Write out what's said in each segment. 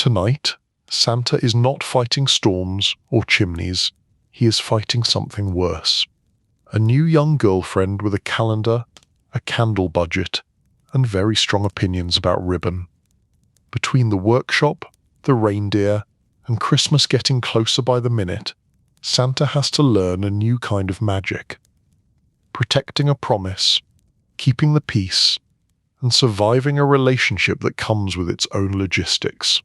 Tonight, Santa is not fighting storms or chimneys. He is fighting something worse. A new young girlfriend with a calendar, a candle budget, and very strong opinions about ribbon. Between the workshop, the reindeer, and Christmas getting closer by the minute, Santa has to learn a new kind of magic. Protecting a promise, keeping the peace, and surviving a relationship that comes with its own logistics.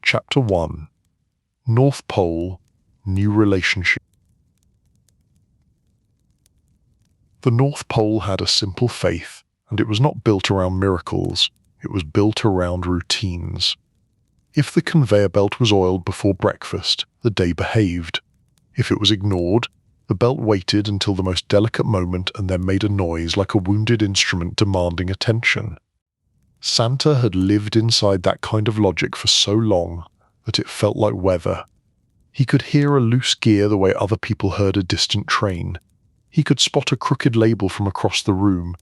Chapter 1. North Pole, New Relationship. The North Pole had a simple faith, and it was not built around miracles, it was built around routines. If the conveyor belt was oiled before breakfast, the day behaved. If it was ignored, the belt waited until the most delicate moment and then made a noise like a wounded instrument demanding attention. Santa had lived inside that kind of logic for so long that it felt like weather. He could hear a loose gear the way other people heard a distant train. He could spot a crooked label from across the room.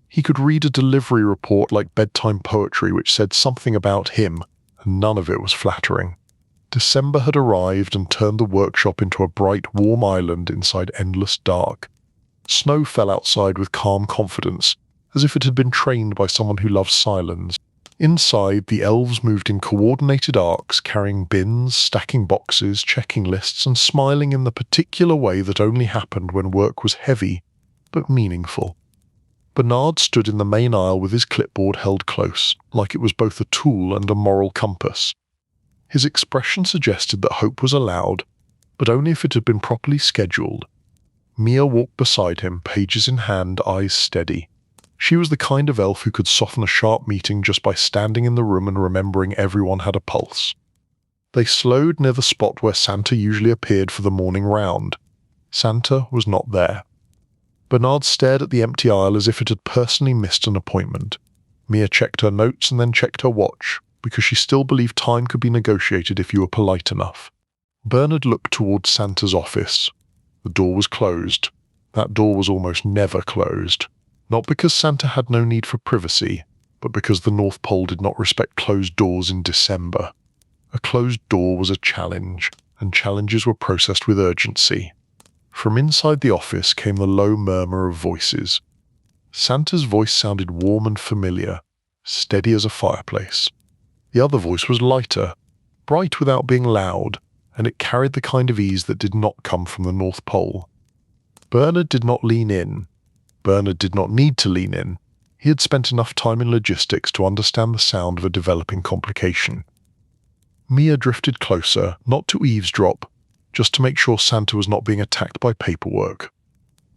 He could read a delivery report like bedtime poetry which said something about him, and none of it was flattering. December had arrived and turned the workshop into a bright, warm island inside endless dark. Snow fell outside with calm confidence, as if it had been trained by someone who loves silence. Inside, the elves moved in coordinated arcs, carrying bins, stacking boxes, checking lists, and smiling in the particular way that only happened when work was heavy, but meaningful. Bernard stood in the main aisle with his clipboard held close, like it was both a tool and a moral compass. His expression suggested that hope was allowed, but only if it had been properly scheduled. Mia walked beside him, pages in hand, eyes steady. She was the kind of elf who could soften a sharp meeting just by standing in the room and remembering everyone had a pulse. They slowed near the spot where Santa usually appeared for the morning round. Santa was not there. Bernard stared at the empty aisle as if it had personally missed an appointment. Mia checked her notes and then checked her watch, because she still believed time could be negotiated if you were polite enough. Bernard looked towards Santa's office. The door was closed. That door was almost never closed. Not because Santa had no need for privacy, but because the North Pole did not respect closed doors in December. A closed door was a challenge, and challenges were processed with urgency. From inside the office came the low murmur of voices. Santa's voice sounded warm and familiar, steady as a fireplace. The other voice was lighter, bright without being loud, and it carried the kind of ease that did not come from the North Pole. Bernard did not lean in. Bernard did not need to lean in. He had spent enough time in logistics to understand the sound of a developing complication. Mia drifted closer, not to eavesdrop, just to make sure Santa was not being attacked by paperwork.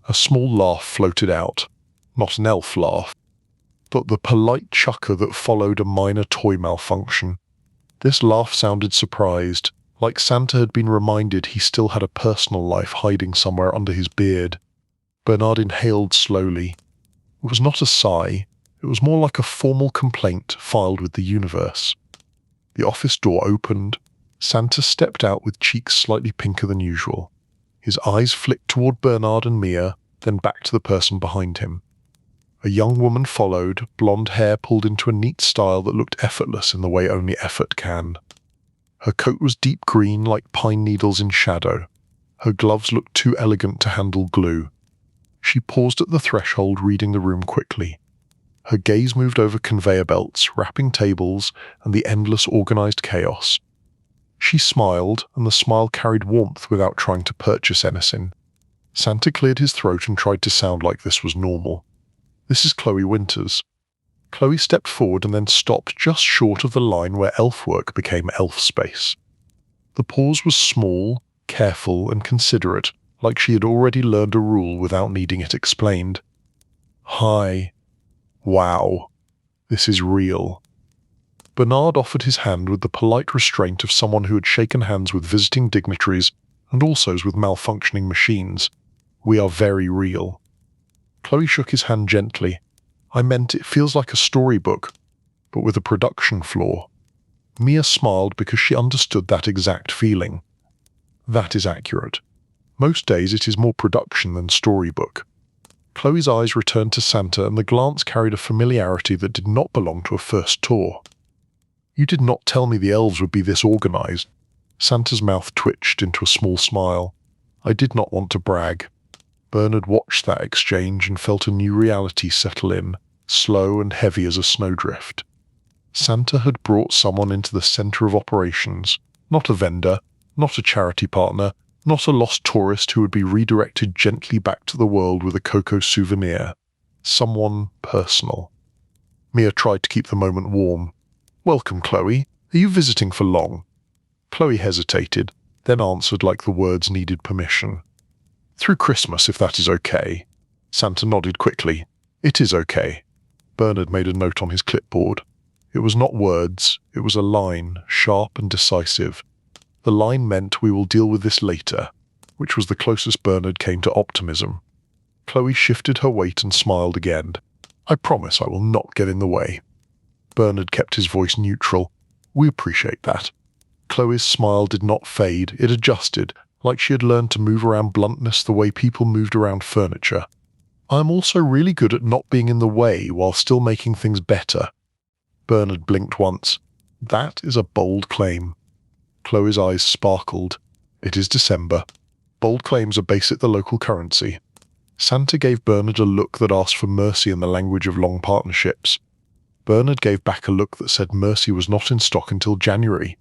A small laugh floated out, not an elf laugh, but the polite chucker that followed a minor toy malfunction. This laugh sounded surprised, like Santa had been reminded he still had a personal life hiding somewhere under his beard. Bernard inhaled slowly. It was not a sigh, it was more like a formal complaint filed with the universe. The office door opened. Santa stepped out with cheeks slightly pinker than usual. His eyes flicked toward Bernard and Mia, then back to the person behind him. A young woman followed, blonde hair pulled into a neat style that looked effortless in the way only effort can. Her coat was deep green like pine needles in shadow. Her gloves looked too elegant to handle glue. She paused at the threshold, reading the room quickly. Her gaze moved over conveyor belts, wrapping tables, and the endless organized chaos. She smiled, and the smile carried warmth without trying to purchase anything. Santa cleared his throat and tried to sound like this was normal. "This is Chloe Winters." Chloe stepped forward and then stopped just short of the line where elf work became elf space. The pause was small, careful, and considerate, like she had already learned a rule without needing it explained. "Hi. Wow. This is real." Bernard offered his hand with the polite restraint of someone who had shaken hands with visiting dignitaries and also with malfunctioning machines. "We are very real." Chloe shook his hand gently. "I meant it feels like a storybook, but with a production flaw." Mia smiled because she understood that exact feeling. That is accurate. Most days it is more production than storybook. Chloe's eyes returned to Santa, and the glance carried a familiarity that did not belong to a first tour. "You did not tell me the elves would be this organized." Santa's mouth twitched into a small smile. "I did not want to brag." Bernard watched that exchange and felt a new reality settle in, slow and heavy as a snowdrift. Santa had brought someone into the center of operations, not a vendor, not a charity partner, not a lost tourist who would be redirected gently back to the world with a cocoa souvenir. Someone personal. Mia tried to keep the moment warm. "Welcome, Chloe. Are you visiting for long?" Chloe hesitated, then answered like the words needed permission. "Through Christmas, if that is okay." Santa nodded quickly. "It is okay." Bernard made a note on his clipboard. It was not words, it was a line, sharp and decisive. The line meant "we will deal with this later," which was the closest Bernard came to optimism. Chloe shifted her weight and smiled again. "I promise I will not get in the way." Bernard kept his voice neutral. "We appreciate that." Chloe's smile did not fade, it adjusted, like she had learned to move around bluntness the way people moved around furniture. "I am also really good at not being in the way while still making things better." Bernard blinked once. "That is a bold claim." Chloe's eyes sparkled. "It is December. Bold claims are base at the local currency." Santa gave Bernard a look that asked for mercy in the language of long partnerships. Bernard gave back a look that said mercy was not in stock until January.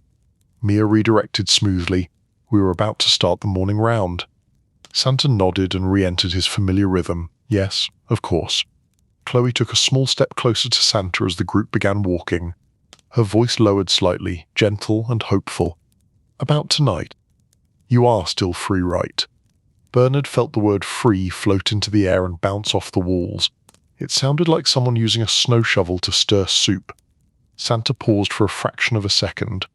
Mia redirected smoothly. We were about to start the morning round. Santa nodded and re-entered his familiar rhythm. "Yes, of course." Chloe took a small step closer to Santa as the group began walking. Her voice lowered slightly, gentle and hopeful. "About tonight. You are still free, right?" Bernard felt the word free float into the air and bounce off the walls. It sounded like someone using a snow shovel to stir soup. Santa paused for a fraction of a second.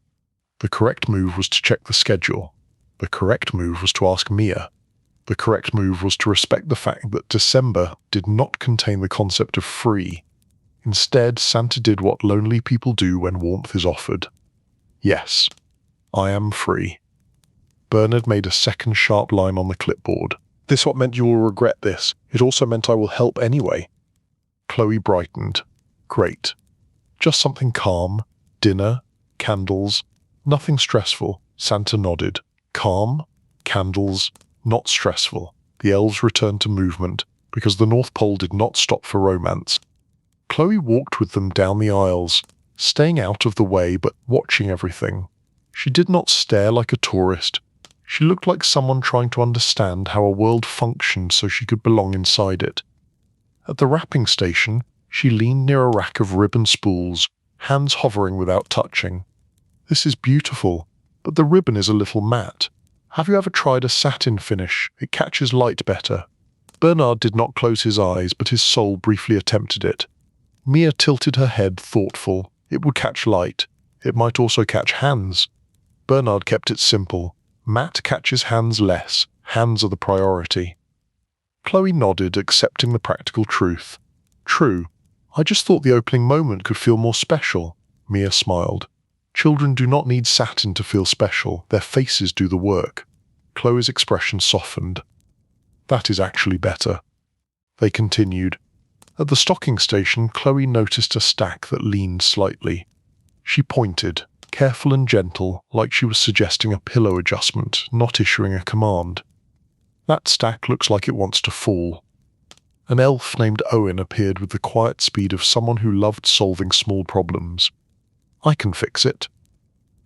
The correct move was to check the schedule. The correct move was to ask Mia. The correct move was to respect the fact that December did not contain the concept of free. Instead, Santa did what lonely people do when warmth is offered. "Yes, I am free." Bernard made a second sharp line on the clipboard. "This what meant you will regret this. It also meant I will help anyway." Chloe brightened. "Great. Just something calm. Dinner. Candles. Nothing stressful." Santa nodded. "Calm. Candles. Not stressful." The elves returned to movement, because the North Pole did not stop for romance. Chloe walked with them down the aisles, staying out of the way but watching everything. She did not stare like a tourist. She looked like someone trying to understand how a world functioned so she could belong inside it. At the wrapping station, she leaned near a rack of ribbon spools, hands hovering without touching. "This is beautiful, but the ribbon is a little matte. Have you ever tried a satin finish? It catches light better." Bernard did not close his eyes, but his soul briefly attempted it. Mia tilted her head, thoughtful. It would catch light. It might also catch hands. Bernard kept it simple. Matte catches hands less. Hands are the priority. Chloe nodded, accepting the practical truth. "True. I just thought the opening moment could feel more special." Mia smiled. "Children do not need satin to feel special. Their faces do the work." Chloe's expression softened. "That is actually better." They continued. At the stocking station, Chloe noticed a stack that leaned slightly. She pointed, careful and gentle, like she was suggesting a pillow adjustment, not issuing a command. "That stack looks like it wants to fall." An elf named Owen appeared with the quiet speed of someone who loved solving small problems. "I can fix it."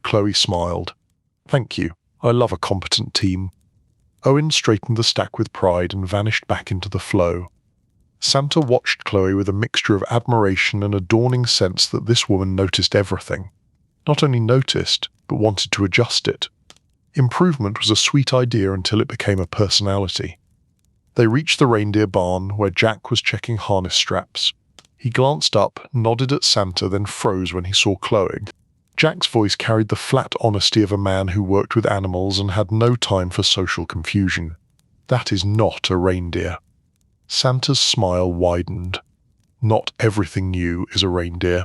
Chloe smiled. "Thank you. I love a competent team." Owen straightened the stack with pride and vanished back into the flow. Santa watched Chloe with a mixture of admiration and a dawning sense that this woman noticed everything. Not only noticed, but wanted to adjust it. Improvement was a sweet idea until it became a personality. They reached the reindeer barn, where Jack was checking harness straps. He glanced up, nodded at Santa, then froze when he saw Chloe. Jack's voice carried the flat honesty of a man who worked with animals and had no time for social confusion. "That is not a reindeer." Santa's smile widened. "Not everything new is a reindeer."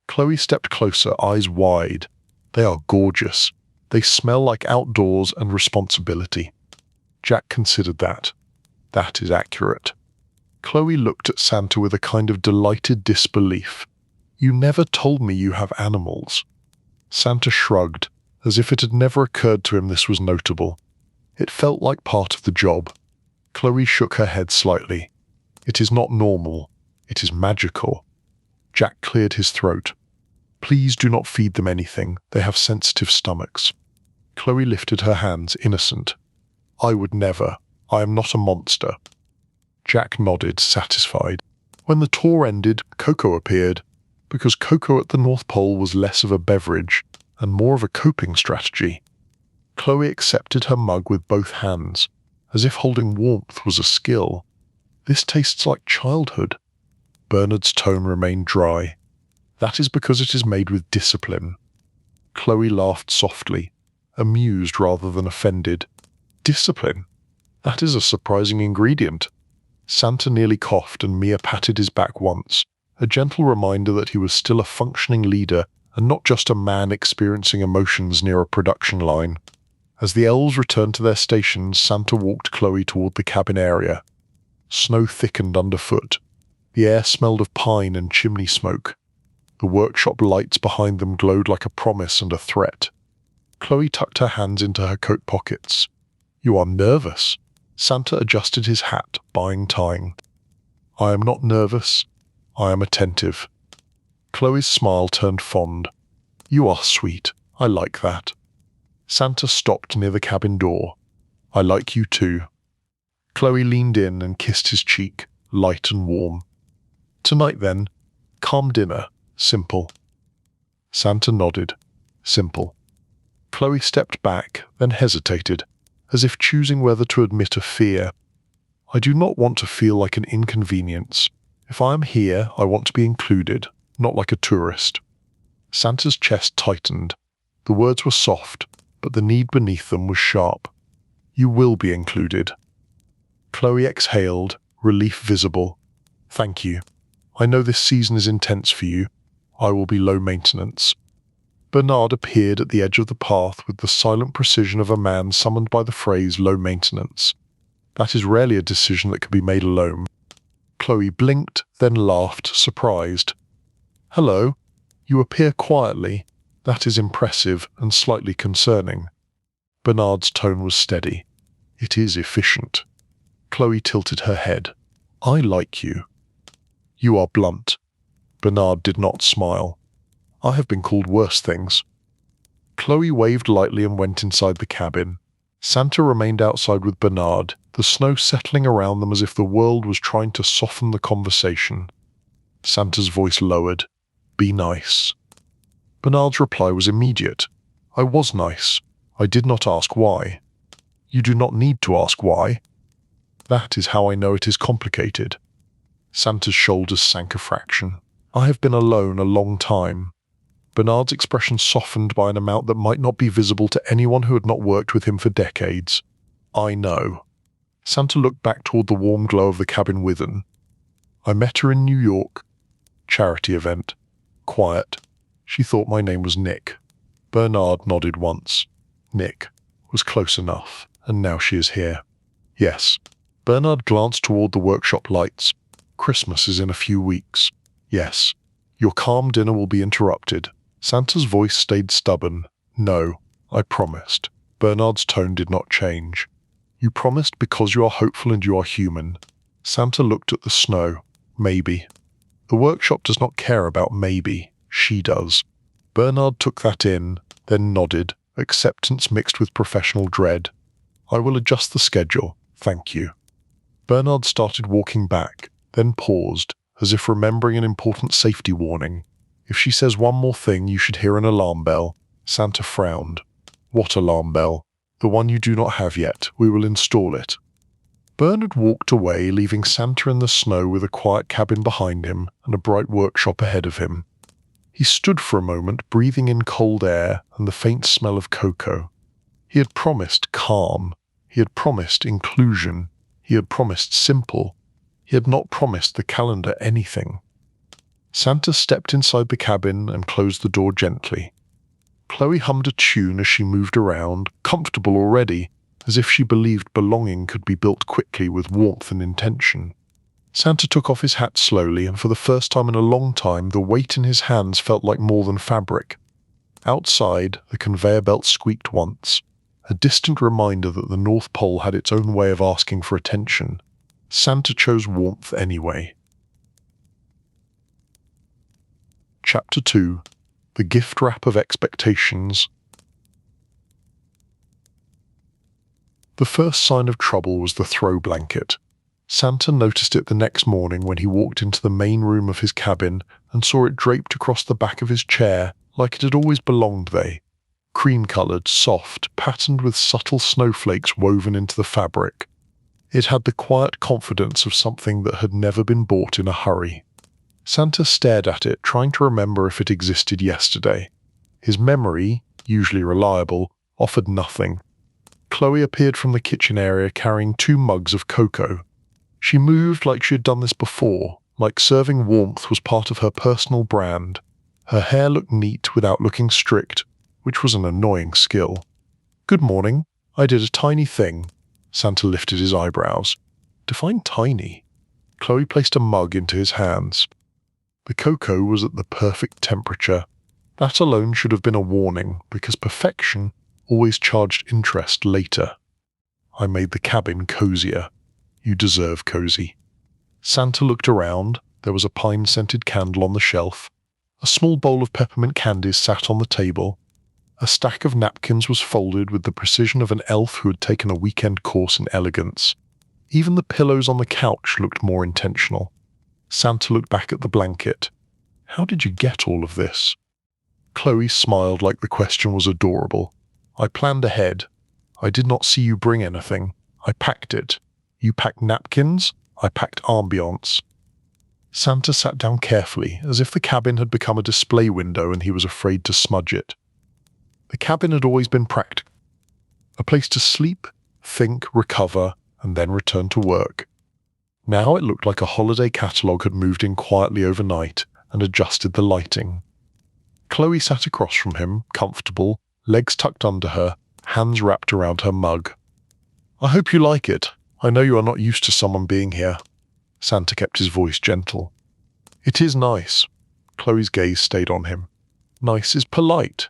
Chloe stepped closer, eyes wide. "They are gorgeous. They smell like outdoors and responsibility." Jack considered that. "That is accurate." Chloe looked at Santa with a kind of delighted disbelief. "You never told me you have animals." Santa shrugged, as if it had never occurred to him this was notable. It felt like part of the job. Chloe shook her head slightly. "It is not normal. It is magical." Jack cleared his throat. "Please do not feed them anything. They have sensitive stomachs." Chloe lifted her hands, innocent. "I would never. I am not a monster." Jack nodded, satisfied. When the tour ended, cocoa appeared, because cocoa at the North Pole was less of a beverage and more of a coping strategy. Chloe accepted her mug with both hands, as if holding warmth was a skill. "This tastes like childhood." Bernard's tone remained dry. "That is because it is made with discipline." Chloe laughed softly, amused rather than offended. "Discipline? That is a surprising ingredient." Santa nearly coughed and Mia patted his back once, a gentle reminder that he was still a functioning leader and not just a man experiencing emotions near a production line. As the elves returned to their stations, Santa walked Chloe toward the cabin area. Snow thickened underfoot. The air smelled of pine and chimney smoke. The workshop lights behind them glowed like a promise and a threat. Chloe tucked her hands into her coat pockets. "You are nervous." Santa adjusted his hat, buying time. "I am not nervous. I am attentive." Chloe's smile turned fond. "You are sweet. I like that." Santa stopped near the cabin door. "I like you too." Chloe leaned in and kissed his cheek, light and warm. "Tonight then, calm dinner, simple." Santa nodded. Simple. Chloe stepped back, then hesitated, as if choosing whether to admit a fear. "I do not want to feel like an inconvenience. If I am here, I want to be included, not like a tourist." Santa's chest tightened. The words were soft, but the need beneath them was sharp. "You will be included." Chloe exhaled, relief visible. "Thank you. I know this season is intense for you. I will be low maintenance." Bernard appeared at the edge of the path with the silent precision of a man summoned by the phrase low maintenance. That is rarely a decision that can be made alone. Chloe blinked, then laughed, surprised. "Hello. You appear quietly. That is impressive and slightly concerning." Bernard's tone was steady. "It is efficient." Chloe tilted her head. "I like you." "You are blunt." Bernard did not smile. "I have been called worse things." Chloe waved lightly and went inside the cabin. Santa remained outside with Bernard, the snow settling around them as if the world was trying to soften the conversation. Santa's voice lowered. "Be nice." Bernard's reply was immediate. "I was nice. I did not ask why." "You do not need to ask why." "That is how I know it is complicated." Santa's shoulders sank a fraction. "I have been alone a long time." Bernard's expression softened by an amount that might not be visible to anyone who had not worked with him for decades. "I know." Santa looked back toward the warm glow of the cabin within. "I met her in New York. Charity event. Quiet. She thought my name was Nick." Bernard nodded once. "Nick was close enough, and now she is here." "Yes." Bernard glanced toward the workshop lights. "Christmas is in a few weeks." "Yes." "Your calm dinner will be interrupted." Santa's voice stayed stubborn. "No, I promised." Bernard's tone did not change. "You promised because you are hopeful and you are human." Santa looked at the snow. "Maybe." "The workshop does not care about maybe. She does." Bernard took that in, then nodded, acceptance mixed with professional dread. "I will adjust the schedule, thank you." Bernard started walking back, then paused, as if remembering an important safety warning. "If she says one more thing, you should hear an alarm bell." Santa frowned. "What alarm bell?" "The one you do not have yet. We will install it." Bernard walked away, leaving Santa in the snow with a quiet cabin behind him and a bright workshop ahead of him. He stood for a moment, breathing in cold air and the faint smell of cocoa. He had promised calm. He had promised inclusion. He had promised simple. He had not promised the calendar anything. Santa stepped inside the cabin and closed the door gently. Chloe hummed a tune as she moved around, comfortable already, as if she believed belonging could be built quickly with warmth and intention. Santa took off his hat slowly, and for the first time in a long time, the weight in his hands felt like more than fabric. Outside, the conveyor belt squeaked once, a distant reminder that the North Pole had its own way of asking for attention. Santa chose warmth anyway. Chapter 2. The Gift Wrap of Expectations. The first sign of trouble was the throw blanket. Santa noticed it the next morning when he walked into the main room of his cabin and saw it draped across the back of his chair like it had always belonged there. Cream-coloured, soft, patterned with subtle snowflakes woven into the fabric. It had the quiet confidence of something that had never been bought in a hurry. Santa stared at it, trying to remember if it existed yesterday. His memory, usually reliable, offered nothing. Chloe appeared from the kitchen area carrying 2 mugs of cocoa. She moved like she had done this before, like serving warmth was part of her personal brand. Her hair looked neat without looking strict, which was an annoying skill. "Good morning. I did a tiny thing." Santa lifted his eyebrows. Define tiny. Chloe placed a mug into his hands. The cocoa was at the perfect temperature. That alone should have been a warning, because perfection always charged interest later. "I made the cabin cozier. You deserve cozy." Santa looked around. There was a pine-scented candle on the shelf. A small bowl of peppermint candies sat on the table. A stack of napkins was folded with the precision of an elf who had taken a weekend course in elegance. Even the pillows on the couch looked more intentional. Santa looked back at the blanket. "How did you get all of this?" Chloe smiled like the question was adorable. "I planned ahead. I did not see you bring anything. I packed it. You packed napkins, I packed ambiance." Santa sat down carefully, as if the cabin had become a display window and he was afraid to smudge it. The cabin had always been practical. A place to sleep, think, recover, and then return to work. Now it looked like a holiday catalogue had moved in quietly overnight and adjusted the lighting. Chloe sat across from him, comfortable, legs tucked under her, hands wrapped around her mug. "I hope you like it. I know you are not used to someone being here." Santa kept his voice gentle. "It is nice." Chloe's gaze stayed on him. "Nice is polite."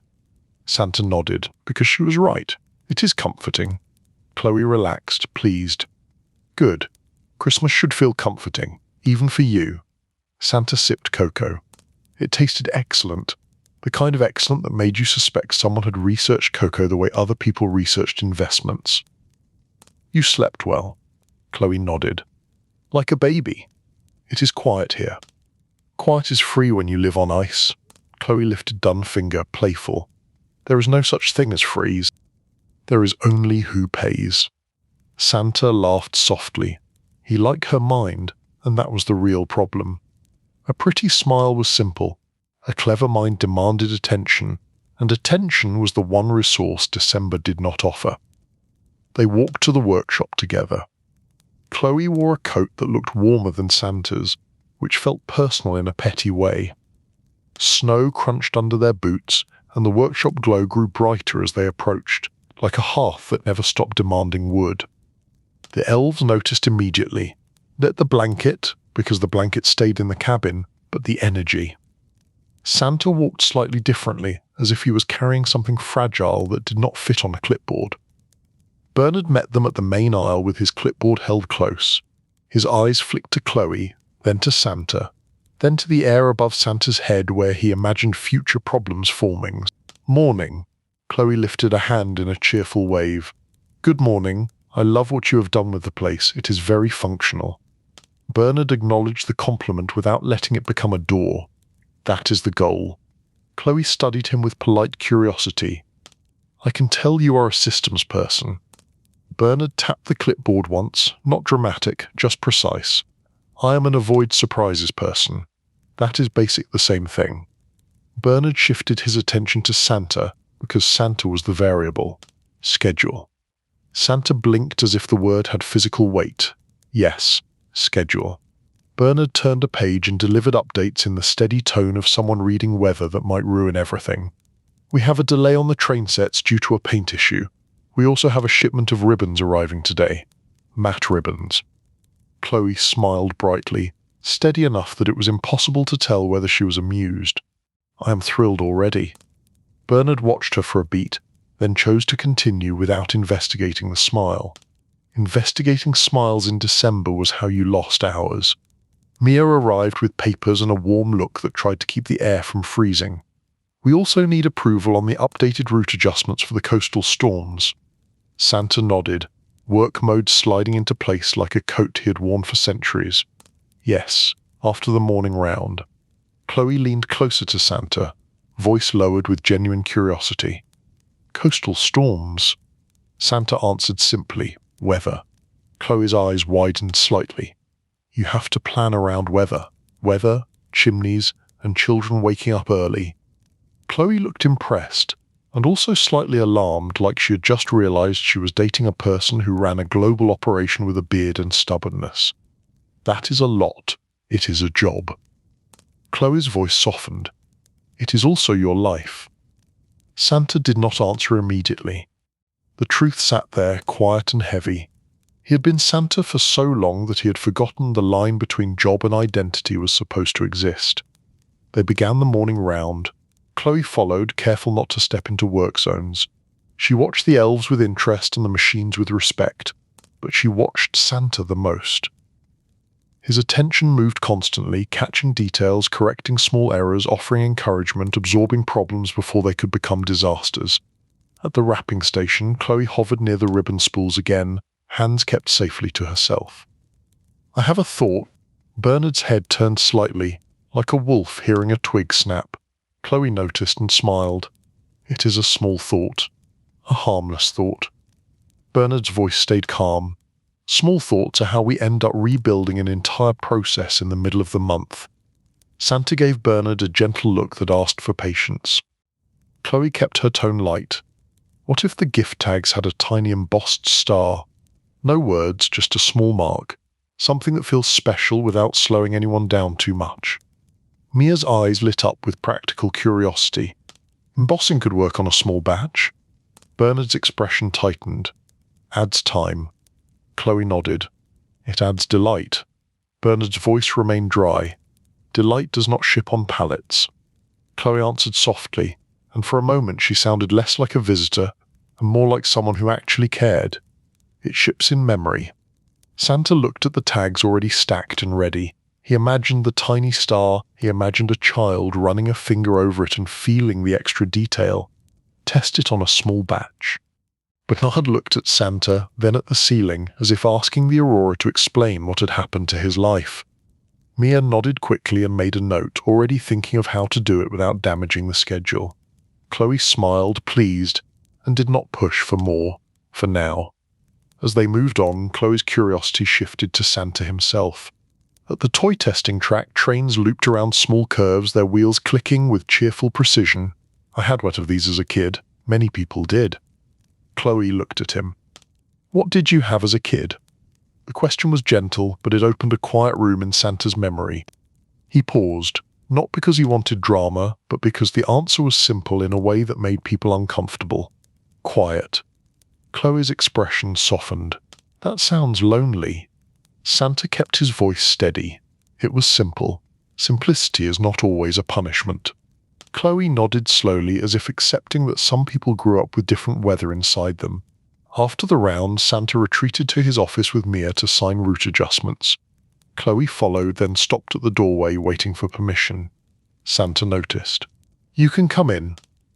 Santa nodded, because she was right. "It is comforting." Chloe relaxed, pleased. "Good. Christmas should feel comforting, even for you." Santa sipped cocoa. It tasted excellent. The kind of excellent that made you suspect someone had researched cocoa the way other people researched investments. "You slept well." Chloe nodded. "Like a baby." "It is quiet here." "Quiet is free when you live on ice." Chloe lifted dun finger, playful. "There is no such thing as freeze. There is only who pays." Santa laughed softly. He liked her mind, and that was the real problem. A pretty smile was simple. A clever mind demanded attention, and attention was the one resource December did not offer. They walked to the workshop together. Chloe wore a coat that looked warmer than Santa's, which felt personal in a petty way. Snow crunched under their boots, and the workshop glow grew brighter as they approached, like a hearth that never stopped demanding wood. The elves noticed immediately, not the blanket, because the blanket stayed in the cabin, but the energy. Santa walked slightly differently, as if he was carrying something fragile that did not fit on a clipboard. Bernard met them at the main aisle with his clipboard held close. His eyes flicked to Chloe, then to Santa, then to the air above Santa's head where he imagined future problems forming. "Morning." Chloe lifted a hand in a cheerful wave. "Good morning. I love what you have done with the place. It is very functional." Bernard acknowledged the compliment without letting it become a door. "That is the goal." Chloe studied him with polite curiosity. "I can tell you are a systems person." Bernard tapped the clipboard once, not dramatic, just precise. "I am an avoid surprises person." That is basic the same thing. Bernard shifted his attention to Santa, because Santa was the variable. Schedule. Santa blinked as if the word had physical weight. Yes, schedule. Bernard turned a page and delivered updates in the steady tone of someone reading weather that might ruin everything. "We have a delay on the train sets due to a paint issue. We also have a shipment of ribbons arriving today. Matte ribbons." Chloe smiled brightly, steady enough that it was impossible to tell whether she was amused. I am thrilled already. Bernard watched her for a beat, then chose to continue without investigating the smile. Investigating smiles in December was how you lost hours. Mia arrived with papers and a warm look that tried to keep the air from freezing. We also need approval on the updated route adjustments for the coastal storms. Santa nodded, work mode sliding into place like a coat he had worn for centuries. Yes, after the morning round. Chloe leaned closer to Santa, voice lowered with genuine curiosity. Coastal storms? Santa answered simply, weather. Chloe's eyes widened slightly. You have to plan around weather. Weather, chimneys, and children waking up early. Chloe looked impressed, and also slightly alarmed, like she had just realized she was dating a person who ran a global operation with a beard and stubbornness. That is a lot. It is a job. Chloe's voice softened. It is also your life. Santa did not answer immediately. The truth sat there, quiet and heavy. He had been Santa for so long that he had forgotten the line between job and identity was supposed to exist. They began the morning round. Chloe followed, careful not to step into work zones. She watched the elves with interest and the machines with respect, but she watched Santa the most. His attention moved constantly, catching details, correcting small errors, offering encouragement, absorbing problems before they could become disasters. At the wrapping station, Chloe hovered near the ribbon spools again, hands kept safely to herself. I have a thought. Bernard's head turned slightly, like a wolf hearing a twig snap. Chloe noticed and smiled. It is a small thought. A harmless thought. Bernard's voice stayed calm. Small thoughts are how we end up rebuilding an entire process in the middle of the month. Santa gave Bernard a gentle look that asked for patience. Chloe kept her tone light. What if the gift tags had a tiny embossed star? No words, just a small mark. Something that feels special without slowing anyone down too much. Mia's eyes lit up with practical curiosity. Embossing could work on a small batch. Bernard's expression tightened. Adds time. Chloe nodded. It adds delight. Bernard's voice remained dry. Delight does not ship on pallets. Chloe answered softly, and for a moment she sounded less like a visitor and more like someone who actually cared. It ships in memory. Santa looked at the tags already stacked and ready. He imagined the tiny star, he imagined a child running a finger over it and feeling the extra detail. Test it on a small batch. Bernard looked at Santa, then at the ceiling, as if asking the aurora to explain what had happened to his life. Mia nodded quickly and made a note, already thinking of how to do it without damaging the schedule. Chloe smiled, pleased, and did not push for more, for now. As they moved on, Chloe's curiosity shifted to Santa himself. At the toy testing track, trains looped around small curves, their wheels clicking with cheerful precision. I had one of these as a kid. Many people did. Chloe looked at him. What did you have as a kid? The question was gentle, but it opened a quiet room in Santa's memory. He paused, not because he wanted drama, but because the answer was simple in a way that made people uncomfortable. Quiet. Chloe's expression softened. That sounds lonely. Santa kept his voice steady. It was simple. Simplicity is not always a punishment. Chloe nodded slowly, as if accepting that some people grew up with different weather inside them. After the round, Santa retreated to his office with Mia to sign route adjustments. Chloe followed, then stopped at the doorway waiting for permission. Santa noticed. You can come in.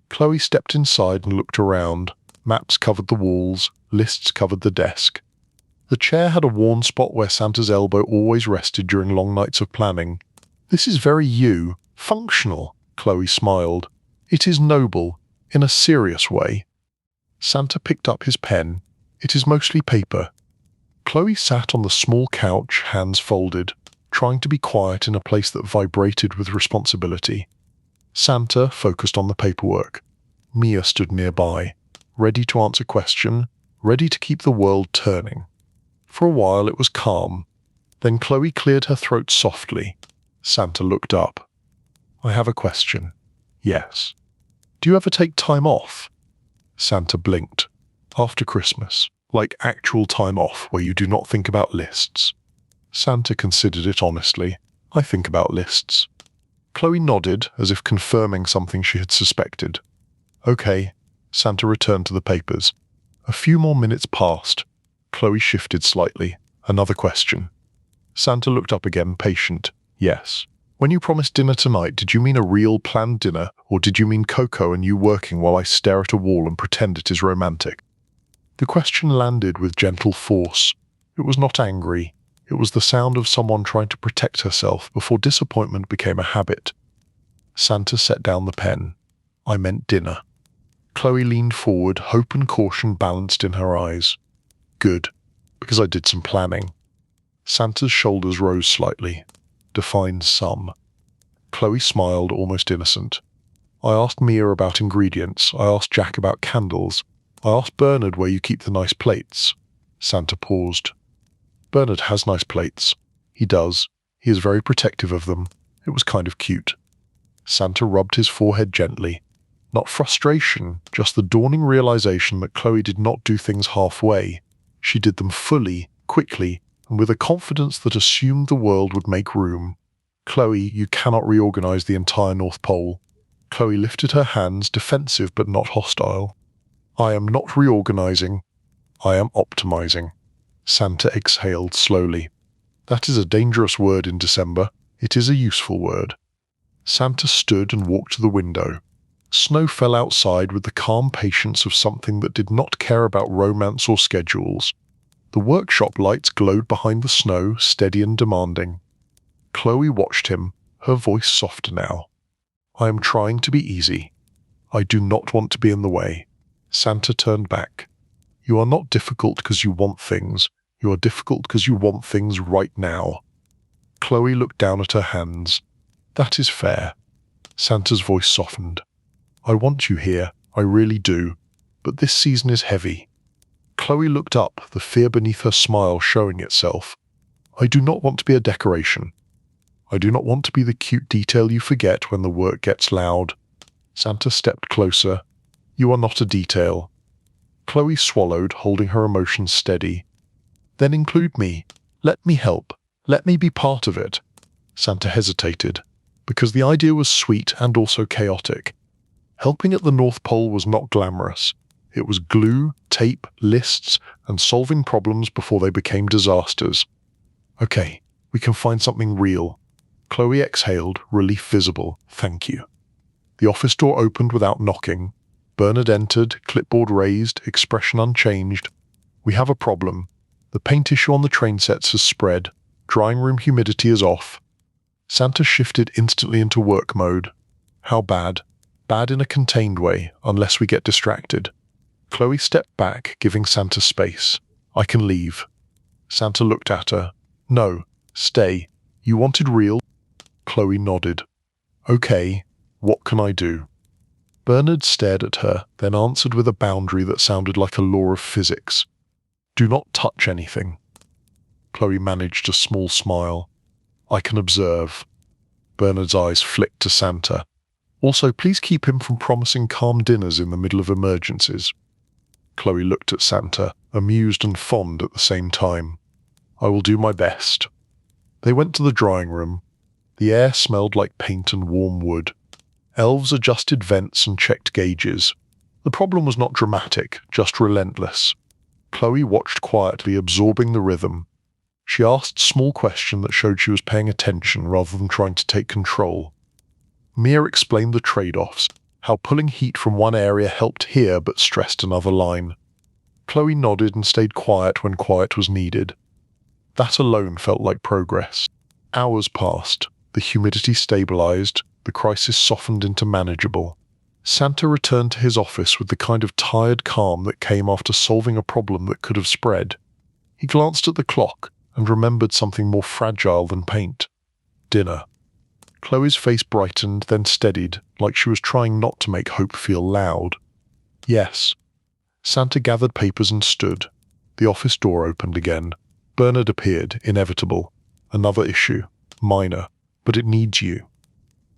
Chloe stepped inside and looked around. Maps covered the walls, lists covered the desk. The chair had a worn spot where Santa's elbow always rested during long nights of planning. This is very you, functional, Chloe smiled. It is noble, in a serious way. Santa picked up his pen. It is mostly paper. Chloe sat on the small couch, hands folded, trying to be quiet in a place that vibrated with responsibility. Santa focused on the paperwork. Mia stood nearby, ready to answer question, ready to keep the world turning. For a while it was calm. Then Chloe cleared her throat softly. Santa looked up. I have a question. Yes. Do you ever take time off? Santa blinked. After Christmas, like actual time off where you do not think about lists. Santa considered it honestly. I think about lists. Chloe nodded, as if confirming something she had suspected. Okay. Santa returned to the papers. A few more minutes passed. Chloe shifted slightly. Another question. Santa looked up again, patient. Yes. When you promised dinner tonight, did you mean a real planned dinner, or did you mean Coco and you working while I stare at a wall and pretend it is romantic? The question landed with gentle force. It was not angry. It was the sound of someone trying to protect herself before disappointment became a habit. Santa set down the pen. I meant dinner. Chloe leaned forward, hope and caution balanced in her eyes. Good, because I did some planning. Santa's shoulders rose slightly. Define some. Chloe smiled, almost innocent. I asked Mia about ingredients. I asked Jack about candles. I asked Bernard where you keep the nice plates. Santa paused. Bernard has nice plates. He does. He is very protective of them. It was kind of cute. Santa rubbed his forehead gently. Not frustration, just the dawning realization that Chloe did not do things halfway. She did them fully, quickly, and with a confidence that assumed the world would make room. Chloe, you cannot reorganize the entire North Pole. Chloe lifted her hands, defensive but not hostile. I am not reorganizing. I am optimizing. Santa exhaled slowly. That is a dangerous word in December. It is a useful word. Santa stood and walked to the window. Snow fell outside with the calm patience of something that did not care about romance or schedules. The workshop lights glowed behind the snow, steady and demanding. Chloe watched him, her voice softer now. I am trying to be easy. I do not want to be in the way. Santa turned back. You are not difficult because you want things. You are difficult because you want things right now. Chloe looked down at her hands. That is fair. Santa's voice softened. I want you here, I really do, but this season is heavy. Chloe looked up, the fear beneath her smile showing itself. I do not want to be a decoration. I do not want to be the cute detail you forget when the work gets loud. Santa stepped closer. You are not a detail. Chloe swallowed, holding her emotions steady. Then include me. Let me help. Let me be part of it. Santa hesitated, because the idea was sweet and also chaotic. Helping at the North Pole was not glamorous. It was glue, tape, lists, and solving problems before they became disasters. Okay, we can find something real. Chloe exhaled, relief visible. Thank you. The office door opened without knocking. Bernard entered, clipboard raised, expression unchanged. We have a problem. The paint issue on the train sets has spread. Drying room humidity is off. Santa shifted instantly into work mode. How bad? Bad in a contained way, unless we get distracted. Chloe stepped back, giving Santa space. I can leave. Santa looked at her. No, stay. You wanted real? Chloe nodded. Okay, what can I do? Bernard stared at her, then answered with a boundary that sounded like a law of physics. Do not touch anything. Chloe managed a small smile. I can observe. Bernard's eyes flicked to Santa. Also, please keep him from promising calm dinners in the middle of emergencies. Chloe looked at Santa, amused and fond at the same time. I will do my best. They went to the drying room. The air smelled like paint and warm wood. Elves adjusted vents and checked gauges. The problem was not dramatic, just relentless. Chloe watched quietly, absorbing the rhythm. She asked a small question that showed she was paying attention rather than trying to take control. Mia explained the trade-offs, how pulling heat from one area helped here but stressed another line. Chloe nodded and stayed quiet when quiet was needed. That alone felt like progress. Hours passed. The humidity stabilized. The crisis softened into manageable. Santa returned to his office with the kind of tired calm that came after solving a problem that could have spread. He glanced at the clock and remembered something more fragile than paint. Dinner. Chloe's face brightened, then steadied, like she was trying not to make hope feel loud. Yes. Santa gathered papers and stood. The office door opened again. Bernard appeared, inevitable. Another issue. Minor. But it needs you.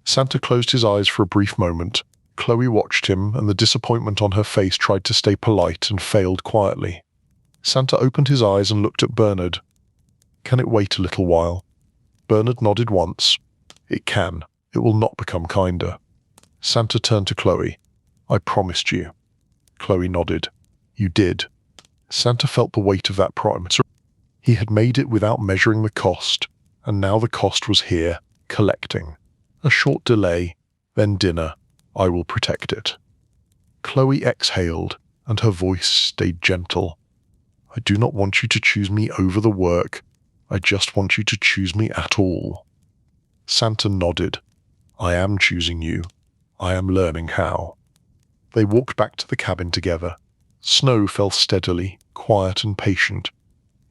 Santa closed his eyes for a brief moment. Chloe watched him, and the disappointment on her face tried to stay polite and failed quietly. Santa opened his eyes and looked at Bernard. Can it wait a little while? Bernard nodded once. It can. It will not become kinder. Santa turned to Chloe. I promised you. Chloe nodded. You did. Santa felt the weight of that promise. He had made it without measuring the cost, and now the cost was here, collecting. A short delay, then dinner. I will protect it. Chloe exhaled, and her voice stayed gentle. I do not want you to choose me over the work. I just want you to choose me at all. Santa nodded. I am choosing you. I am learning how. They walked back to the cabin together. Snow fell steadily, quiet and patient.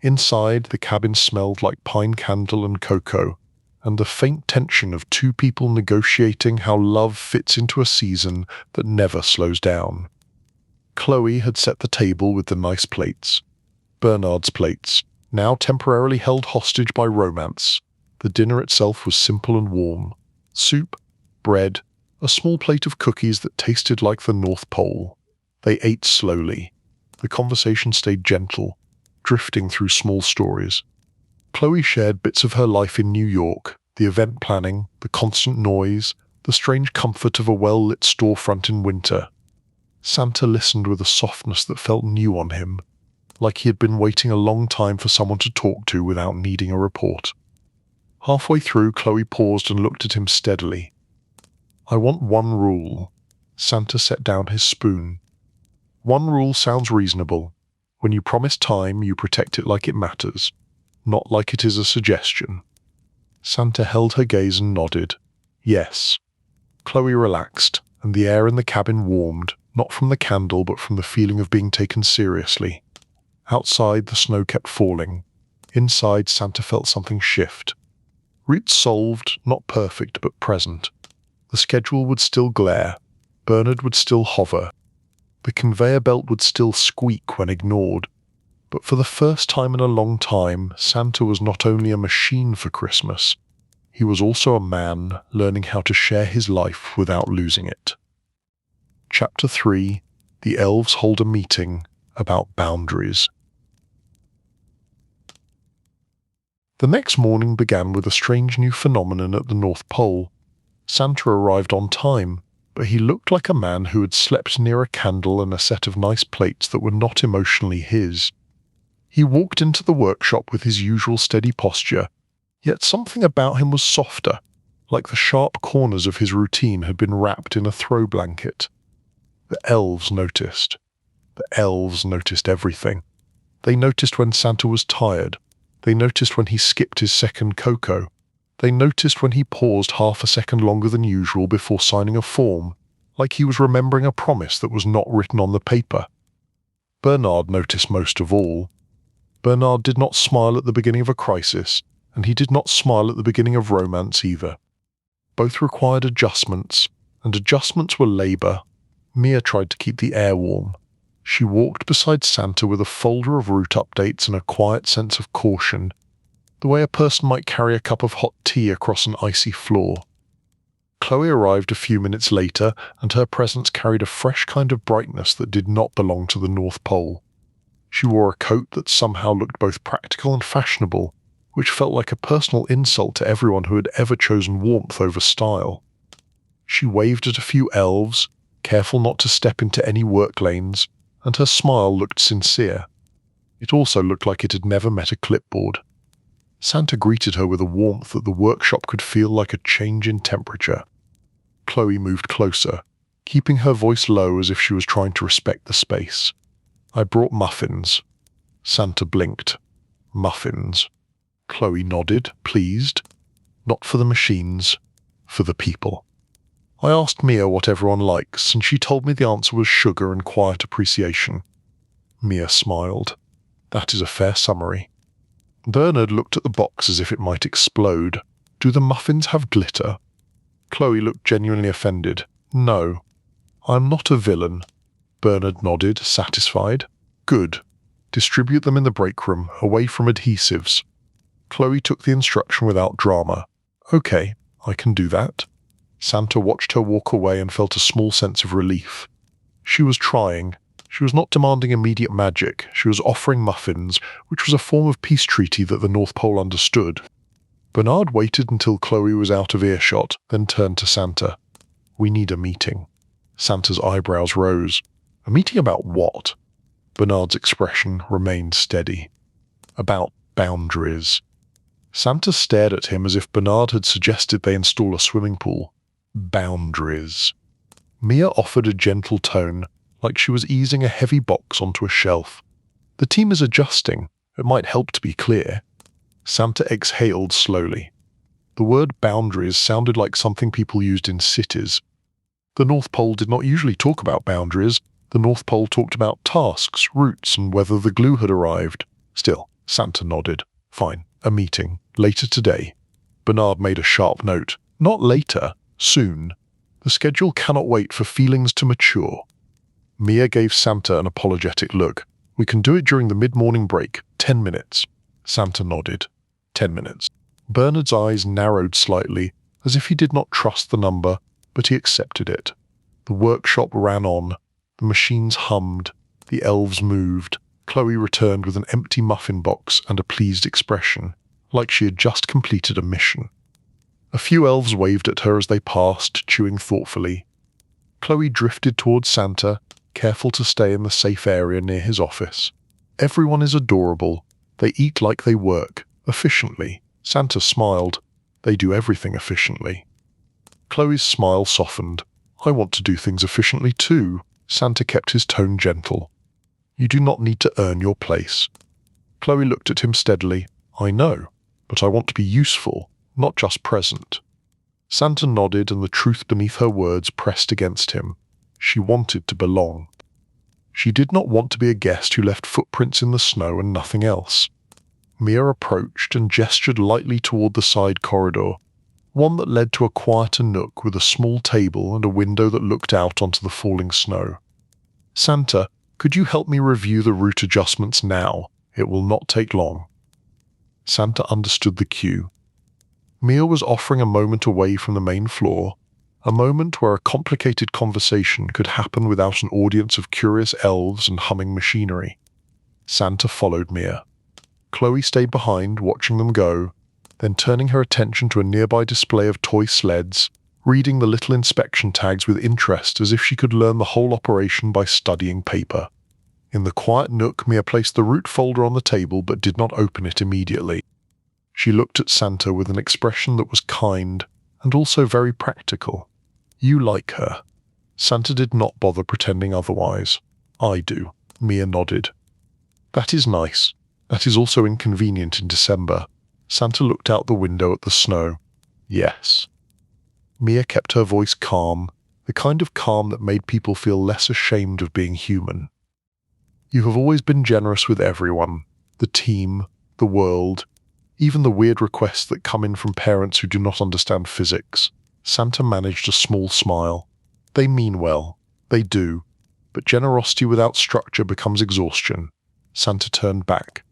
Inside, the cabin smelled like pine candle and cocoa, and the faint tension of two people negotiating how love fits into a season that never slows down. Chloe had set the table with the nice plates. Bernard's plates, now temporarily held hostage by romance. The dinner itself was simple and warm. Soup, bread, a small plate of cookies that tasted like the North Pole. They ate slowly. The conversation stayed gentle, drifting through small stories. Chloe shared bits of her life in New York, the event planning, the constant noise, the strange comfort of a well-lit storefront in winter. Santa listened with a softness that felt new on him, like he had been waiting a long time for someone to talk to without needing a report. Halfway through, Chloe paused and looked at him steadily. I want one rule. Santa set down his spoon. One rule sounds reasonable. When you promise time, you protect it like it matters, not like it is a suggestion. Santa held her gaze and nodded. Yes. Chloe relaxed, and the air in the cabin warmed, not from the candle but from the feeling of being taken seriously. Outside, the snow kept falling. Inside, Santa felt something shift. Roots solved, not perfect but present. The schedule would still glare. Bernard would still hover. The conveyor belt would still squeak when ignored. But for the first time in a long time, Santa was not only a machine for Christmas. He was also a man learning how to share his life without losing it. Chapter 3. The Elves Hold a Meeting About Boundaries. The next morning began with a strange new phenomenon at the North Pole. Santa arrived on time, but he looked like a man who had slept near a candle and a set of nice plates that were not emotionally his. He walked into the workshop with his usual steady posture, yet something about him was softer, like the sharp corners of his routine had been wrapped in a throw blanket. The elves noticed. The elves noticed everything. They noticed when Santa was tired. They noticed when he skipped his second cocoa. They noticed when he paused half a second longer than usual before signing a form, like he was remembering a promise that was not written on the paper. Bernard noticed most of all. Bernard did not smile at the beginning of a crisis, and he did not smile at the beginning of romance either. Both required adjustments, and adjustments were labor. Mia tried to keep the air warm. She walked beside Santa with a folder of route updates and a quiet sense of caution, the way a person might carry a cup of hot tea across an icy floor. Chloe arrived a few minutes later, and her presence carried a fresh kind of brightness that did not belong to the North Pole. She wore a coat that somehow looked both practical and fashionable, which felt like a personal insult to everyone who had ever chosen warmth over style. She waved at a few elves, careful not to step into any work lanes, and her smile looked sincere. It also looked like it had never met a clipboard. Santa greeted her with a warmth that the workshop could feel like a change in temperature. Chloe moved closer, keeping her voice low as if she was trying to respect the space. I brought muffins. Santa blinked. Muffins. Chloe nodded, pleased. Not for the machines, for the people. I asked Mia what everyone likes, and she told me the answer was sugar and quiet appreciation. Mia smiled. That is a fair summary. Bernard looked at the box as if it might explode. Do the muffins have glitter? Chloe looked genuinely offended. No. I'm not a villain. Bernard nodded, satisfied. Good. Distribute them in the break room, away from adhesives. Chloe took the instruction without drama. Okay, I can do that. Santa watched her walk away and felt a small sense of relief. She was trying. She was not demanding immediate magic, she was offering muffins, which was a form of peace treaty that the North Pole understood. Bernard waited until Chloe was out of earshot, then turned to Santa. "We need a meeting." Santa's eyebrows rose. "A meeting about what?" Bernard's expression remained steady. "About boundaries." Santa stared at him as if Bernard had suggested they install a swimming pool. Boundaries. Mia offered a gentle tone, like she was easing a heavy box onto a shelf. "The team is adjusting. It might help to be clear." Santa exhaled slowly. The word boundaries sounded like something people used in cities. The North Pole did not usually talk about boundaries. The North Pole talked about tasks, routes, and whether the glue had arrived. Still, Santa nodded. "Fine, a meeting. Later today." Bernard made a sharp note. "Not later. Soon. The schedule cannot wait for feelings to mature." Mia gave Santa an apologetic look. "We can do it during the mid-morning break. 10 minutes. Santa nodded. 10 minutes. Bernard's eyes narrowed slightly, as if he did not trust the number, but he accepted it. The workshop ran on. The machines hummed. The elves moved. Chloe returned with an empty muffin box and a pleased expression, like she had just completed a mission. A few elves waved at her as they passed, chewing thoughtfully. Chloe drifted towards Santa, careful to stay in the safe area near his office. "Everyone is adorable. They eat like they work, efficiently." Santa smiled. "They do everything efficiently." Chloe's smile softened. "I want to do things efficiently too." Santa kept his tone gentle. "You do not need to earn your place." Chloe looked at him steadily. "I know, but I want to be useful, not just present." Santa nodded, and the truth beneath her words pressed against him. She wanted to belong. She did not want to be a guest who left footprints in the snow and nothing else. Mia approached and gestured lightly toward the side corridor, one that led to a quieter nook with a small table and a window that looked out onto the falling snow. "Santa, could you help me review the route adjustments now? It will not take long." Santa understood the cue. Mia was offering a moment away from the main floor, a moment where a complicated conversation could happen without an audience of curious elves and humming machinery. Santa followed Mia. Chloe stayed behind, watching them go, then turning her attention to a nearby display of toy sleds, reading the little inspection tags with interest as if she could learn the whole operation by studying paper. In the quiet nook, Mia placed the route folder on the table but did not open it immediately. She looked at Santa with an expression that was kind and also very practical. "You like her." Santa did not bother pretending otherwise. "I do." Mia nodded. "That is nice. That is also inconvenient in December." Santa looked out the window at the snow. "Yes." Mia kept her voice calm, the kind of calm that made people feel less ashamed of being human. "You have always been generous with everyone, the team, the world, even the weird requests that come in from parents who do not understand physics." Santa managed a small smile. "They mean well. They do. But generosity without structure becomes exhaustion." Santa turned back.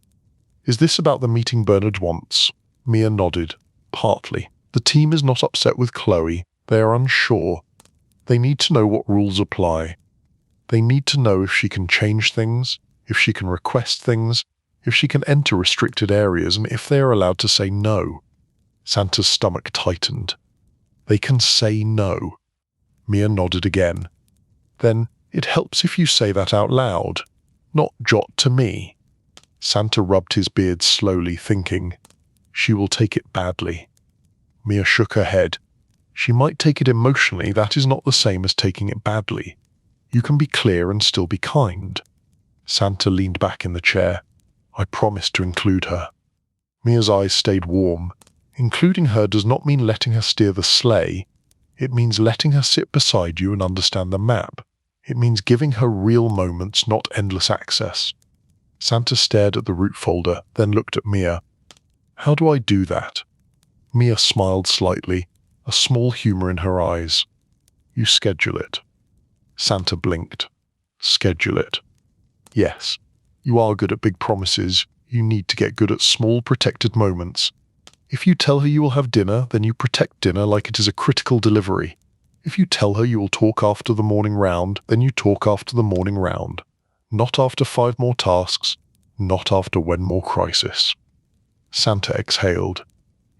"Is this about the meeting Bernard wants?" Mia nodded. "Partly. The team is not upset with Chloe. They are unsure. They need to know what rules apply. They need to know if she can change things, if she can request things, if she can enter restricted areas, and if they are allowed to say no." Santa's stomach tightened. "They can say no." Mia nodded again. "Then it helps if you say that out loud, not jot to me." Santa rubbed his beard slowly, thinking, "She will take it badly." Mia shook her head. "She might take it emotionally. That is not the same as taking it badly. You can be clear and still be kind." Santa leaned back in the chair. "I promised to include her." Mia's eyes stayed warm. Including her does not mean letting her steer the sleigh. It means letting her sit beside you and understand the map. It means giving her real moments, not endless access. Santa stared at the route folder, then looked at Mia. "How do I do that?" Mia smiled slightly, a small humor in her eyes. "You schedule it." Santa blinked. "Schedule it." "Yes. You are good at big promises. You need to get good at small, protected moments. If you tell her you will have dinner, then you protect dinner like it is a critical delivery. If you tell her you will talk after the morning round, then you talk after the morning round. Not after 5 more tasks, not after one more crisis. Santa exhaled.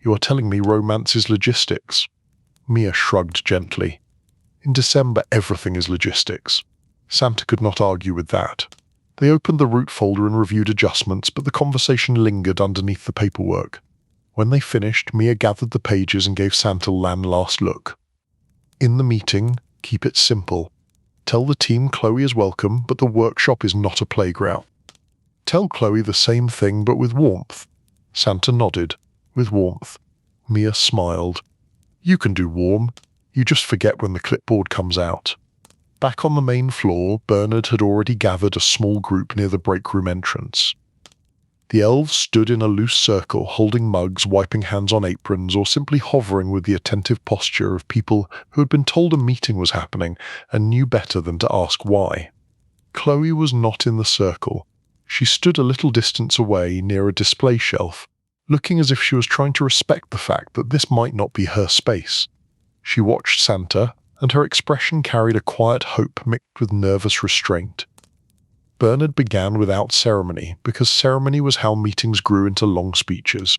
You are telling me romance is logistics? Mia shrugged gently. In December, everything is logistics. Santa could not argue with that. They opened the route folder and reviewed adjustments, but the conversation lingered underneath the paperwork. When they finished, Mia gathered the pages and gave Santa one last look. In the meeting, keep it simple. Tell the team Chloe is welcome, but the workshop is not a playground. Tell Chloe the same thing, but with warmth. Santa nodded. With warmth. Mia smiled. You can do warm. You just forget when the clipboard comes out. Back on the main floor, Bernard had already gathered a small group near the break room entrance. The elves stood in a loose circle, holding mugs, wiping hands on aprons, or simply hovering with the attentive posture of people who had been told a meeting was happening and knew better than to ask why. Chloe was not in the circle. She stood a little distance away near a display shelf, looking as if she was trying to respect the fact that this might not be her space. She watched Santa, and her expression carried a quiet hope mixed with nervous restraint. Bernard began without ceremony, because ceremony was how meetings grew into long speeches.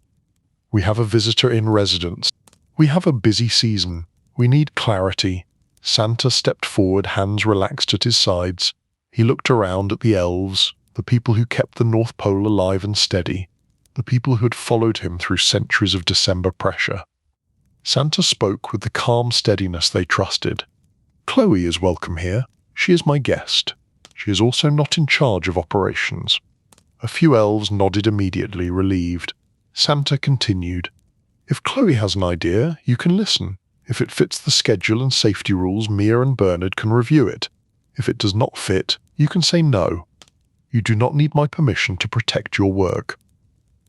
We have a visitor in residence. We have a busy season. We need clarity. Santa stepped forward, hands relaxed at his sides. He looked around at the elves, the people who kept the North Pole alive and steady, the people who had followed him through centuries of December pressure. Santa spoke with the calm steadiness they trusted. Chloe is welcome here. She is my guest. She is also not in charge of operations. A few elves nodded immediately, relieved. Santa continued. If Chloe has an idea, you can listen. If it fits the schedule and safety rules, Mia and Bernard can review it. If it does not fit, you can say no. You do not need my permission to protect your work.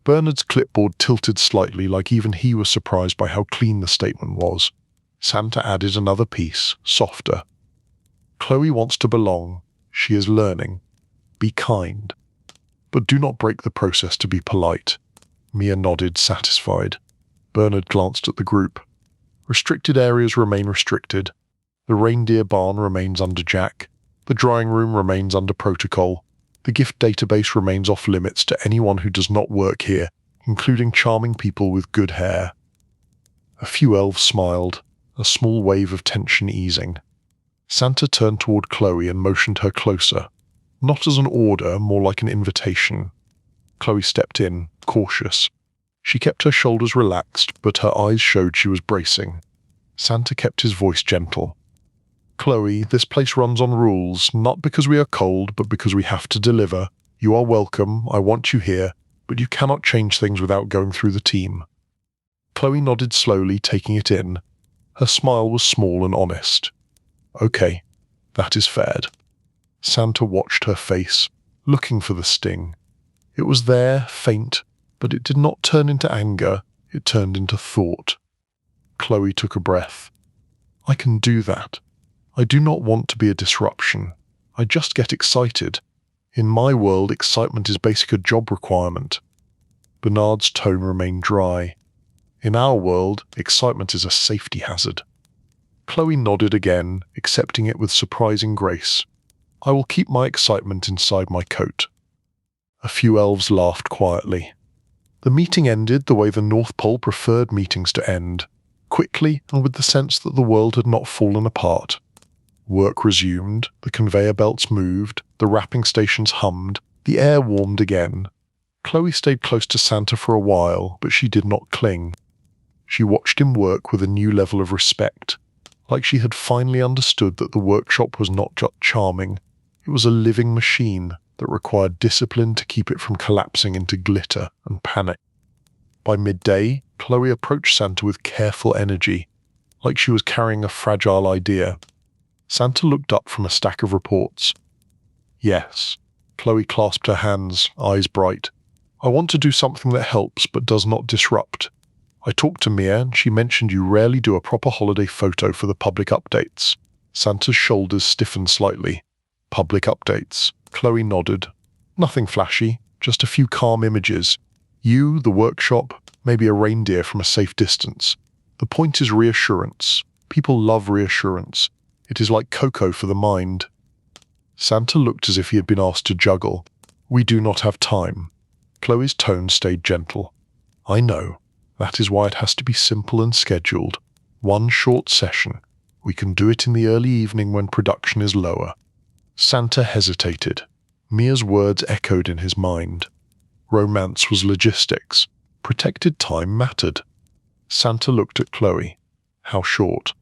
Bernard's clipboard tilted slightly, like even he was surprised by how clean the statement was. Santa added another piece, softer. Chloe wants to belong. She is learning. Be kind. But do not break the process to be polite. Mia nodded, satisfied. Bernard glanced at the group. Restricted areas remain restricted. The reindeer barn remains under Jack. The drawing room remains under protocol. The gift database remains off limits to anyone who does not work here, including charming people with good hair. A few elves smiled, a small wave of tension easing. Santa turned toward Chloe and motioned her closer, not as an order, more like an invitation. Chloe stepped in, cautious. She kept her shoulders relaxed, but her eyes showed she was bracing. Santa kept his voice gentle. Chloe, this place runs on rules, not because we are cold, but because we have to deliver. You are welcome, I want you here, but you cannot change things without going through the team. Chloe nodded slowly, taking it in. Her smile was small and honest. Okay, that is fair. Santa watched her face, looking for the sting. It was there, faint, but it did not turn into anger, it turned into thought. Chloe took a breath. I can do that. I do not want to be a disruption. I just get excited. In my world, excitement is basically a job requirement. Bernard's tone remained dry. In our world, excitement is a safety hazard. Chloe nodded again, accepting it with surprising grace. I will keep my excitement inside my coat. A few elves laughed quietly. The meeting ended the way the North Pole preferred meetings to end, quickly and with the sense that the world had not fallen apart. Work resumed, the conveyor belts moved, the wrapping stations hummed, the air warmed again. Chloe stayed close to Santa for a while, but she did not cling. She watched him work with a new level of respect, like she had finally understood that the workshop was not just charming, it was a living machine that required discipline to keep it from collapsing into glitter and panic. By midday, Chloe approached Santa with careful energy, like she was carrying a fragile idea. Santa looked up from a stack of reports. Yes. Chloe clasped her hands, eyes bright. I want to do something that helps but does not disrupt. I talked to Mia and she mentioned you rarely do a proper holiday photo for the public updates. Santa's shoulders stiffened slightly. Public updates. Chloe nodded. Nothing flashy, just a few calm images. You, the workshop, maybe a reindeer from a safe distance. The point is reassurance. People love reassurance. It is like cocoa for the mind. Santa looked as if he had been asked to juggle. We do not have time. Chloe's tone stayed gentle. I know. That is why it has to be simple and scheduled. One short session. We can do it in the early evening when production is lower. Santa hesitated. Mia's words echoed in his mind. Romance was logistics. Protected time mattered. Santa looked at Chloe. How short?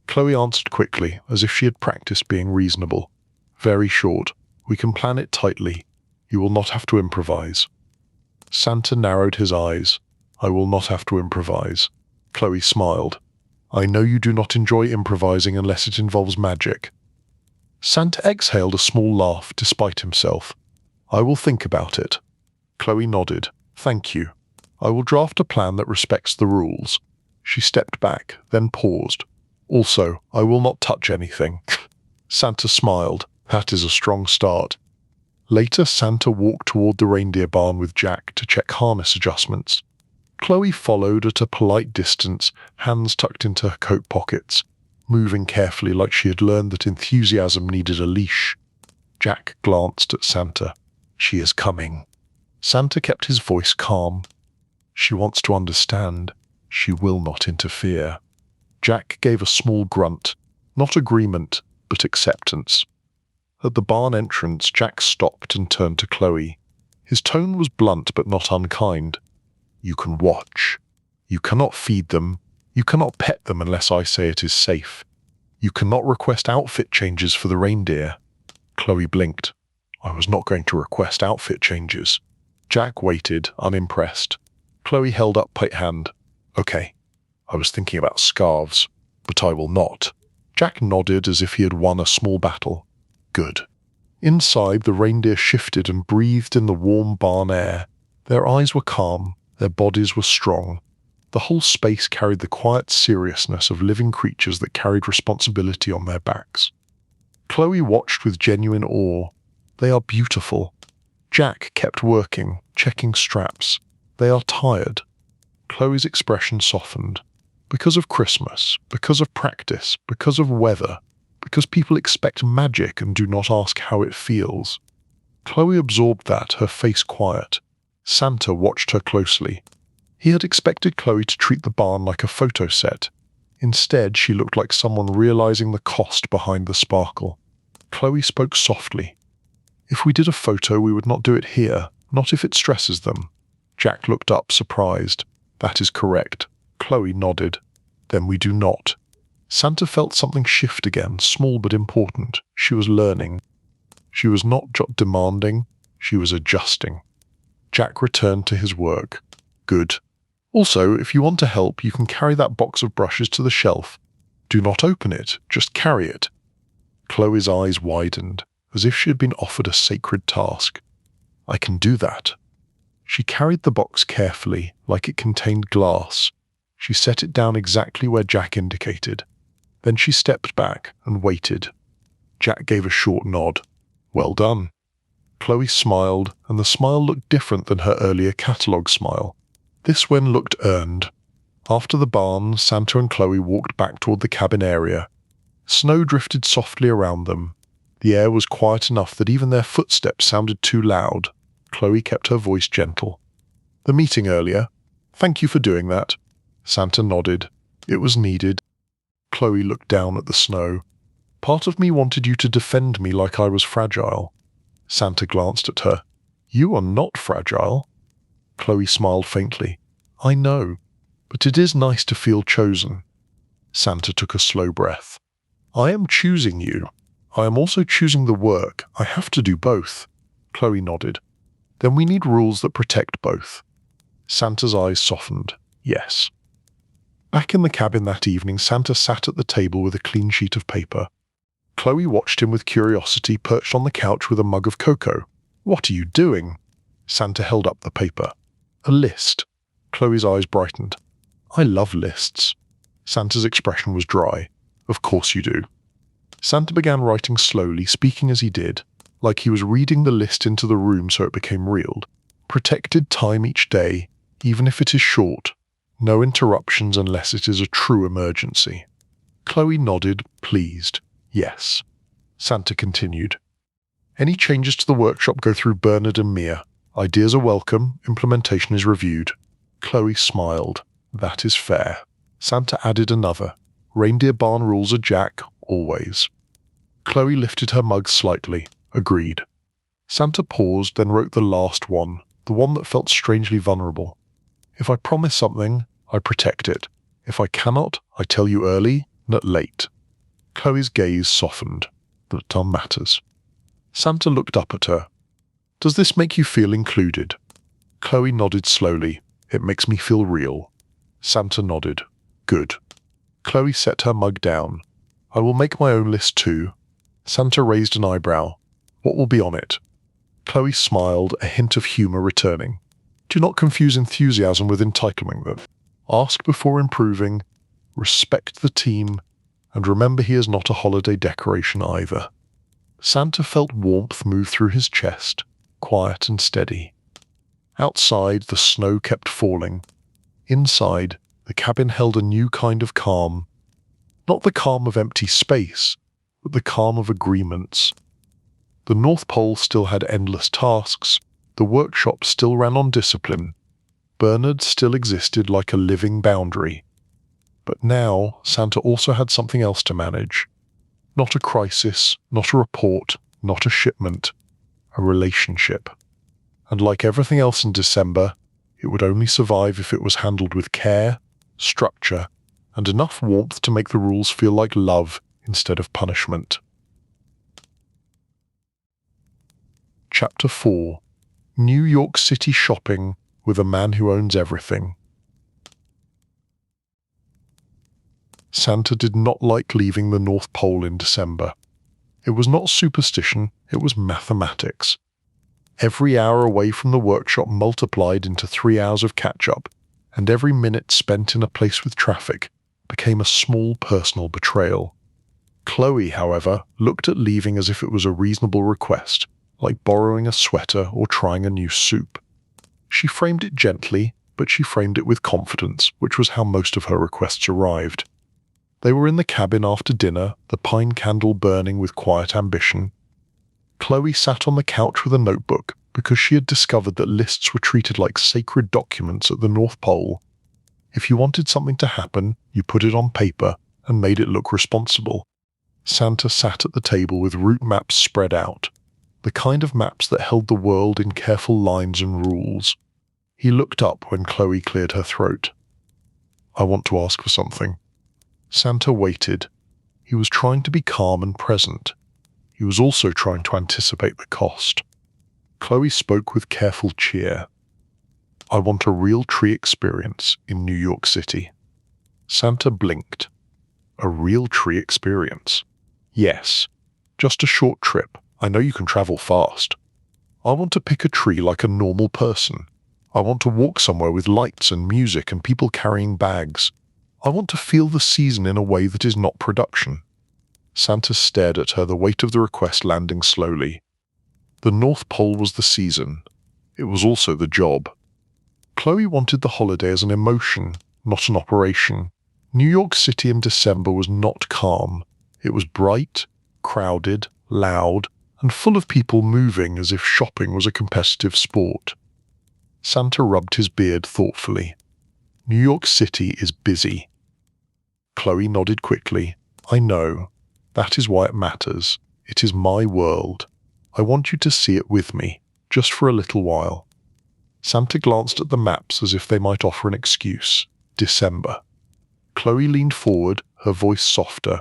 Chloe answered quickly, as if she had practiced being reasonable. Very short. We can plan it tightly. You will not have to improvise. Santa narrowed his eyes. I will not have to improvise. Chloe smiled. I know you do not enjoy improvising unless it involves magic. Santa exhaled a small laugh despite himself. I will think about it. Chloe nodded. Thank you. I will draft a plan that respects the rules. She stepped back, then paused. Also, I will not touch anything. Santa smiled. That is a strong start. Later, Santa walked toward the reindeer barn with Jack to check harness adjustments. Chloe followed at a polite distance, hands tucked into her coat pockets, moving carefully like she had learned that enthusiasm needed a leash. Jack glanced at Santa. She is coming. Santa kept his voice calm. She wants to understand. She will not interfere. Jack gave a small grunt, not agreement, but acceptance. At the barn entrance, Jack stopped and turned to Chloe. His tone was blunt but not unkind. You can watch. You cannot feed them. You cannot pet them unless I say it is safe. You cannot request outfit changes for the reindeer. Chloe blinked. I was not going to request outfit changes. Jack waited, unimpressed. Chloe held up a hand. Okay. I was thinking about scarves, but I will not. Jack nodded as if he had won a small battle. Good. Inside, the reindeer shifted and breathed in the warm barn air. Their eyes were calm, their bodies were strong. The whole space carried the quiet seriousness of living creatures that carried responsibility on their backs. Chloe watched with genuine awe. They are beautiful. Jack kept working, checking straps. They are tired. Chloe's expression softened. Because of Christmas, because of practice, because of weather, because people expect magic and do not ask how it feels. Chloe absorbed that, her face quiet. Santa watched her closely. He had expected Chloe to treat the barn like a photo set. Instead, she looked like someone realizing the cost behind the sparkle. Chloe spoke softly. If we did a photo, we would not do it here, not if it stresses them. Jack looked up, surprised. That is correct. Chloe nodded. Then we do not. Santa felt something shift again, small but important. She was learning. She was not demanding, she was adjusting. Jack returned to his work. Good. Also, if you want to help, you can carry that box of brushes to the shelf. Do not open it, just carry it. Chloe's eyes widened, as if she had been offered a sacred task. I can do that. She carried the box carefully, like it contained glass. She set it down exactly where Jack indicated. Then she stepped back and waited. Jack gave a short nod. Well done. Chloe smiled, and the smile looked different than her earlier catalogue smile. This one looked earned. After the barn, Santa and Chloe walked back toward the cabin area. Snow drifted softly around them. The air was quiet enough that even their footsteps sounded too loud. Chloe kept her voice gentle. The meeting earlier. Thank you for doing that. Santa nodded. It was needed. Chloe looked down at the snow. Part of me wanted you to defend me like I was fragile. Santa glanced at her. You are not fragile. Chloe smiled faintly. I know, but it is nice to feel chosen. Santa took a slow breath. I am choosing you. I am also choosing the work. I have to do both. Chloe nodded. Then we need rules that protect both. Santa's eyes softened. Yes. Back in the cabin that evening, Santa sat at the table with a clean sheet of paper. Chloe watched him with curiosity, perched on the couch with a mug of cocoa. What are you doing? Santa held up the paper. A list. Chloe's eyes brightened. I love lists. Santa's expression was dry. Of course you do. Santa began writing slowly, speaking as he did, like he was reading the list into the room so it became real. Protected time each day, even if it is short. No interruptions unless it is a true emergency. Chloe nodded, pleased. Yes. Santa continued. Any changes to the workshop go through Bernard and Mia. Ideas are welcome, implementation is reviewed. Chloe smiled. That is fair. Santa added another. Reindeer barn rules are Jack, always. Chloe lifted her mug slightly. Agreed. Santa paused, then wrote the last one, the one that felt strangely vulnerable. If I promise something, I protect it. If I cannot, I tell you early, not late. Chloe's gaze softened. The time matters. Santa looked up at her. Does this make you feel included? Chloe nodded slowly. It makes me feel real. Santa nodded. Good. Chloe set her mug down. I will make my own list too. Santa raised an eyebrow. What will be on it? Chloe smiled, a hint of humour returning. Do not confuse enthusiasm with entitlement, though. Ask before improving, respect the team, and remember he is not a holiday decoration either. Santa felt warmth move through his chest, quiet and steady. Outside, the snow kept falling. Inside, the cabin held a new kind of calm. Not the calm of empty space, but the calm of agreements. The North Pole still had endless tasks, the workshop still ran on discipline. Bernard still existed like a living boundary. But now, Santa also had something else to manage. Not a crisis, not a report, not a shipment. A relationship. And like everything else in December, it would only survive if it was handled with care, structure, and enough warmth to make the rules feel like love instead of punishment. Chapter 4. New York City shopping with a man who owns everything. Santa did not like leaving the North Pole in December. It was not superstition, it was mathematics. Every hour away from the workshop multiplied into 3 hours of catch-up, and every minute spent in a place with traffic became a small personal betrayal. Chloe, however, looked at leaving as if it was a reasonable request, like borrowing a sweater or trying a new soup. She framed it gently, but she framed it with confidence, which was how most of her requests arrived. They were in the cabin after dinner, the pine candle burning with quiet ambition. Chloe sat on the couch with a notebook because she had discovered that lists were treated like sacred documents at the North Pole. If you wanted something to happen, you put it on paper and made it look responsible. Santa sat at the table with route maps spread out, the kind of maps that held the world in careful lines and rules. He looked up when Chloe cleared her throat. I want to ask for something. Santa waited. He was trying to be calm and present. He was also trying to anticipate the cost. Chloe spoke with careful cheer. I want a real tree experience in New York City. Santa blinked. A real tree experience? Yes. Just a short trip. I know you can travel fast. I want to pick a tree like a normal person. I want to walk somewhere with lights and music and people carrying bags. I want to feel the season in a way that is not production. Santa stared at her, the weight of the request landing slowly. The North Pole was the season. It was also the job. Chloe wanted the holiday as an emotion, not an operation. New York City in December was not calm. It was bright, crowded, loud, and full of people moving as if shopping was a competitive sport. Santa rubbed his beard thoughtfully. New York City is busy. Chloe nodded quickly. I know. That is why it matters. It is my world. I want you to see it with me, just for a little while. Santa glanced at the maps as if they might offer an excuse. December. Chloe leaned forward, her voice softer.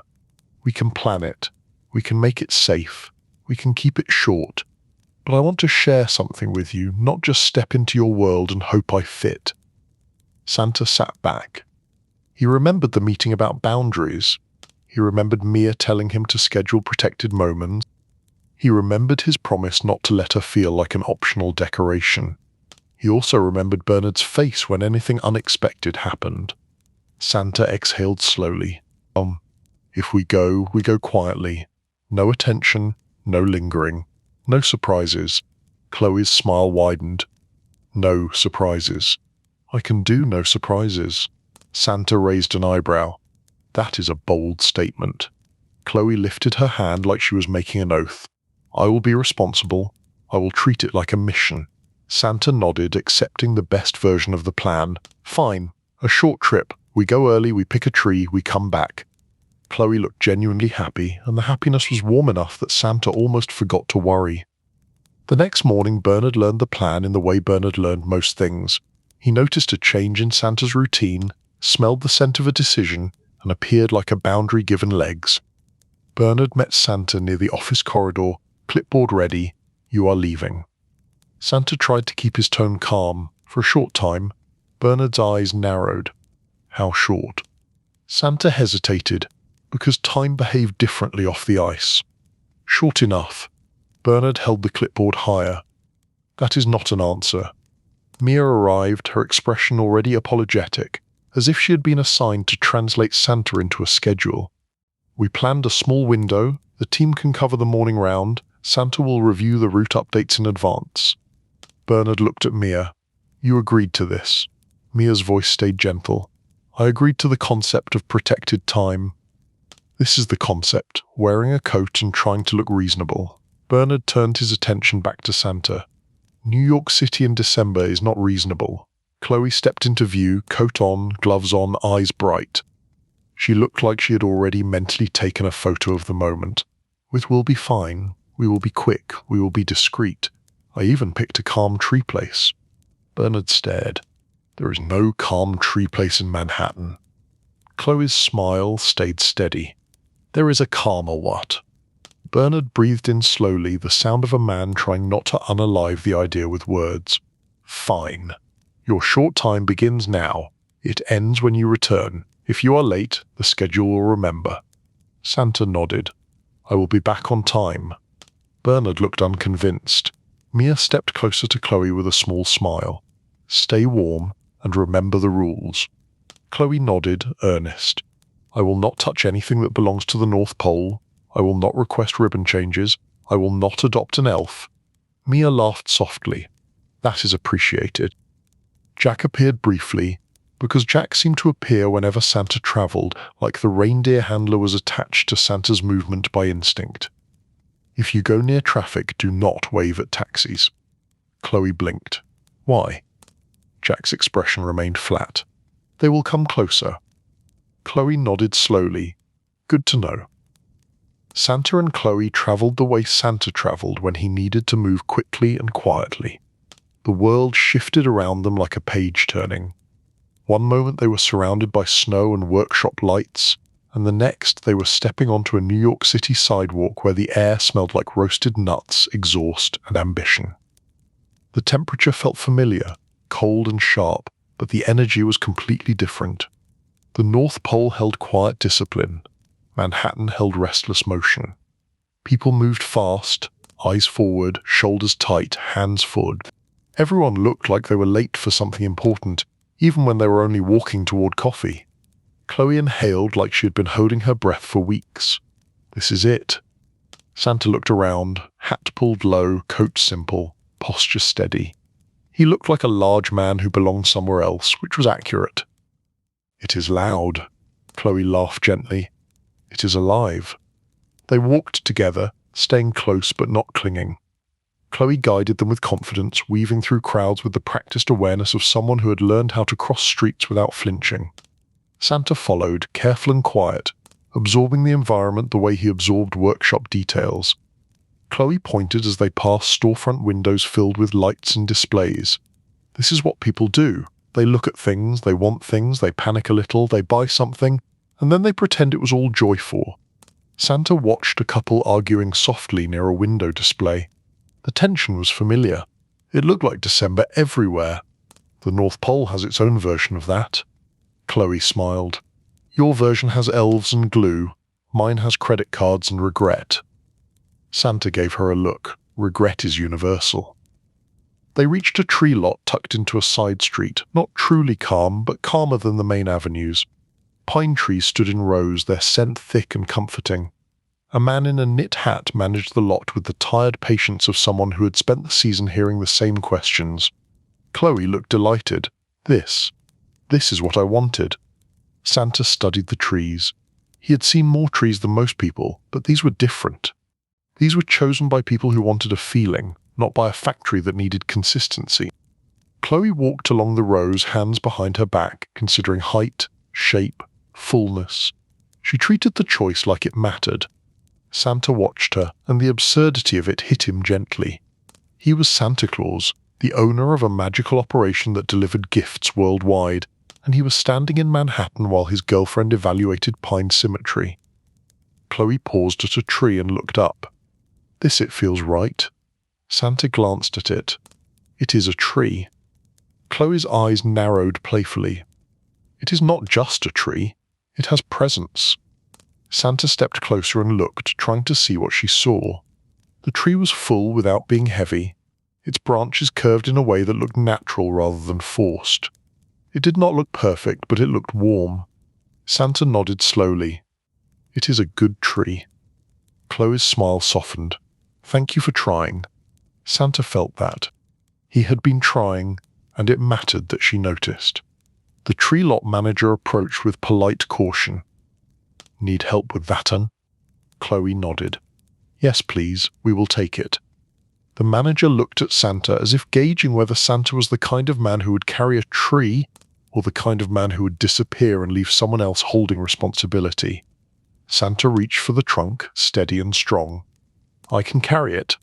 We can plan it. We can make it safe. We can keep it short. But I want to share something with you, not just step into your world and hope I fit. Santa sat back. He remembered the meeting about boundaries. He remembered Mia telling him to schedule protected moments. He remembered his promise not to let her feel like an optional decoration. He also remembered Bernard's face when anything unexpected happened. Santa exhaled slowly. If we go quietly. No attention, no lingering, no surprises. Chloe's smile widened. No surprises. I can do no surprises. Santa raised an eyebrow. That is a bold statement. Chloe lifted her hand like she was making an oath. I will be responsible. I will treat it like a mission. Santa nodded, accepting the best version of the plan. Fine. A short trip. We go early, we pick a tree, we come back. Chloe looked genuinely happy, and the happiness was warm enough that Santa almost forgot to worry. The next morning, Bernard learned the plan in the way Bernard learned most things. He noticed a change in Santa's routine, smelled the scent of a decision, and appeared like a boundary given legs. Bernard met Santa near the office corridor, clipboard ready. You are leaving. Santa tried to keep his tone calm. For a short time, Bernard's eyes narrowed. How short? Santa hesitated, because time behaved differently off the ice. Short enough. Bernard held the clipboard higher. That is not an answer. Mia arrived, her expression already apologetic, as if she had been assigned to translate Santa into a schedule. We planned a small window. The team can cover the morning round. Santa will review the route updates in advance. Bernard looked at Mia. You agreed to this. Mia's voice stayed gentle. I agreed to the concept of protected time. This is the concept, wearing a coat and trying to look reasonable. Bernard turned his attention back to Santa. New York City in December is not reasonable. Chloe stepped into view, coat on, gloves on, eyes bright. She looked like she had already mentally taken a photo of the moment. It will be fine. We will be quick. We will be discreet. I even picked a calm tree place. Bernard stared. There is no calm tree place in Manhattan. Chloe's smile stayed steady. There is a calmer what? Bernard breathed in slowly, the sound of a man trying not to unalive the idea with words. Fine. Your short time begins now. It ends when you return. If you are late, the schedule will remember. Santa nodded. I will be back on time. Bernard looked unconvinced. Mia stepped closer to Chloe with a small smile. Stay warm and remember the rules. Chloe nodded, earnest. I will not touch anything that belongs to the North Pole. I will not request ribbon changes. I will not adopt an elf. Mia laughed softly. That is appreciated. Jack appeared briefly, because Jack seemed to appear whenever Santa travelled, like the reindeer handler was attached to Santa's movement by instinct. If you go near traffic, do not wave at taxis. Chloe blinked. Why? Jack's expression remained flat. They will come closer. Chloe nodded slowly. Good to know. Santa and Chloe travelled the way Santa travelled when he needed to move quickly and quietly. The world shifted around them like a page turning. One moment they were surrounded by snow and workshop lights, and the next they were stepping onto a New York City sidewalk where the air smelled like roasted nuts, exhaust, and ambition. The temperature felt familiar, cold and sharp, but the energy was completely different. The North Pole held quiet discipline. Manhattan held restless motion. People moved fast, eyes forward, shoulders tight, hands forward. Everyone looked like they were late for something important, even when they were only walking toward coffee. Chloe inhaled like she had been holding her breath for weeks. This is it. Santa looked around, hat pulled low, coat simple, posture steady. He looked like a large man who belonged somewhere else, which was accurate. It is loud. Chloe laughed gently. It is alive. They walked together, staying close but not clinging. Chloe guided them with confidence, weaving through crowds with the practiced awareness of someone who had learned how to cross streets without flinching. Santa followed, careful and quiet, absorbing the environment the way he absorbed workshop details. Chloe pointed as they passed storefront windows filled with lights and displays. This is what people do. They look at things, they want things, they panic a little, they buy something, and then they pretend it was all joyful. Santa watched a couple arguing softly near a window display. The tension was familiar. It looked like December everywhere. The North Pole has its own version of that. Chloe smiled. Your version has elves and glue. Mine has credit cards and regret. Santa gave her a look. Regret is universal. They reached a tree lot tucked into a side street, not truly calm, but calmer than the main avenues. Pine trees stood in rows, their scent thick and comforting. A man in a knit hat managed the lot with the tired patience of someone who had spent the season hearing the same questions. Chloe looked delighted. This is what I wanted. Santa studied the trees. He had seen more trees than most people, but these were different. These were chosen by people who wanted a feeling, not by a factory that needed consistency. Chloe walked along the rows, hands behind her back, considering height, shape, fullness. She treated the choice like it mattered. Santa watched her, and the absurdity of it hit him gently. He was Santa Claus, the owner of a magical operation that delivered gifts worldwide, and he was standing in Manhattan while his girlfriend evaluated pine symmetry. Chloe paused at a tree and looked up. This, it feels right. Santa glanced at it. It is a tree. Chloe's eyes narrowed playfully. It is not just a tree. It has presence. Santa stepped closer and looked, trying to see what she saw. The tree was full without being heavy. Its branches curved in a way that looked natural rather than forced. It did not look perfect, but it looked warm. Santa nodded slowly. It is a good tree. Chloe's smile softened. Thank you for trying. Santa felt that. He had been trying, and it mattered that she noticed. The tree lot manager approached with polite caution. Need help with that, hun? Chloe nodded. Yes, please, we will take it. The manager looked at Santa as if gauging whether Santa was the kind of man who would carry a tree or the kind of man who would disappear and leave someone else holding responsibility. Santa reached for the trunk, steady and strong. I can carry it.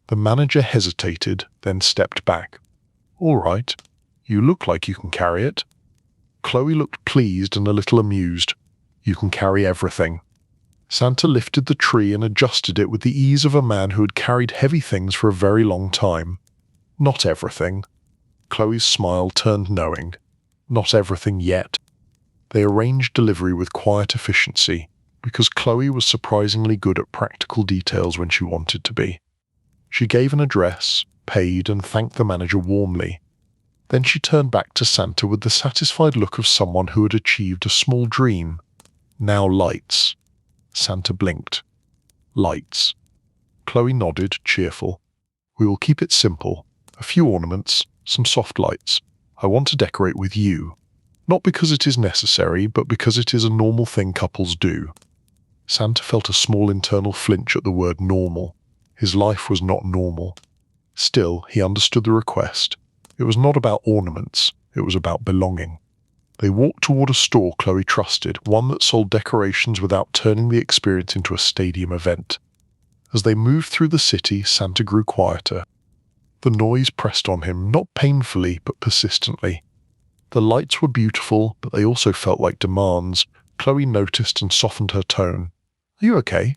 The manager hesitated, then stepped back. All right. You look like you can carry it. Chloe looked pleased and a little amused. You can carry everything. Santa lifted the tree and adjusted it with the ease of a man who had carried heavy things for a very long time. Not everything. Chloe's smile turned knowing. Not everything yet. They arranged delivery with quiet efficiency, because Chloe was surprisingly good at practical details when she wanted to be. She gave an address, paid, and thanked the manager warmly. Then she turned back to Santa with the satisfied look of someone who had achieved a small dream. Now lights. Santa blinked. Lights. Chloe nodded, cheerful. We will keep it simple. A few ornaments, some soft lights. I want to decorate with you. Not because it is necessary, but because it is a normal thing couples do. Santa felt a small internal flinch at the word normal. His life was not normal. Still, he understood the request. It was not about ornaments. It was about belonging. They walked toward a store Chloe trusted, one that sold decorations without turning the experience into a stadium event. As they moved through the city, Santa grew quieter. The noise pressed on him, not painfully, but persistently. The lights were beautiful, but they also felt like demands. Chloe noticed and softened her tone. Are you okay?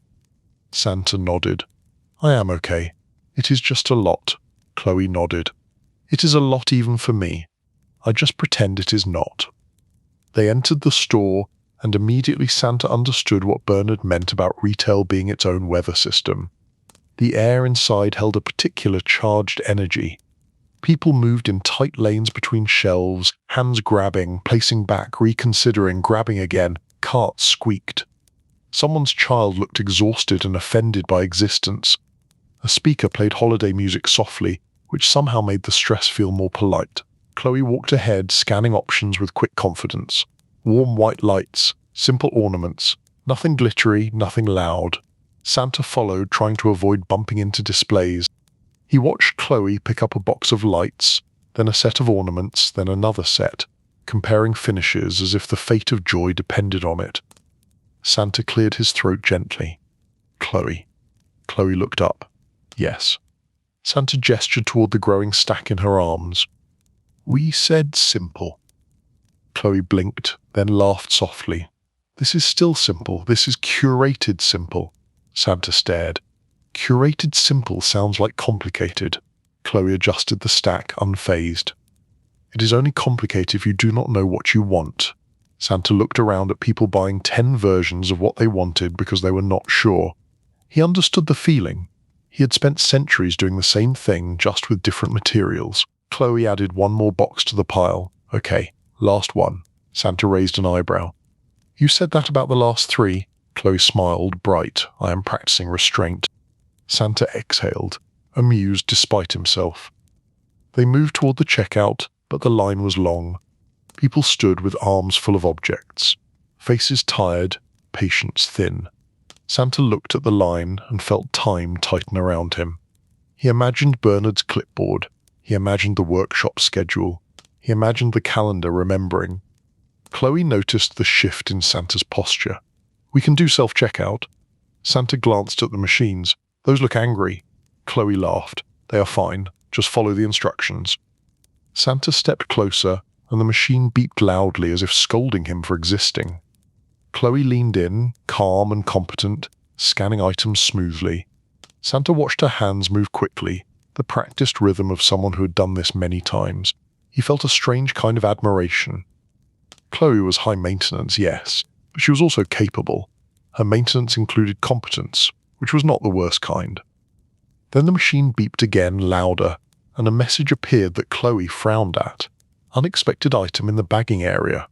Santa nodded. I am okay. It is just a lot. Chloe nodded. It is a lot even for me. I just pretend it is not. They entered the store, and immediately Santa understood what Bernard meant about retail being its own weather system. The air inside held a particular charged energy. People moved in tight lanes between shelves, hands grabbing, placing back, reconsidering, grabbing again. Carts squeaked. Someone's child looked exhausted and offended by existence. A speaker played holiday music softly, which somehow made the stress feel more polite. Chloe walked ahead, scanning options with quick confidence. Warm white lights, simple ornaments, nothing glittery, nothing loud. Santa followed, trying to avoid bumping into displays. He watched Chloe pick up a box of lights, then a set of ornaments, then another set, comparing finishes as if the fate of joy depended on it. Santa cleared his throat gently. Chloe. Chloe looked up. Yes. Santa gestured toward the growing stack in her arms. We said simple. Chloe blinked, then laughed softly. This is still simple. This is curated simple. Santa stared. Curated simple sounds like complicated. Chloe adjusted the stack, unfazed. It is only complicated if you do not know what you want. Santa looked around at people buying 10 versions of what they wanted because they were not sure. He understood the feeling. He had spent centuries doing the same thing, just with different materials. Chloe added one more box to the pile. Okay, last one. Santa raised an eyebrow. You said that about the last 3? Chloe smiled, bright. I am practicing restraint. Santa exhaled, amused despite himself. They moved toward the checkout, but the line was long. People stood with arms full of objects. Faces tired, patience thin. Santa looked at the line and felt time tighten around him. He imagined Bernard's clipboard. He imagined the workshop schedule. He imagined the calendar remembering. Chloe noticed the shift in Santa's posture. "We can do self-checkout." Santa glanced at the machines. "Those look angry." Chloe laughed. "They are fine. Just follow the instructions." Santa stepped closer, and the machine beeped loudly as if scolding him for existing. Chloe leaned in, calm and competent, scanning items smoothly. Santa watched her hands move quickly, the practiced rhythm of someone who had done this many times. He felt a strange kind of admiration. Chloe was high maintenance, yes, but she was also capable. Her maintenance included competence, which was not the worst kind. Then the machine beeped again, louder, and a message appeared that Chloe frowned at. Unexpected item in the bagging area.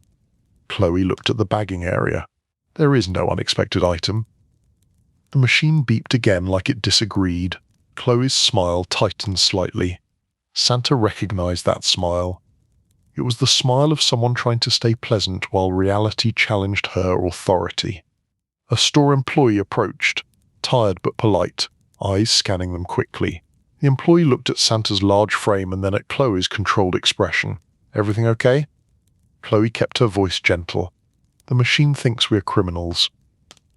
Chloe looked at the bagging area. There is no unexpected item. The machine beeped again like it disagreed. Chloe's smile tightened slightly. Santa recognized that smile. It was the smile of someone trying to stay pleasant while reality challenged her authority. A store employee approached, tired but polite, eyes scanning them quickly. The employee looked at Santa's large frame and then at Chloe's controlled expression. "Everything okay?" Chloe kept her voice gentle. "The machine thinks we are criminals."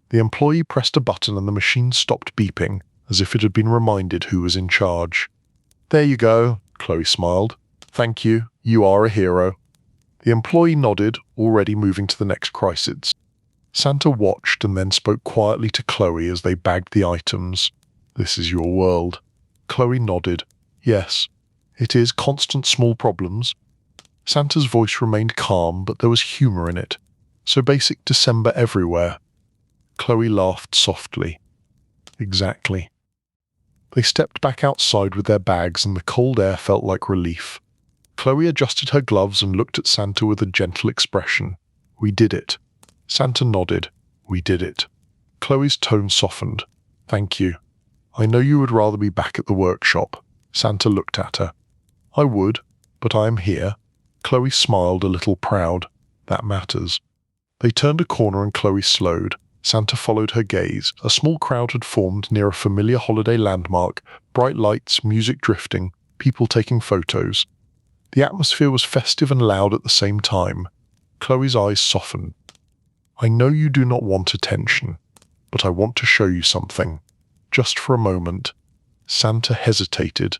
The employee pressed a button and the machine stopped beeping, as if it had been reminded who was in charge. "There you go," Chloe smiled. "Thank you. You are a hero." The employee nodded, already moving to the next crisis. Santa watched and then spoke quietly to Chloe as they bagged the items. "This is your world." Chloe nodded. "Yes, it is constant small problems." Santa's voice remained calm, but there was humor in it. "So basic December everywhere." Chloe laughed softly. "Exactly." They stepped back outside with their bags and the cold air felt like relief. Chloe adjusted her gloves and looked at Santa with a gentle expression. "We did it." Santa nodded. "We did it." Chloe's tone softened. "Thank you. I know you would rather be back at the workshop." Santa looked at her. "I would, but I am here." Chloe smiled, a little proud. "That matters." They turned a corner and Chloe slowed. Santa followed her gaze. A small crowd had formed near a familiar holiday landmark, bright lights, music drifting, people taking photos. The atmosphere was festive and loud at the same time. Chloe's eyes softened. "I know you do not want attention, but I want to show you something. Just for a moment." Santa hesitated.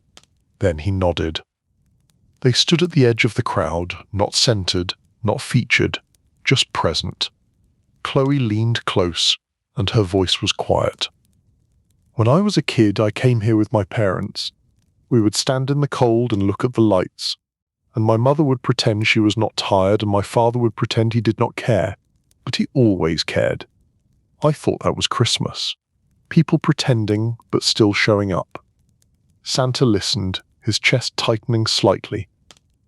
Then he nodded. They stood at the edge of the crowd, not centered, not featured, just present. Chloe leaned close, and her voice was quiet. "When I was a kid, I came here with my parents. We would stand in the cold and look at the lights, and my mother would pretend she was not tired and my father would pretend he did not care, but he always cared. I thought that was Christmas. People pretending, but still showing up." Santa listened, his chest tightening slightly.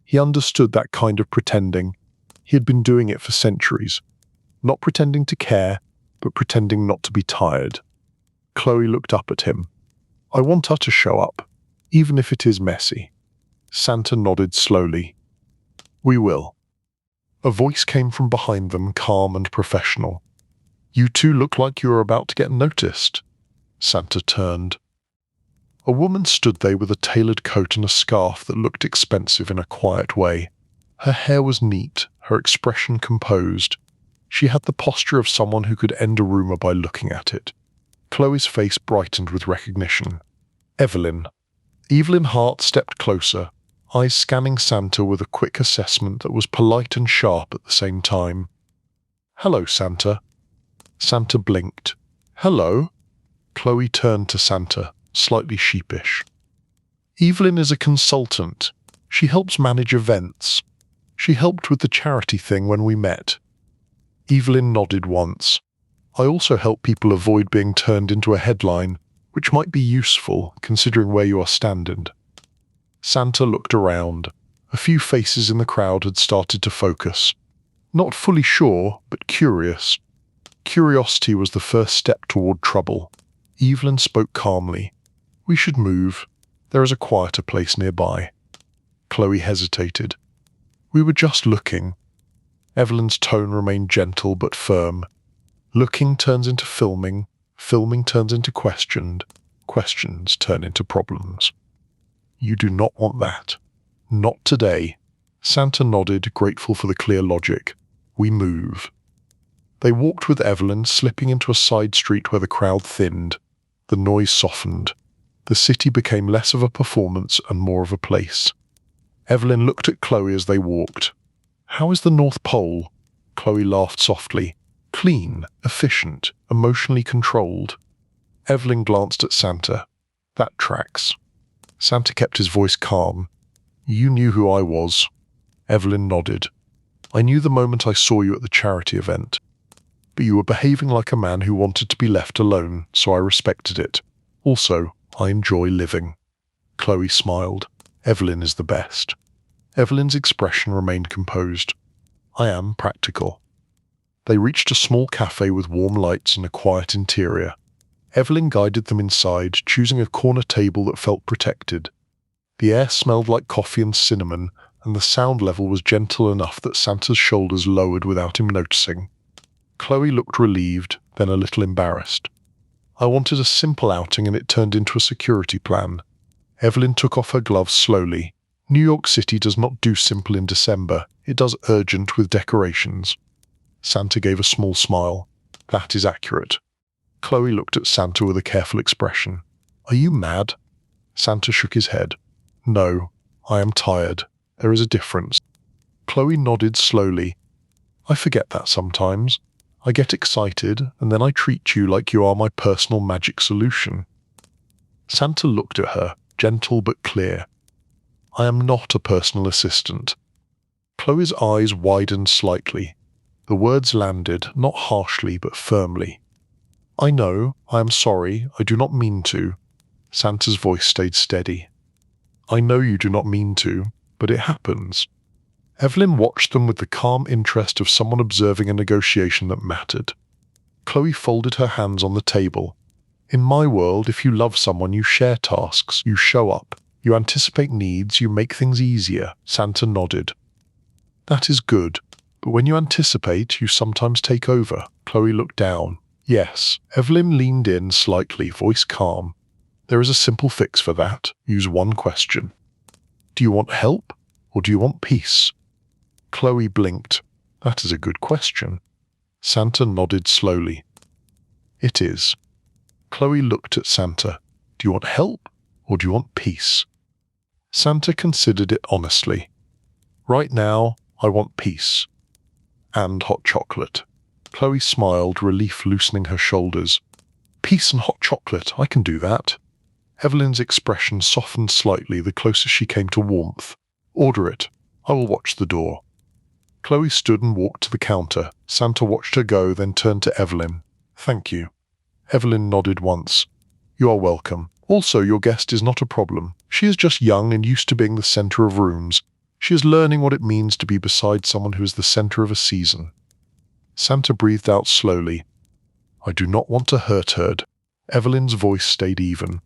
He understood that kind of pretending. He had been doing it for centuries. Not pretending to care, but pretending not to be tired. Chloe looked up at him. "I want her to show up, even if it is messy." Santa nodded slowly. "We will." A voice came from behind them, calm and professional. "You two look like you are about to get noticed." Santa turned. A woman stood there with a tailored coat and a scarf that looked expensive in a quiet way. Her hair was neat, her expression composed. She had the posture of someone who could end a rumor by looking at it. Chloe's face brightened with recognition. Evelyn. Evelyn Hart stepped closer, eyes scanning Santa with a quick assessment that was polite and sharp at the same time. "Hello, Santa." Santa blinked. "Hello?" Chloe turned to Santa, slightly sheepish. "Evelyn is a consultant. She helps manage events. She helped with the charity thing when we met." Evelyn nodded once. "I also help people avoid being turned into a headline, which might be useful considering where you are standing." Santa looked around. A few faces in the crowd had started to focus. Not fully sure, but curious. Curiosity was the first step toward trouble. Evelyn spoke calmly. "We should move. There is a quieter place nearby." Chloe hesitated. "We were just looking." Evelyn's tone remained gentle but firm. "Looking turns into filming. Filming turns into questioned. Questions turn into problems. You do not want that. Not today. Santa nodded, grateful for the clear logic. We move. They walked with Evelyn, slipping into a side street where the crowd thinned. The noise softened. The city became less of a performance and more of a place. Evelyn looked at Chloe as they walked. How is the North Pole? Chloe laughed softly. Clean, efficient, emotionally controlled. Evelyn glanced at Santa. That tracks. Santa kept his voice calm. You knew who I was. Evelyn nodded. I knew the moment I saw you at the charity event. But you were behaving like a man who wanted to be left alone, so I respected it. Also, I enjoy living. Chloe smiled. Evelyn is the best. Evelyn's expression remained composed. I am practical. They reached a small cafe with warm lights and a quiet interior. Evelyn guided them inside, choosing a corner table that felt protected. The air smelled like coffee and cinnamon, and the sound level was gentle enough that Santa's shoulders lowered without him noticing. Chloe looked relieved, then a little embarrassed. I wanted a simple outing and it turned into a security plan. Evelyn took off her gloves slowly. New York City does not do simple in December, it does urgent with decorations. Santa gave a small smile. That is accurate. Chloe looked at Santa with a careful expression. Are you mad? Santa shook his head. No, I am tired. There is a difference. Chloe nodded slowly. I forget that sometimes. I get excited, and then I treat you like you are my personal magic solution. Santa looked at her, gentle but clear. I am not a personal assistant. Chloe's eyes widened slightly. The words landed, not harshly but firmly. I know, I am sorry, I do not mean to. Santa's voice stayed steady. I know you do not mean to, but it happens. Evelyn watched them with the calm interest of someone observing a negotiation that mattered. Chloe folded her hands on the table. In my world, if you love someone, you share tasks, you show up, you anticipate needs, you make things easier. Santa nodded. That is good, but when you anticipate, you sometimes take over. Chloe looked down. Yes. Evelyn leaned in slightly, voice calm. There is a simple fix for that. Use one question. Do you want help, or do you want peace? Chloe blinked. That is a good question. Santa nodded slowly. It is. Chloe looked at Santa. Do you want help, or do you want peace? Santa considered it honestly. Right now, I want peace. And hot chocolate. Chloe smiled, relief loosening her shoulders. Peace and hot chocolate, I can do that. Evelyn's expression softened slightly the closer she came to warmth. Order it. I will watch the door. Chloe stood and walked to the counter. Santa watched her go, then turned to Evelyn. Thank you. Evelyn nodded once. You are welcome. Also, your guest is not a problem. She is just young and used to being the center of rooms. She is learning what it means to be beside someone who is the center of a season. Santa breathed out slowly. I do not want to hurt her. Evelyn's voice stayed even.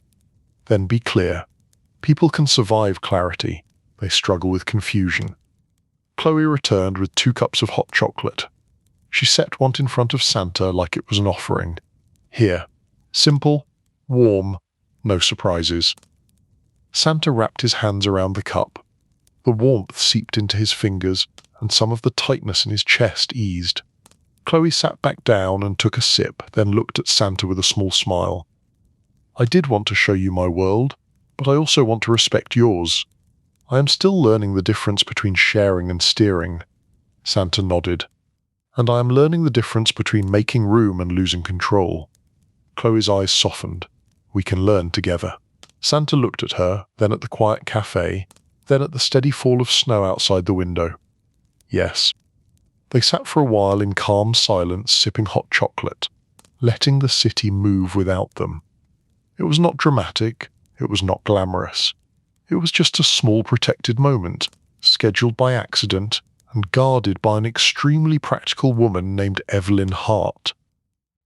Then be clear. People can survive clarity. They struggle with confusion. Chloe returned with 2 cups of hot chocolate. She set one in front of Santa like it was an offering. Here. Simple, warm, no surprises. Santa wrapped his hands around the cup. The warmth seeped into his fingers, and some of the tightness in his chest eased. Chloe sat back down and took a sip, then looked at Santa with a small smile. I did want to show you my world, but I also want to respect yours. I am still learning the difference between sharing and steering. Santa nodded. And I am learning the difference between making room and losing control. Chloe's eyes softened. We can learn together. Santa looked at her, then at the quiet cafe, then at the steady fall of snow outside the window. Yes. They sat for a while in calm silence, sipping hot chocolate, letting the city move without them. It was not dramatic, it was not glamorous. It was just a small protected moment, scheduled by accident and guarded by an extremely practical woman named Evelyn Hart.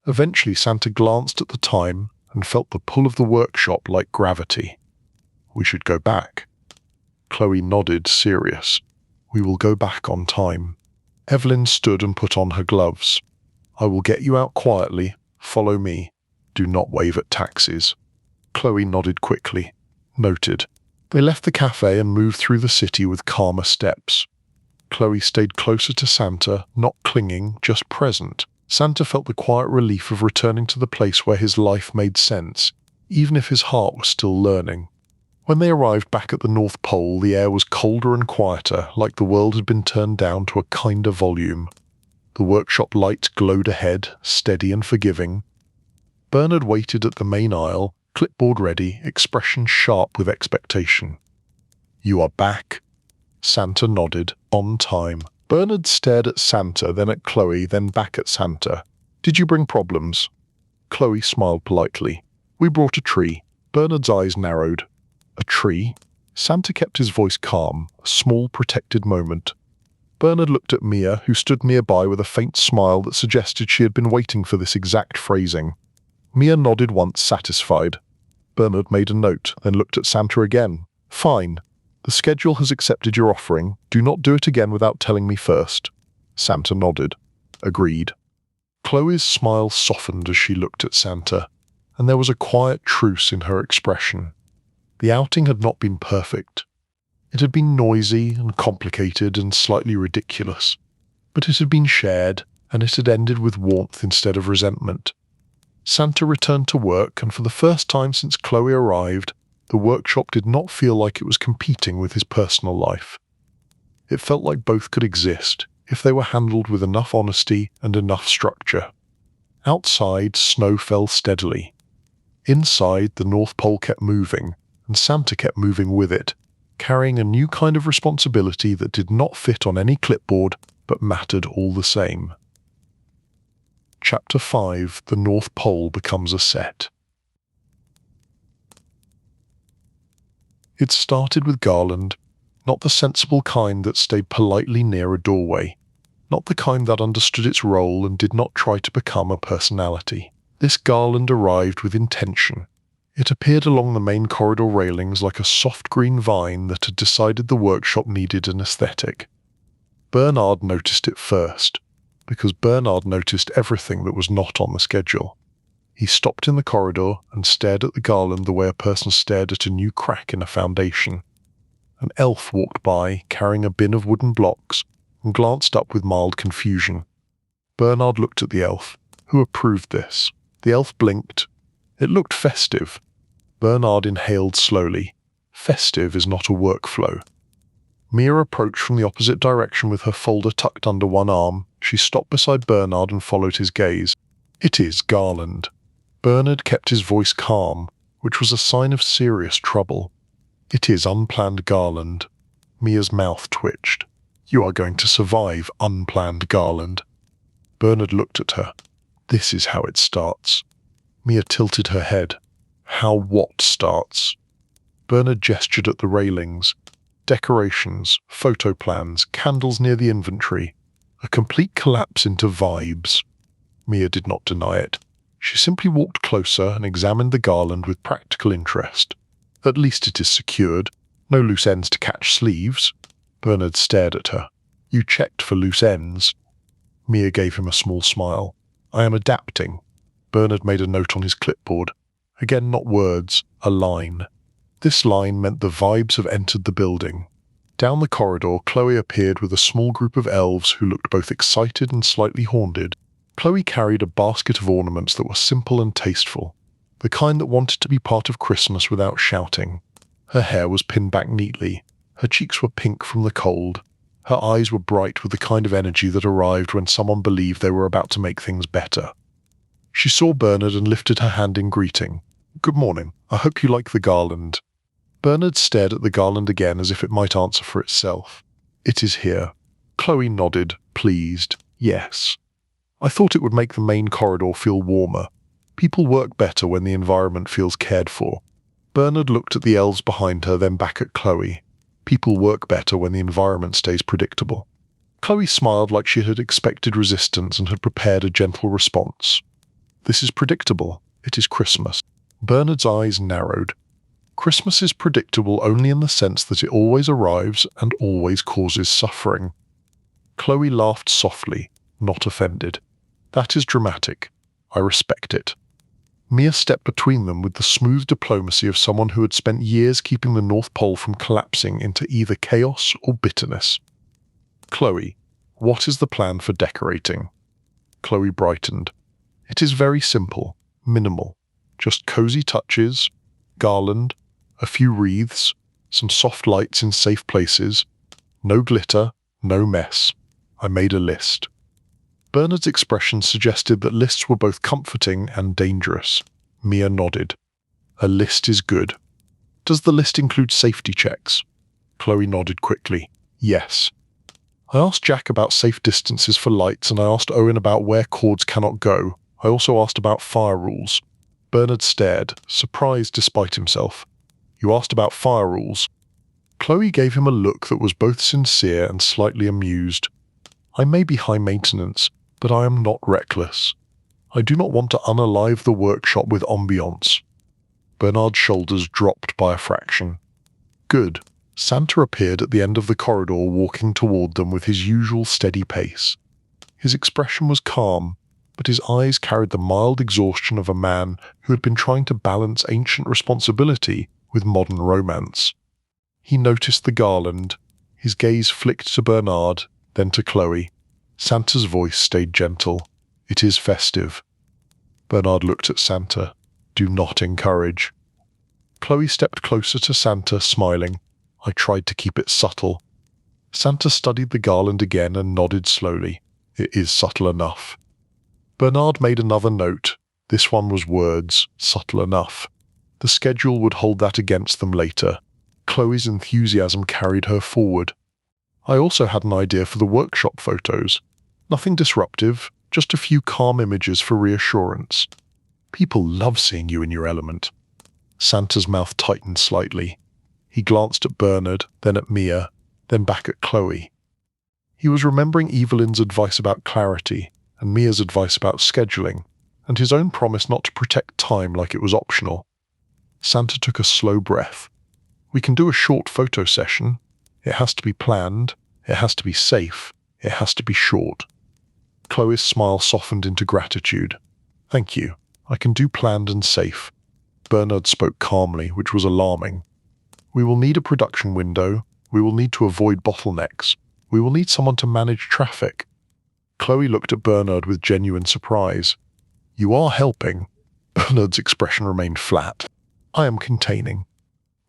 Eventually Santa glanced at the time and felt the pull of the workshop like gravity. We should go back. Chloe nodded, serious. We will go back on time. Evelyn stood and put on her gloves. I will get you out quietly. Follow me. Do not wave at taxis. Chloe nodded quickly. Noted. They left the cafe and moved through the city with calmer steps. Chloe stayed closer to Santa, not clinging, just present. Santa felt the quiet relief of returning to the place where his life made sense, even if his heart was still learning. When they arrived back at the North Pole, the air was colder and quieter, like the world had been turned down to a kinder volume. The workshop lights glowed ahead, steady and forgiving. Bernard waited at the main aisle, clipboard ready, expression sharp with expectation. "You are back?" Santa nodded, on time. Bernard stared at Santa, then at Chloe, then back at Santa. "Did you bring problems?" Chloe smiled politely. "We brought a tree." Bernard's eyes narrowed. "A tree?" Santa kept his voice calm, a small protected moment. Bernard looked at Mia, who stood nearby with a faint smile that suggested she had been waiting for this exact phrasing. Mia nodded once, satisfied. Bernard made a note, then looked at Santa again. "Fine. The schedule has accepted your offering. Do not do it again without telling me first." Santa nodded. "Agreed." Chloe's smile softened as she looked at Santa, and there was a quiet truce in her expression. The outing had not been perfect. It had been noisy and complicated and slightly ridiculous, but it had been shared, and it had ended with warmth instead of resentment. Santa returned to work, and for the first time since Chloe arrived, the workshop did not feel like it was competing with his personal life. It felt like both could exist, if they were handled with enough honesty and enough structure. Outside, snow fell steadily. Inside, the North Pole kept moving, and Santa kept moving with it, carrying a new kind of responsibility that did not fit on any clipboard, but mattered all the same. Chapter 5: The North Pole Becomes a Set. It started with Garland, not the sensible kind that stayed politely near a doorway, not the kind that understood its role and did not try to become a personality. This Garland arrived with intention. It appeared along the main corridor railings like a soft green vine that had decided the workshop needed an aesthetic. Bernard noticed it first, because Bernard noticed everything that was not on the schedule. He stopped in the corridor and stared at the garland the way a person stared at a new crack in a foundation. An elf walked by, carrying a bin of wooden blocks, and glanced up with mild confusion. Bernard looked at the elf, who approved this. The elf blinked. It looked festive. Bernard inhaled slowly. Festive is not a workflow. Mia approached from the opposite direction with her folder tucked under one arm. She stopped beside Bernard and followed his gaze. "It is Garland." Bernard kept his voice calm, which was a sign of serious trouble. "It is unplanned Garland." Mia's mouth twitched. "You are going to survive unplanned Garland." Bernard looked at her. "This is how it starts." Mia tilted her head. "How what starts?" Bernard gestured at the railings. Decorations, photo plans, candles near the inventory. A complete collapse into vibes. Mia did not deny it. She simply walked closer and examined the garland with practical interest. "At least it is secured. No loose ends to catch sleeves." Bernard stared at her. "You checked for loose ends." Mia gave him a small smile. "I am adapting." Bernard made a note on his clipboard. Again, not words, a line. This line meant the vibes have entered the building. Down the corridor, Chloe appeared with a small group of elves who looked both excited and slightly haunted. Chloe carried a basket of ornaments that were simple and tasteful, the kind that wanted to be part of Christmas without shouting. Her hair was pinned back neatly. Her cheeks were pink from the cold. Her eyes were bright with the kind of energy that arrived when someone believed they were about to make things better. She saw Bernard and lifted her hand in greeting. "Good morning. I hope you like the garland." Bernard stared at the garland again as if it might answer for itself. "It is here." Chloe nodded, pleased. "Yes. I thought it would make the main corridor feel warmer. People work better when the environment feels cared for." Bernard looked at the elves behind her, then back at Chloe. "People work better when the environment stays predictable." Chloe smiled like she had expected resistance and had prepared a gentle response. "This is predictable. It is Christmas." Bernard's eyes narrowed. "Christmas is predictable only in the sense that it always arrives and always causes suffering." Chloe laughed softly, not offended. "That is dramatic. I respect it." Mia stepped between them with the smooth diplomacy of someone who had spent years keeping the North Pole from collapsing into either chaos or bitterness. "Chloe, what is the plan for decorating?" Chloe brightened. "It is very simple, minimal. Just cozy touches, garland, a few wreaths, some soft lights in safe places. No glitter, no mess. I made a list." Bernard's expression suggested that lists were both comforting and dangerous. Mia nodded. "A list is good. Does the list include safety checks?" Chloe nodded quickly. "Yes. I asked Jack about safe distances for lights, and I asked Owen about where cords cannot go. I also asked about fire rules." Bernard stared, surprised despite himself. "You asked about fire rules?" Chloe gave him a look that was both sincere and slightly amused. "I may be high maintenance, but I am not reckless. I do not want to unalive the workshop with ambiance." Bernard's shoulders dropped by a fraction. "Good." Santa appeared at the end of the corridor, walking toward them with his usual steady pace. His expression was calm, but his eyes carried the mild exhaustion of a man who had been trying to balance ancient responsibility with modern romance. He noticed the garland. His gaze flicked to Bernard, then to Chloe. Santa's voice stayed gentle. "It is festive." Bernard looked at Santa. "Do not encourage." Chloe stepped closer to Santa, smiling. "I tried to keep it subtle." Santa studied the garland again and nodded slowly. "It is subtle enough." Bernard made another note. This one was words, subtle enough. The schedule would hold that against them later. Chloe's enthusiasm carried her forward. "I also had an idea for the workshop photos. Nothing disruptive, just a few calm images for reassurance. People love seeing you in your element." Santa's mouth tightened slightly. He glanced at Bernard, then at Mia, then back at Chloe. He was remembering Evelyn's advice about clarity, and Mia's advice about scheduling, and his own promise not to protect time like it was optional. Santa took a slow breath. "We can do a short photo session. It has to be planned, it has to be safe, it has to be short." Chloe's smile softened into gratitude. "Thank you. I can do planned and safe." Bernard spoke calmly, which was alarming. "We will need a production window. We will need to avoid bottlenecks. We will need someone to manage traffic." Chloe looked at Bernard with genuine surprise. "You are helping." Bernard's expression remained flat. "I am containing."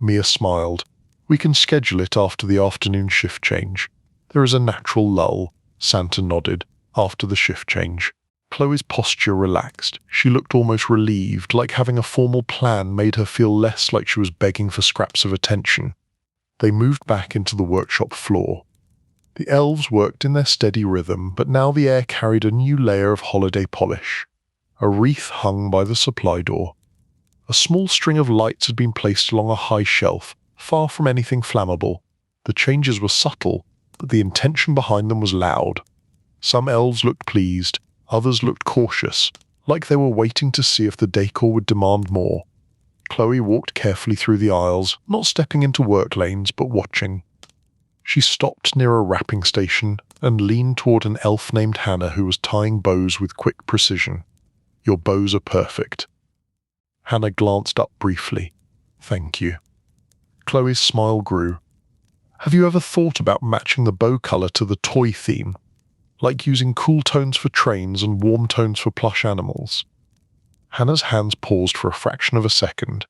Mia smiled. "We can schedule it after the afternoon shift change. There is a natural lull." Santa nodded. "After the shift change." Chloe's posture relaxed. She looked almost relieved, like having a formal plan made her feel less like she was begging for scraps of attention. They moved back into the workshop floor. The elves worked in their steady rhythm, but now the air carried a new layer of holiday polish. A wreath hung by the supply door. A small string of lights had been placed along a high shelf, far from anything flammable. The changes were subtle, but the intention behind them was loud. Some elves looked pleased, others looked cautious, like they were waiting to see if the decor would demand more. Chloe walked carefully through the aisles, not stepping into work lanes, but watching. She stopped near a wrapping station and leaned toward an elf named Hannah who was tying bows with quick precision. "Your bows are perfect." Hannah glanced up briefly. "Thank you." Chloe's smile grew. "Have you ever thought about matching the bow color to the toy theme? Like using cool tones for trains and warm tones for plush animals?" Hannah's hands paused for a fraction of a second.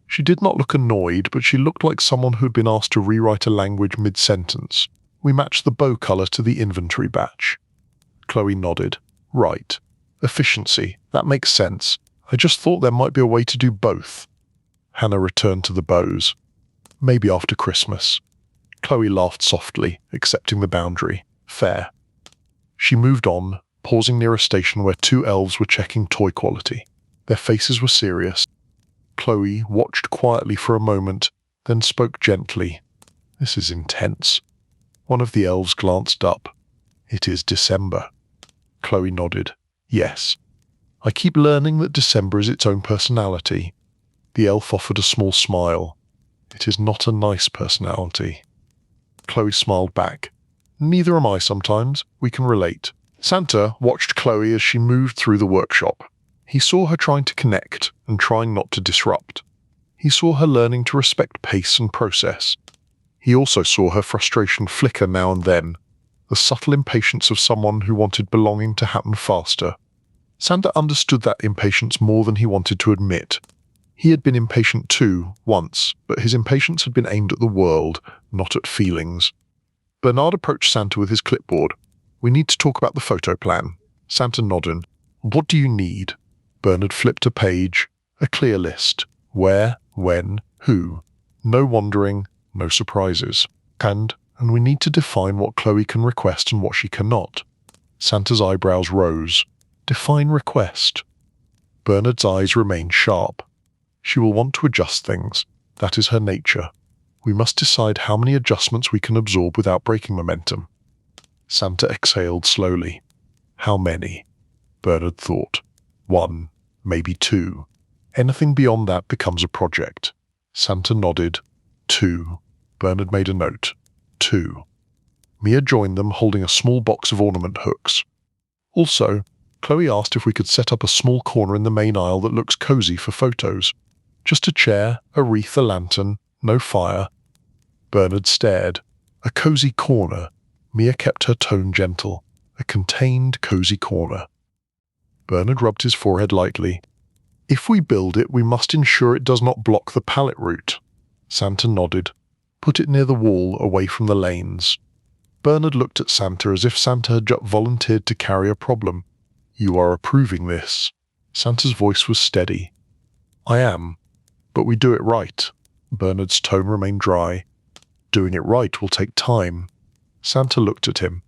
She did not look annoyed, but she looked like someone who had been asked to rewrite a language mid-sentence. "We matched the bow color to the inventory batch." Chloe nodded. "Right. Efficiency. That makes sense. I just thought there might be a way to do both." Hannah returned to the bows. "Maybe after Christmas." Chloe laughed softly, accepting the boundary. "Fair." She moved on, pausing near a station where two elves were checking toy quality. Their faces were serious. Chloe watched quietly for a moment, then spoke gently. "This is intense." One of the elves glanced up. "It is December." Chloe nodded. "Yes. I keep learning that December is its own personality." The elf offered a small smile. "It is not a nice personality." Chloe smiled back. "Neither am I sometimes. We can relate." Santa watched Chloe as she moved through the workshop. He saw her trying to connect and trying not to disrupt. He saw her learning to respect pace and process. He also saw her frustration flicker now and then, the subtle impatience of someone who wanted belonging to happen faster. Santa understood that impatience more than he wanted to admit. He had been impatient too, once, but his impatience had been aimed at the world, not at feelings. Bernard approached Santa with his clipboard. "We need to talk about the photo plan." Santa nodded. "What do you need?" Bernard flipped a page. A clear list. Where, when, who. No wandering, no surprises. And we need to define what Chloe can request and what she cannot. Santa's eyebrows rose. Define request. Bernard's eyes remained sharp. She will want to adjust things. That is her nature. We must decide how many adjustments we can absorb without breaking momentum. Santa exhaled slowly. How many? Bernard thought. 1, maybe 2. Anything beyond that becomes a project. Santa nodded. 2. Bernard made a note. 2. Mia joined them holding a small box of ornament hooks. Also, Chloe asked if we could set up a small corner in the main aisle that looks cozy for photos. Just a chair, a wreath, a lantern, no fire. Bernard stared. A cozy corner. Mia kept her tone gentle. A contained, cozy corner. Bernard rubbed his forehead lightly. If we build it, we must ensure it does not block the pallet route. Santa nodded. Put it near the wall, away from the lanes. Bernard looked at Santa as if Santa had just volunteered to carry a problem. You are approving this. Santa's voice was steady. I am, but we do it right. Bernard's tone remained dry. Doing it right will take time. Santa looked at him.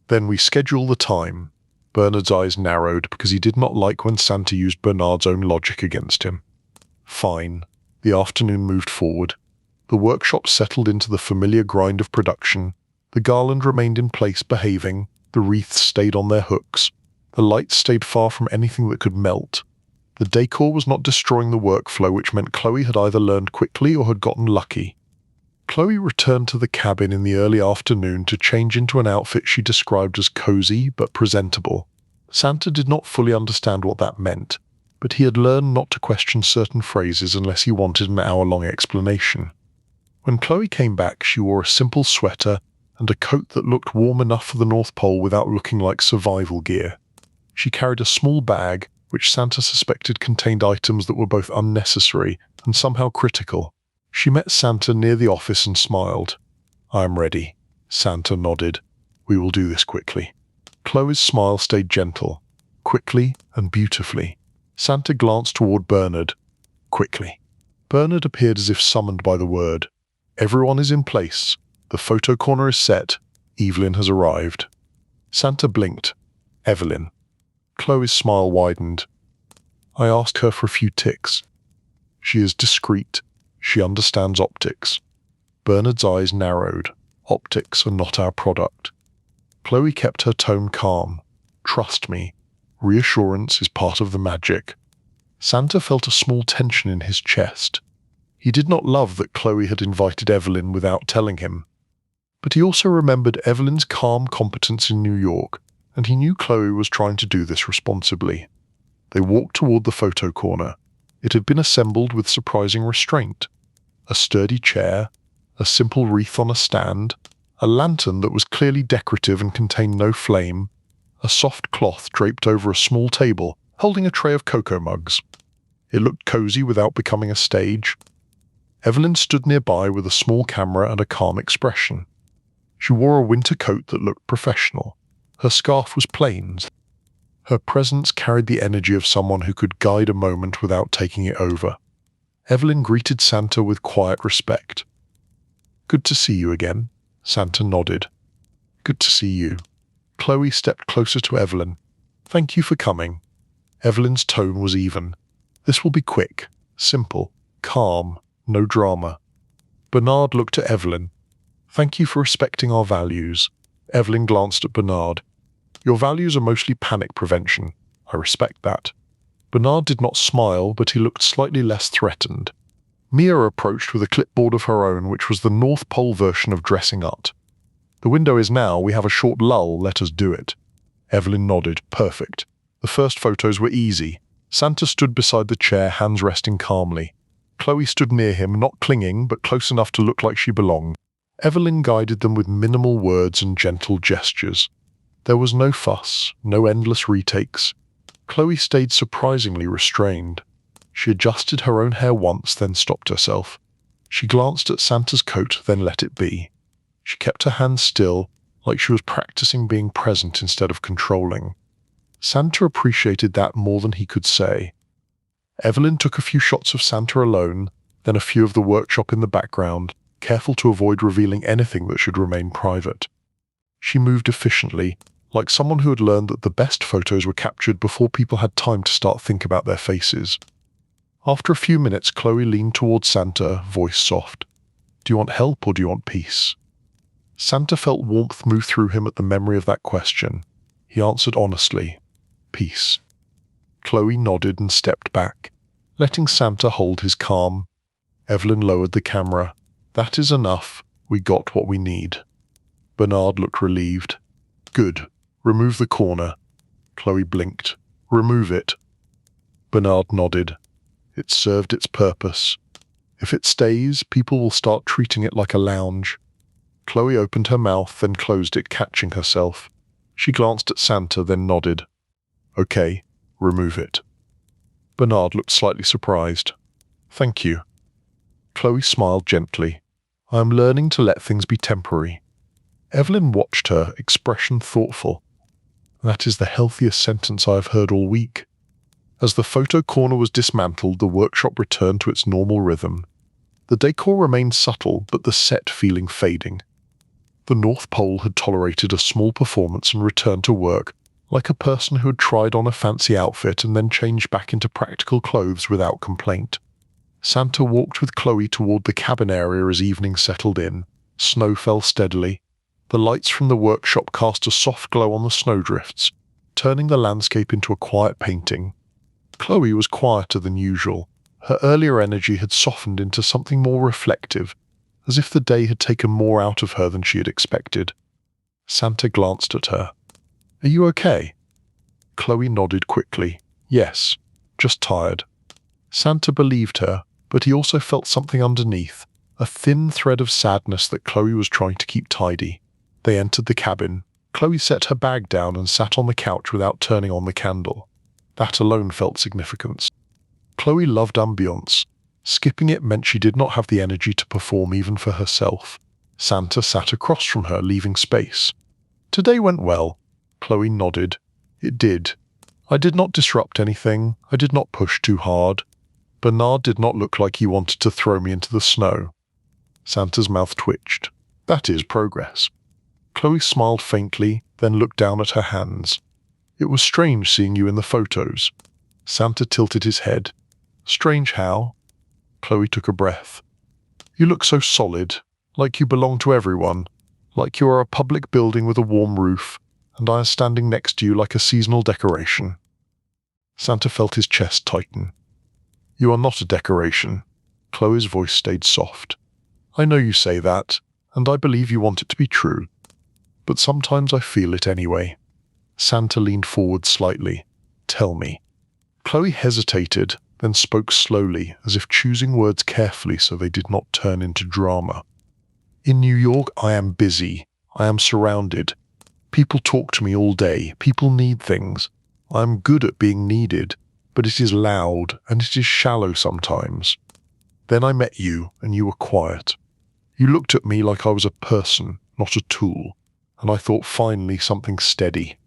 Then we schedule the time. Bernard's eyes narrowed because he did not like when Santa used Bernard's own logic against him. Fine. The afternoon moved forward. The workshop settled into the familiar grind of production. The garland remained in place, behaving. The wreaths stayed on their hooks. The lights stayed far from anything that could melt. The decor was not destroying the workflow, which meant Chloe had either learned quickly or had gotten lucky. Chloe returned to the cabin in the early afternoon to change into an outfit she described as cozy but presentable. Santa did not fully understand what that meant, but he had learned not to question certain phrases unless he wanted an hour-long explanation. When Chloe came back, she wore a simple sweater and a coat that looked warm enough for the North Pole without looking like survival gear. She carried a small bag, which Santa suspected contained items that were both unnecessary and somehow critical. She met Santa near the office and smiled. I am ready. Santa nodded. We will do this quickly. Chloe's smile stayed gentle. Quickly and beautifully. Santa glanced toward Bernard. Quickly. Bernard appeared as if summoned by the word. Everyone is in place. The photo corner is set. Evelyn has arrived. Santa blinked. Evelyn. Chloe's smile widened. I asked her for a few ticks. She is discreet. She understands optics. Bernard's eyes narrowed. Optics are not our product. Chloe kept her tone calm. Trust me. Reassurance is part of the magic. Santa felt a small tension in his chest. He did not love that Chloe had invited Evelyn without telling him. But he also remembered Evelyn's calm competence in New York, and he knew Chloe was trying to do this responsibly. They walked toward the photo corner. It had been assembled with surprising restraint. A sturdy chair, a simple wreath on a stand, a lantern that was clearly decorative and contained no flame, a soft cloth draped over a small table holding a tray of cocoa mugs. It looked cozy without becoming a stage. Evelyn stood nearby with a small camera and a calm expression. She wore a winter coat that looked professional. Her scarf was plain. Her presence carried the energy of someone who could guide a moment without taking it over. Evelyn greeted Santa with quiet respect. Good to see you again. Santa nodded. Good to see you. Chloe stepped closer to Evelyn. Thank you for coming. Evelyn's tone was even. This will be quick, simple, calm, no drama. Bernard looked at Evelyn. Thank you for respecting our values. Evelyn glanced at Bernard. Your values are mostly panic prevention. I respect that. Bernard did not smile, but he looked slightly less threatened. Mia approached with a clipboard of her own, which was the North Pole version of dressing up. The window is now. We have a short lull. Let us do it. Evelyn nodded. Perfect. The first photos were easy. Santa stood beside the chair, hands resting calmly. Chloe stood near him, not clinging, but close enough to look like she belonged. Evelyn guided them with minimal words and gentle gestures. There was no fuss, no endless retakes. Chloe stayed surprisingly restrained. She adjusted her own hair once, then stopped herself. She glanced at Santa's coat, then let it be. She kept her hands still, like she was practicing being present instead of controlling. Santa appreciated that more than he could say. Evelyn took a few shots of Santa alone, then a few of the workshop in the background, careful to avoid revealing anything that should remain private. She moved efficiently, like someone who had learned that the best photos were captured before people had time to start think about their faces. After a few minutes, Chloe leaned towards Santa, voice soft. "Do you want help or do you want peace?" Santa felt warmth move through him at the memory of that question. He answered honestly, "Peace." Chloe nodded and stepped back, letting Santa hold his calm. Evelyn lowered the camera. "That is enough. We got what we need." Bernard looked relieved. "Good. Remove the corner." Chloe blinked. "Remove it." Bernard nodded. It served its purpose. If it stays, people will start treating it like a lounge. Chloe opened her mouth, then closed it, catching herself. She glanced at Santa, then nodded. "Okay, remove it." Bernard looked slightly surprised. "Thank you." Chloe smiled gently. "I am learning to let things be temporary." Evelyn watched her, expression thoughtful. That is the healthiest sentence I have heard all week. As the photo corner was dismantled, the workshop returned to its normal rhythm. The decor remained subtle, but the set feeling fading. The North Pole had tolerated a small performance and returned to work, like a person who had tried on a fancy outfit and then changed back into practical clothes without complaint. Santa walked with Chloe toward the cabin area as evening settled in. Snow fell steadily. The lights from the workshop cast a soft glow on the snowdrifts, turning the landscape into a quiet painting. Chloe was quieter than usual. Her earlier energy had softened into something more reflective, as if the day had taken more out of her than she had expected. Santa glanced at her. "Are you okay?" Chloe nodded quickly. "Yes, just tired." Santa believed her, but he also felt something underneath, a thin thread of sadness that Chloe was trying to keep tidy. They entered the cabin. Chloe set her bag down and sat on the couch without turning on the candle. That alone felt significance. Chloe loved ambience. Skipping it meant she did not have the energy to perform even for herself. Santa sat across from her, leaving space. "Today went well." Chloe nodded. "It did. I did not disrupt anything. I did not push too hard. Bernard did not look like he wanted to throw me into the snow." Santa's mouth twitched. "That is progress." Chloe smiled faintly, then looked down at her hands. "It was strange seeing you in the photos." Santa tilted his head. "Strange how?" Chloe took a breath. "You look so solid, like you belong to everyone, like you are a public building with a warm roof, and I am standing next to you like a seasonal decoration." Santa felt his chest tighten. "You are not a decoration." Chloe's voice stayed soft. "I know you say that, and I believe you want it to be true. But sometimes I feel it anyway." Santa leaned forward slightly. "Tell me." Chloe hesitated, then spoke slowly, as if choosing words carefully so they did not turn into drama. "In New York, I am busy. I am surrounded. People talk to me all day. People need things. I am good at being needed, but it is loud, and it is shallow sometimes. Then I met you, and you were quiet. You looked at me like I was a person, not a tool, and I thought finally something steady."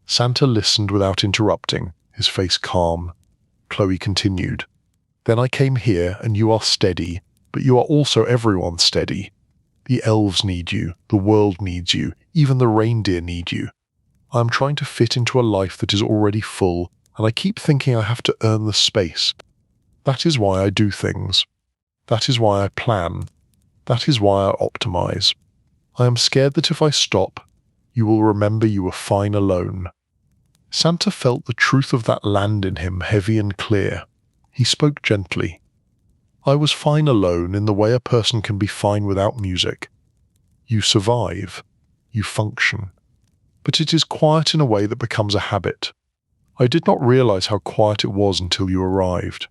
Santa listened without interrupting, his face calm. Chloe continued. "Then I came here, and you are steady, but you are also everyone steady. The elves need you, the world needs you, even the reindeer need you. I am trying to fit into a life that is already full, and I keep thinking I have to earn the space. That is why I do things. That is why I plan. That is why I optimize. I am scared that if I stop, you will remember you were fine alone." Santa felt the truth of that land in him heavy and clear. He spoke gently. "I was fine alone in the way a person can be fine without music. You survive. You function. But it is quiet in a way that becomes a habit. I did not realize how quiet it was until you arrived.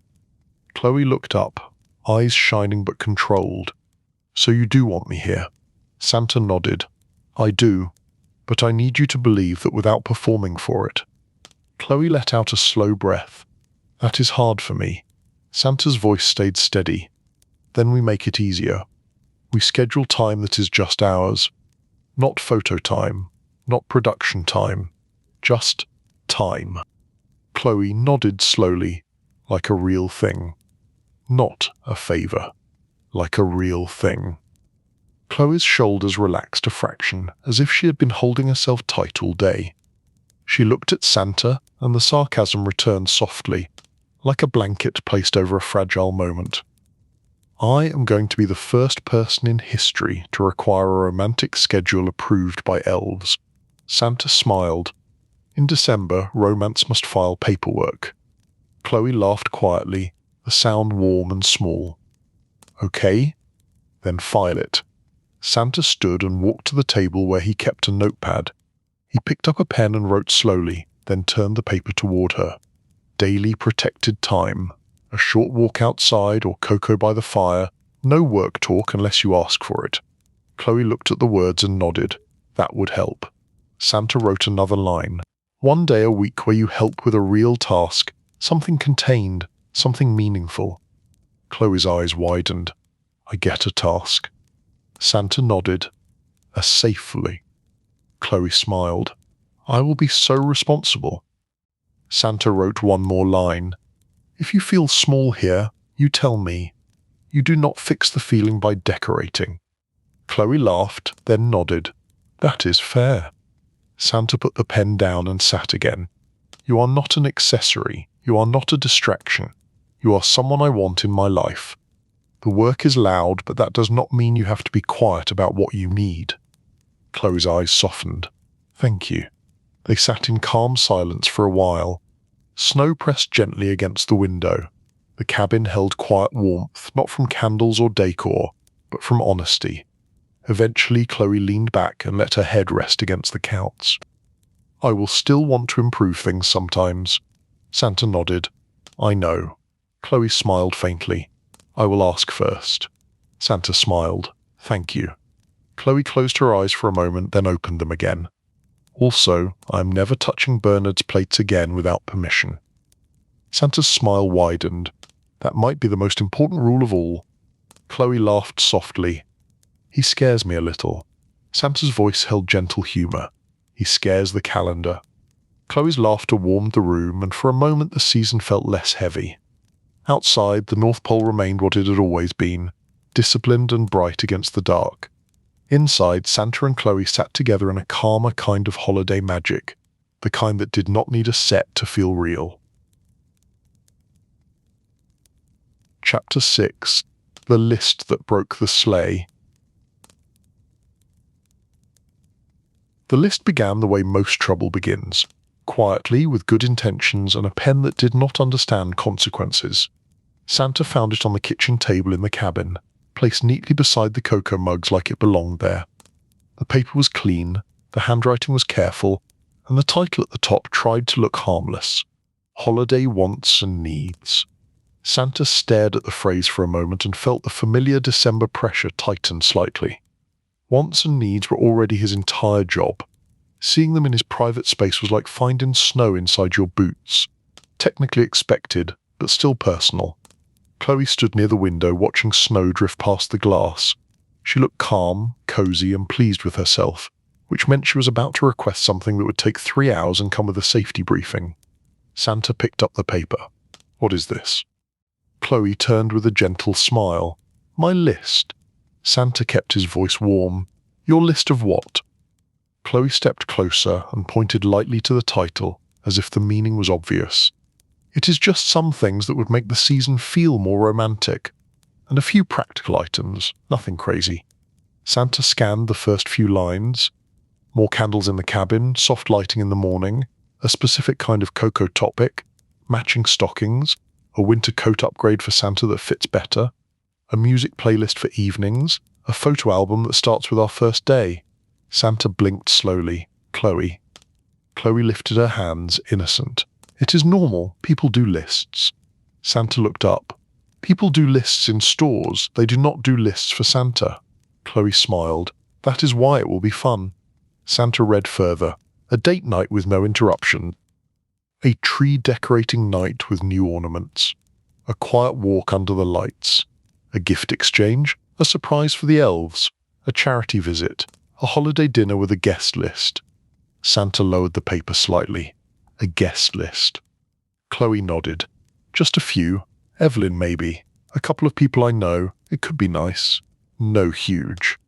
Chloe looked up, eyes shining but controlled. So you do want me here? Santa nodded. I do, but I need you to believe that without performing for it. Chloe let out a slow breath. That is hard for me. Santa's voice stayed steady. Then we make it easier. We schedule time that is just ours. Not photo time, not production time, just time. Chloe nodded slowly, like a real thing. Not a favor, like a real thing. Chloe's shoulders relaxed a fraction, as if she had been holding herself tight all day. She looked at Santa, and the sarcasm returned softly, like a blanket placed over a fragile moment. I am going to be the first person in history to require a romantic schedule approved by elves. Santa smiled. In December, romance must file paperwork. Chloe laughed quietly, the sound warm and small. Okay, then file it. Santa stood and walked to the table where he kept a notepad. He picked up a pen and wrote slowly, then turned the paper toward her. Daily protected time. A short walk outside or cocoa by the fire. No work talk unless you ask for it. Chloe looked at the words and nodded. That would help. Santa wrote another line. One day a week where you help with a real task, something contained, something meaningful. Chloe's eyes widened. I get a task. Santa nodded. Safely. Chloe smiled. I will be so responsible. Santa wrote one more line. If you feel small here, you tell me. You do not fix the feeling by decorating. Chloe laughed, then nodded. That is fair. Santa put the pen down and sat again. You are not an accessory. You are not a distraction. You are someone I want in my life. The work is loud, but that does not mean you have to be quiet about what you need. Chloe's eyes softened. Thank you. They sat in calm silence for a while. Snow pressed gently against the window. The cabin held quiet warmth, not from candles or decor, but from honesty. Eventually, Chloe leaned back and let her head rest against the couch. I will still want to improve things sometimes. Santa nodded. I know. Chloe smiled faintly. I will ask first. Santa smiled. Thank you. Chloe closed her eyes for a moment, then opened them again. Also, I am never touching Bernard's plates again without permission. Santa's smile widened. That might be the most important rule of all. Chloe laughed softly. He scares me a little. Santa's voice held gentle humor. He scares the calendar. Chloe's laughter warmed the room, and for a moment the season felt less heavy. Outside, the North Pole remained what it had always been, disciplined and bright against the dark. Inside, Santa and Chloe sat together in a calmer kind of holiday magic, the kind that did not need a set to feel real. Chapter 6. The List That Broke the Sleigh. The list began the way most trouble begins, quietly, with good intentions and a pen that did not understand consequences. Santa found it on the kitchen table in the cabin, placed neatly beside the cocoa mugs like it belonged there. The paper was clean, the handwriting was careful, and the title at the top tried to look harmless. Holiday Wants and Needs. Santa stared at the phrase for a moment and felt the familiar December pressure tighten slightly. Wants and needs were already his entire job. Seeing them in his private space was like finding snow inside your boots. Technically expected, but still personal. Chloe stood near the window watching snow drift past the glass. She looked calm, cozy, and pleased with herself, which meant she was about to request something that would take 3 hours and come with a safety briefing. Santa picked up the paper. What is this? Chloe turned with a gentle smile. My list. Santa kept his voice warm. Your list of what? Chloe stepped closer and pointed lightly to the title, as if the meaning was obvious. It is just some things that would make the season feel more romantic, and a few practical items, nothing crazy. Santa scanned the first few lines. More candles in the cabin, soft lighting in the morning, a specific kind of cocoa topic, matching stockings, a winter coat upgrade for Santa that fits better, a music playlist for evenings, a photo album that starts with our first day. Santa blinked slowly. Chloe. Chloe lifted her hands, innocent. It is normal. People do lists. Santa looked up. People do lists in stores. They do not do lists for Santa. Chloe smiled. That is why it will be fun. Santa read further. A date night with no interruption. A tree decorating night with new ornaments. A quiet walk under the lights. A gift exchange. A surprise for the elves. A charity visit. A holiday dinner with a guest list. Santa lowered the paper slightly. A guest list. Chloe nodded. Just a few. Evelyn, maybe. A couple of people I know. It could be nice. No huge.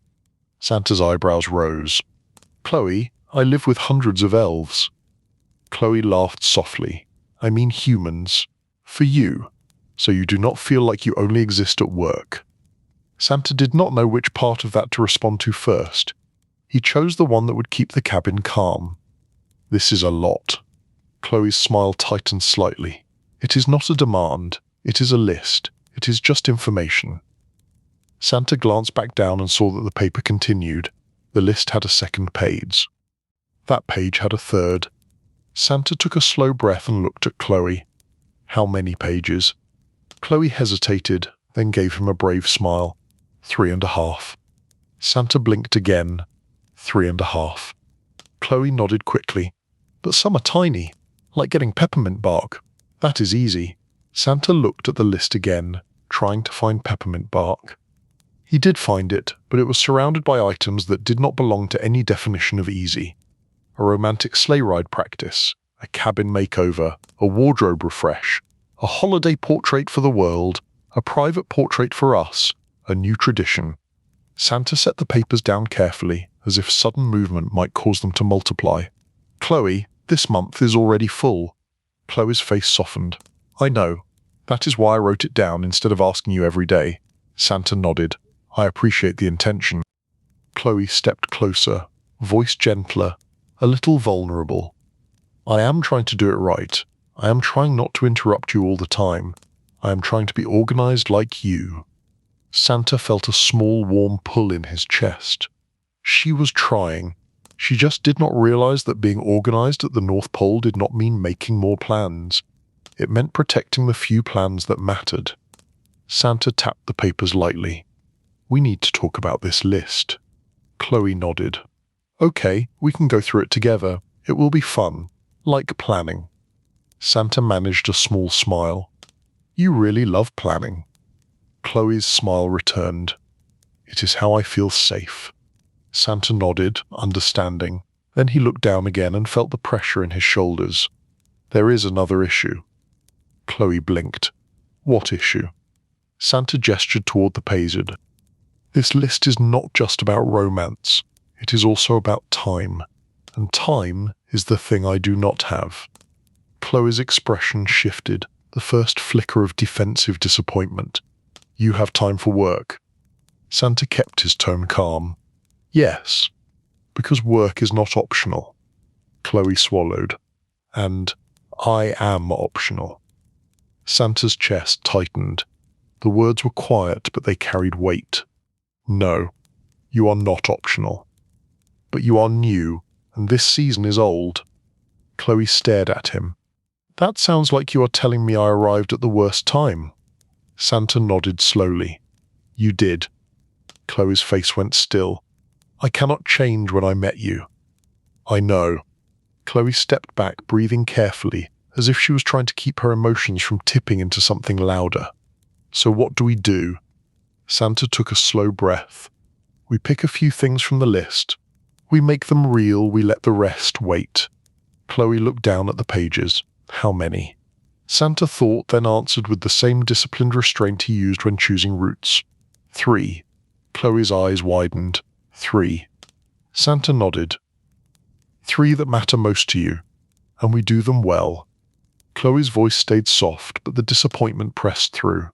Santa's eyebrows rose. Chloe, I live with hundreds of elves. Chloe laughed softly. I mean humans. For you. So you do not feel like you only exist at work. Santa did not know which part of that to respond to first. He chose the one that would keep the cabin calm. This is a lot. Chloe's smile tightened slightly. It is not a demand. It is a list. It is just information. Santa glanced back down and saw that the paper continued. The list had a second page. That page had a third. Santa took a slow breath and looked at Chloe. How many pages? Chloe hesitated, then gave him a brave smile. 3.5. Santa blinked again. 3.5. Chloe nodded quickly. But some are tiny, like getting peppermint bark. That is easy. Santa looked at the list again, trying to find peppermint bark. He did find it, but it was surrounded by items that did not belong to any definition of easy. A romantic sleigh ride practice, a cabin makeover, a wardrobe refresh, a holiday portrait for the world, a private portrait for us, a new tradition. Santa set the papers down carefully, as if sudden movement might cause them to multiply. Chloe, this month is already full. Chloe's face softened. I know. That is why I wrote it down instead of asking you every day. Santa nodded. I appreciate the intention. Chloe stepped closer, voice gentler, a little vulnerable. I am trying to do it right. I am trying not to interrupt you all the time. I am trying to be organized like you. Santa felt a small warm pull in his chest. She was trying. She just did not realize that being organized at the North Pole did not mean making more plans. It meant protecting the few plans that mattered. Santa tapped the papers lightly. We need to talk about this list. Chloe nodded. Okay, we can go through it together. It will be fun. Like planning. Santa managed a small smile. You really love planning. Chloe's smile returned. It is how I feel safe. Santa nodded, understanding. Then he looked down again and felt the pressure in his shoulders. There is another issue. Chloe blinked. What issue? Santa gestured toward the page. This list is not just about romance. It is also about time. And time is the thing I do not have. Chloe's expression shifted, the first flicker of defensive disappointment. You have time for work. Santa kept his tone calm. Yes, because work is not optional. Chloe swallowed. And I am optional. Santa's chest tightened. The words were quiet, but they carried weight. No, you are not optional. But you are new, and this season is old. Chloe stared at him. That sounds like you are telling me I arrived at the worst time. Santa nodded slowly. You did. Chloe's face went still. I cannot change when I met you. I know. Chloe stepped back, breathing carefully, as if she was trying to keep her emotions from tipping into something louder. So what do we do? Santa took a slow breath. We pick a few things from the list. We make them real, we let the rest wait. Chloe looked down at the pages. How many? Santa thought, then answered with the same disciplined restraint he used when choosing routes. 3. Chloe's eyes widened. 3. Santa nodded. 3 that matter most to you, and we do them well. Chloe's voice stayed soft, but the disappointment pressed through.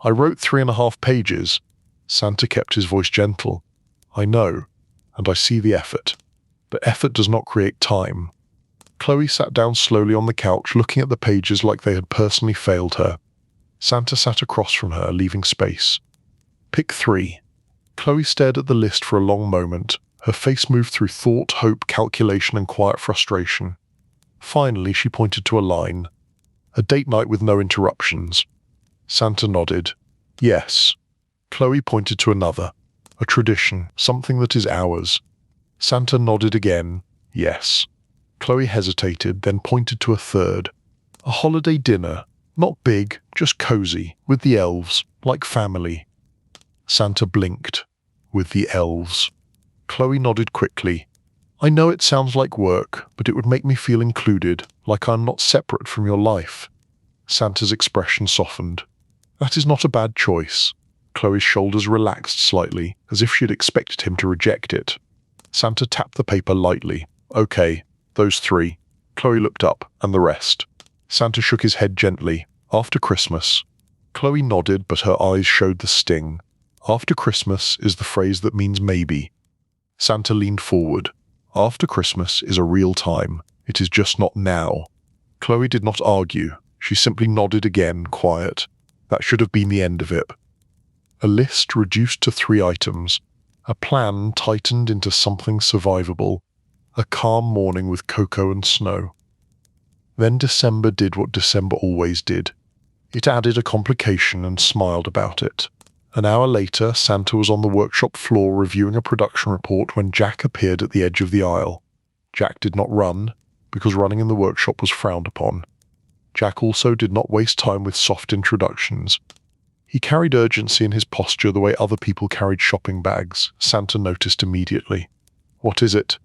I wrote 3.5 pages. Santa kept his voice gentle. I know, and I see the effort. But effort does not create time. Chloe sat down slowly on the couch, looking at the pages like they had personally failed her. Santa sat across from her, leaving space. Pick 3. Chloe stared at the list for a long moment. Her face moved through thought, hope, calculation, and quiet frustration. Finally, she pointed to a line. A date night with no interruptions. Santa nodded. Yes. Chloe pointed to another. A tradition, something that is ours. Santa nodded again. Yes. Chloe hesitated, then pointed to a third. A holiday dinner. Not big, just cozy, with the elves, like family. Santa blinked. With the elves. Chloe nodded quickly. I know it sounds like work, but it would make me feel included, like I'm not separate from your life. Santa's expression softened. That is not a bad choice. Chloe's shoulders relaxed slightly, as if she had expected him to reject it. Santa tapped the paper lightly. Okay, those 3. Chloe looked up, and the rest. Santa shook his head gently. After Christmas. Chloe nodded, but her eyes showed the sting. After Christmas is the phrase that means maybe. Santa leaned forward. After Christmas is a real time. It is just not now. Chloe did not argue. She simply nodded again, quiet. That should have been the end of it. A list reduced to 3 items. A plan tightened into something survivable. A calm morning with cocoa and snow. Then December did what December always did. It added a complication and smiled about it. An hour later, Santa was on the workshop floor reviewing a production report when Jack appeared at the edge of the aisle. Jack did not run, because running in the workshop was frowned upon. Jack also did not waste time with soft introductions. He carried urgency in his posture the way other people carried shopping bags. Santa noticed immediately. What is it?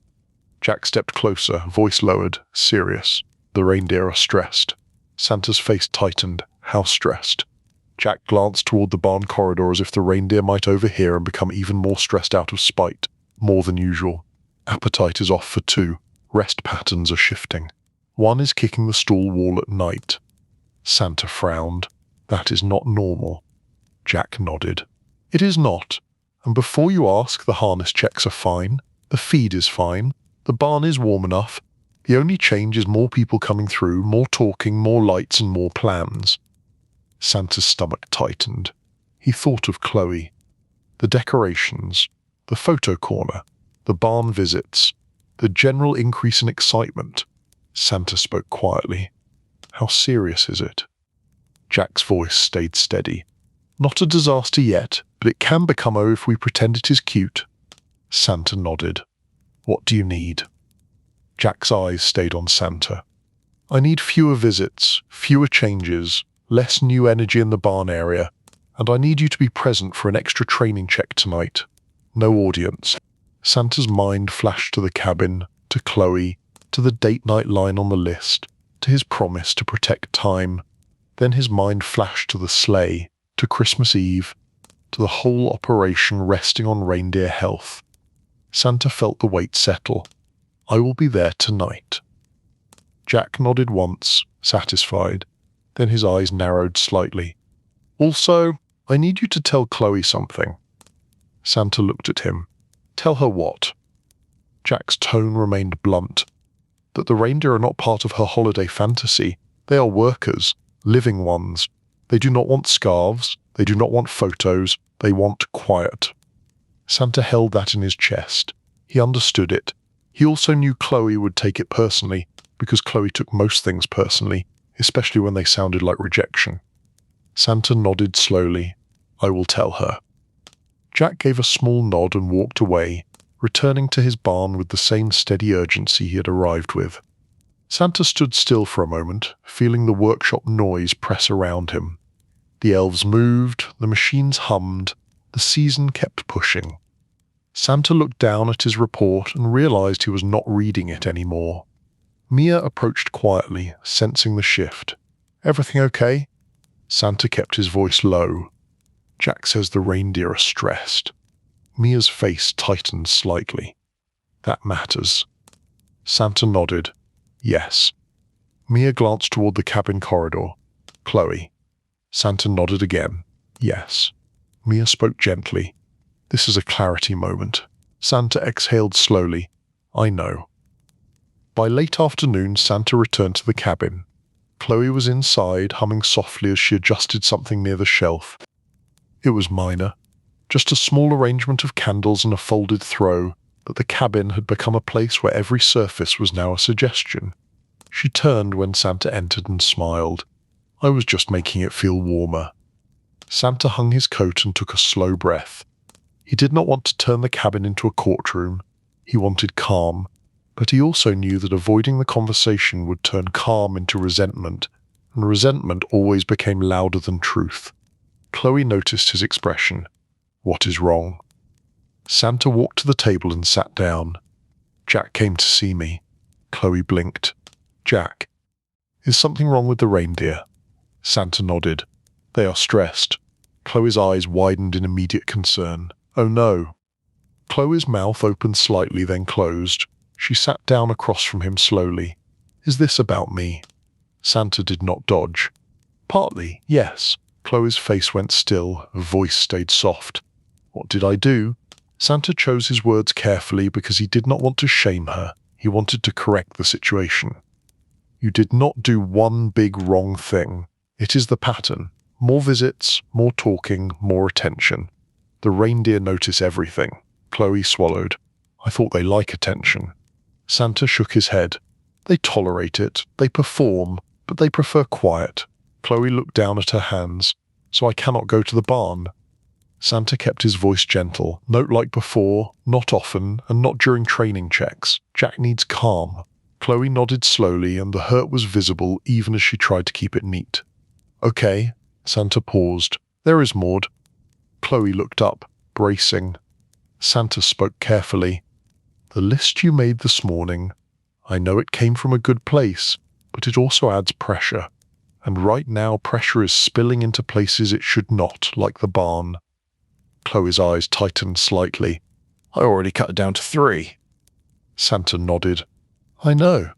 Jack stepped closer, voice lowered, serious. The reindeer are stressed. Santa's face tightened. How stressed? Jack glanced toward the barn corridor as if the reindeer might overhear and become even more stressed out of spite, more than usual. Appetite is off for 2. Rest patterns are shifting. 1 is kicking the stall wall at night. Santa frowned. That is not normal. Jack nodded. It is not. And before you ask, the harness checks are fine. The feed is fine. The barn is warm enough. The only change is more people coming through, more talking, more lights, and more plans. Santa's stomach tightened. He thought of Chloe. The decorations, the photo corner, the barn visits, the general increase in excitement. Santa spoke quietly. How serious is it? Jack's voice stayed steady. Not a disaster yet, but it can become if we pretend it is cute. Santa nodded. What do you need? Jack's eyes stayed on Santa. I need fewer visits, fewer changes, less new energy in the barn area, and I need you to be present for an extra training check tonight. No audience. Santa's mind flashed to the cabin, to Chloe, to the date night line on the list, to his promise to protect time. Then his mind flashed to the sleigh, to Christmas Eve, to the whole operation resting on reindeer health. Santa felt the weight settle. I will be there tonight. Jack nodded once, satisfied. Then his eyes narrowed slightly. Also, I need you to tell Chloe something. Santa looked at him. Tell her what? Jack's tone remained blunt. That the reindeer are not part of her holiday fantasy. They are workers, living ones. They do not want scarves. They do not want photos. They want quiet. Santa held that in his chest. He understood it. He also knew Chloe would take it personally, because Chloe took most things personally, especially when they sounded like rejection. Santa nodded slowly. I will tell her. Jack gave a small nod and walked away, returning to his barn with the same steady urgency he had arrived with. Santa stood still for a moment, feeling the workshop noise press around him. The elves moved, the machines hummed, the season kept pushing. Santa looked down at his report and realized he was not reading it anymore. Mia approached quietly, sensing the shift. Everything okay? Santa kept his voice low. Jack says the reindeer are stressed. Mia's face tightened slightly. That matters. Santa nodded. Yes. Mia glanced toward the cabin corridor. Chloe. Santa nodded again. Yes. Mia spoke gently. This is a clarity moment. Santa exhaled slowly. I know. By late afternoon, Santa returned to the cabin. Chloe was inside, humming softly as she adjusted something near the shelf. It was minor. Just a small arrangement of candles and a folded throw, but the cabin had become a place where every surface was now a suggestion. She turned when Santa entered and smiled. I was just making it feel warmer. Santa hung his coat and took a slow breath. He did not want to turn the cabin into a courtroom. He wanted calm, but he also knew that avoiding the conversation would turn calm into resentment, and resentment always became louder than truth. Chloe noticed his expression. What is wrong? Santa walked to the table and sat down. Jack came to see me. Chloe blinked. Jack. Is something wrong with the reindeer? Santa nodded. They are stressed. Chloe's eyes widened in immediate concern. Oh no. Chloe's mouth opened slightly, then closed. She sat down across from him slowly. Is this about me? Santa did not dodge. Partly, yes. Chloe's face went still, her voice stayed soft. What did I do? Santa chose his words carefully because he did not want to shame her. He wanted to correct the situation. You did not do one big wrong thing. It is the pattern. More visits, more talking, more attention. The reindeer notice everything. Chloe swallowed. I thought they like attention. Santa shook his head. They tolerate it, they perform, but they prefer quiet. Chloe looked down at her hands. So I cannot go to the barn. Santa kept his voice gentle. Note like before, not often, and not during training checks. Jack needs calm. Chloe nodded slowly, and the hurt was visible even as she tried to keep it neat. Okay. Santa paused. There is Maud. Chloe looked up, bracing. Santa spoke carefully. The list you made this morning, I know it came from a good place, but it also adds pressure. And right now pressure is spilling into places it should not, like the barn. Chloe's eyes tightened slightly. I already cut it down to 3. Santa nodded. I know,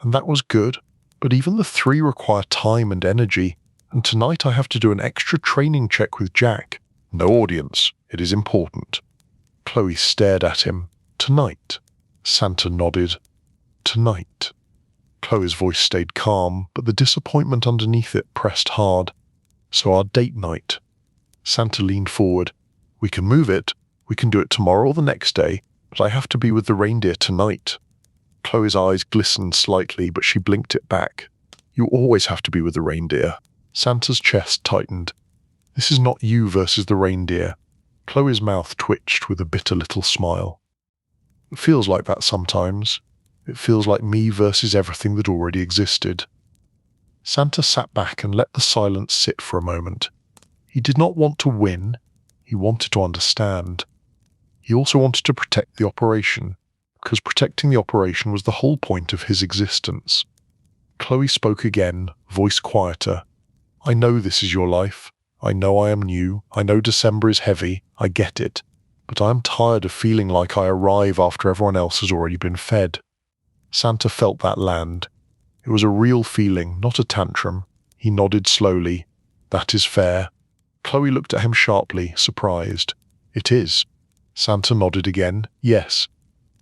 and that was good, but even the 3 require time and energy, and tonight I have to do an extra training check with Jack. No audience. It is important. Chloe stared at him. Tonight. Santa nodded. Tonight. Chloe's voice stayed calm, but the disappointment underneath it pressed hard. So our date night. Santa leaned forward. We can move it. We can do it tomorrow or the next day, but I have to be with the reindeer tonight. Chloe's eyes glistened slightly, but she blinked it back. You always have to be with the reindeer. Santa's chest tightened. This is not you versus the reindeer. Chloe's mouth twitched with a bitter little smile. It feels like that sometimes. It feels like me versus everything that already existed. Santa sat back and let the silence sit for a moment. He did not want to win. He wanted to understand. He also wanted to protect the operation, because protecting the operation was the whole point of his existence. Chloe spoke again, voice quieter. I know this is your life. I know I am new. I know December is heavy. I get it. But I am tired of feeling like I arrive after everyone else has already been fed. Santa felt that land. It was a real feeling, not a tantrum. He nodded slowly. That is fair. Chloe looked at him sharply, surprised. It is. Santa nodded again. Yes,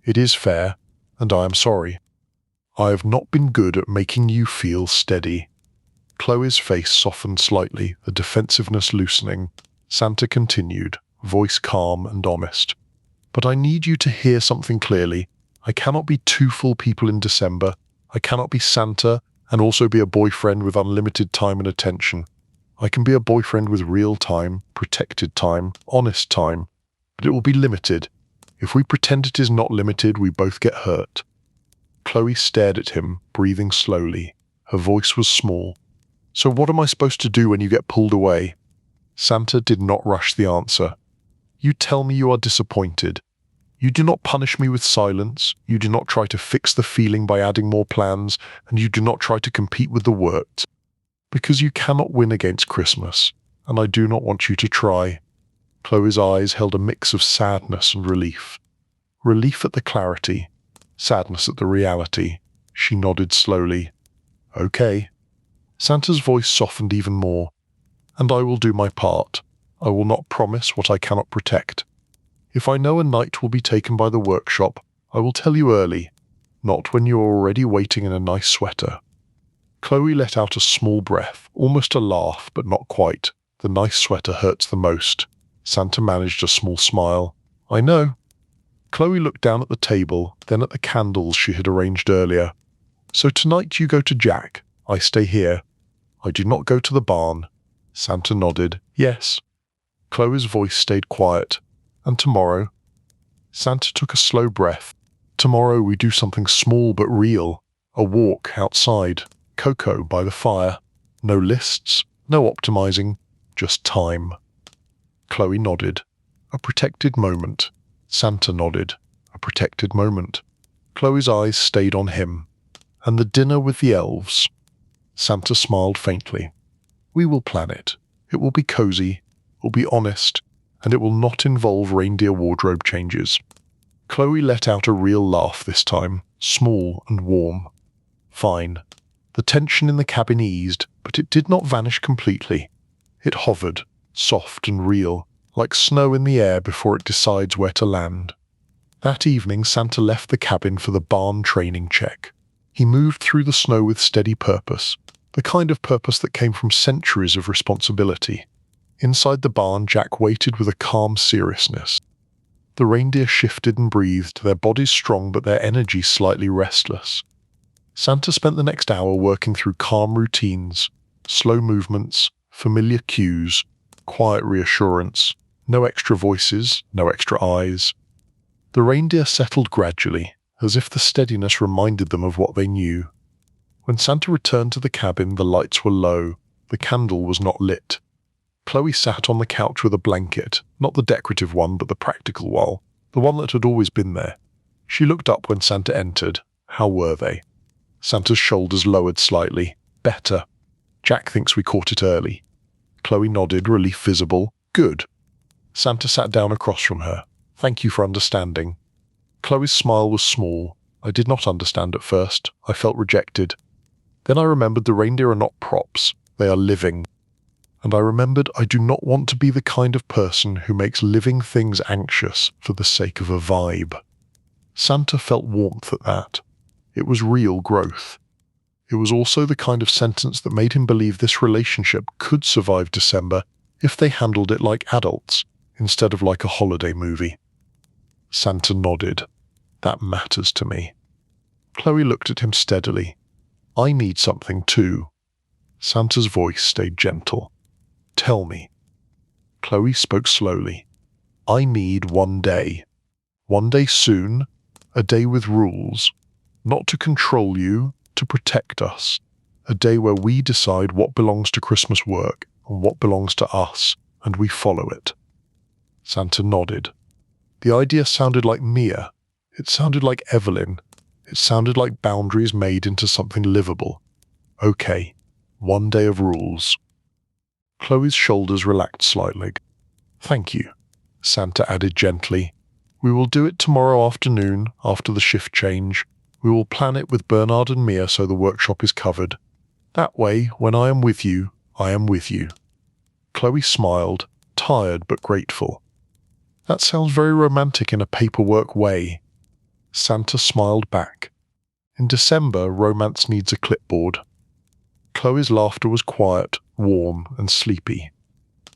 it is fair, and I am sorry. I have not been good at making you feel steady. Chloe's face softened slightly, the defensiveness loosening. Santa continued, voice calm and honest. But I need you to hear something clearly. I cannot be 2 full people in December. I cannot be Santa and also be a boyfriend with unlimited time and attention. I can be a boyfriend with real time, protected time, honest time, but it will be limited. If we pretend it is not limited, we both get hurt. Chloe stared at him, breathing slowly. Her voice was small. So what am I supposed to do when you get pulled away? Santa did not rush the answer. You tell me you are disappointed. You do not punish me with silence. You do not try to fix the feeling by adding more plans, and you do not try to compete with the works. Because you cannot win against Christmas, and I do not want you to try. Chloe's eyes held a mix of sadness and relief. Relief at the clarity, sadness at the reality. She nodded slowly. Okay. Santa's voice softened even more. And I will do my part. I will not promise what I cannot protect. If I know a night will be taken by the workshop, I will tell you early, not when you are already waiting in a nice sweater. Chloe let out a small breath, almost a laugh, but not quite. The nice sweater hurts the most. Santa managed a small smile. I know. Chloe looked down at the table, then at the candles she had arranged earlier. So tonight you go to Jack. I stay here. I do not go to the barn. Santa nodded. Yes. Chloe's voice stayed quiet. And tomorrow? Santa took a slow breath. Tomorrow we do something small but real. A walk outside. Cocoa by the fire. No lists, no optimizing, just time. Chloe nodded. A protected moment. Santa nodded. A protected moment. Chloe's eyes stayed on him. And the dinner with the elves. Santa smiled faintly. We will plan it. It will be cozy, it will be honest, and it will not involve reindeer wardrobe changes. Chloe let out a real laugh this time, small and warm. Fine. The tension in the cabin eased, but it did not vanish completely. It hovered, soft and real, like snow in the air before it decides where to land. That evening Santa left the cabin for the barn training check. He moved through the snow with steady purpose, the kind of purpose that came from centuries of responsibility. Inside the barn, Jack waited with a calm seriousness. The reindeer shifted and breathed, their bodies strong but their energy slightly restless. Santa spent the next hour working through calm routines, slow movements, familiar cues, quiet reassurance, no extra voices, no extra eyes. The reindeer settled gradually, as if the steadiness reminded them of what they knew. When Santa returned to the cabin, the lights were low, the candle was not lit. Chloe sat on the couch with a blanket, not the decorative one but the practical one, the one that had always been there. She looked up when Santa entered. How were they? Santa's shoulders lowered slightly. Better. Jack thinks we caught it early. Chloe nodded, relief visible. Good. Santa sat down across from her. Thank you for understanding. Chloe's smile was small. I did not understand at first. I felt rejected. Then I remembered the reindeer are not props. They are living. And I remembered I do not want to be the kind of person who makes living things anxious for the sake of a vibe. Santa felt warmth at that. It was real growth. It was also the kind of sentence that made him believe this relationship could survive December if they handled it like adults, instead of like a holiday movie. Santa nodded. That matters to me. Chloe looked at him steadily. I need something too. Santa's voice stayed gentle. Tell me. Chloe spoke slowly. I need one day. One day soon, a day with rules. Not to control you, to protect us. A day where we decide what belongs to Christmas work and what belongs to us, and we follow it. Santa nodded. The idea sounded like Mia. It sounded like Evelyn. It sounded like boundaries made into something livable. Okay, one day of rules. Chloe's shoulders relaxed slightly. Thank you, Santa added gently. We will do it tomorrow afternoon, after the shift change. We will plan it with Bernard and Mia so the workshop is covered. That way, when I am with you, I am with you. Chloe smiled, tired but grateful. That sounds very romantic in a paperwork way. Santa smiled back. In December, romance needs a clipboard. Chloe's laughter was quiet, warm, and sleepy.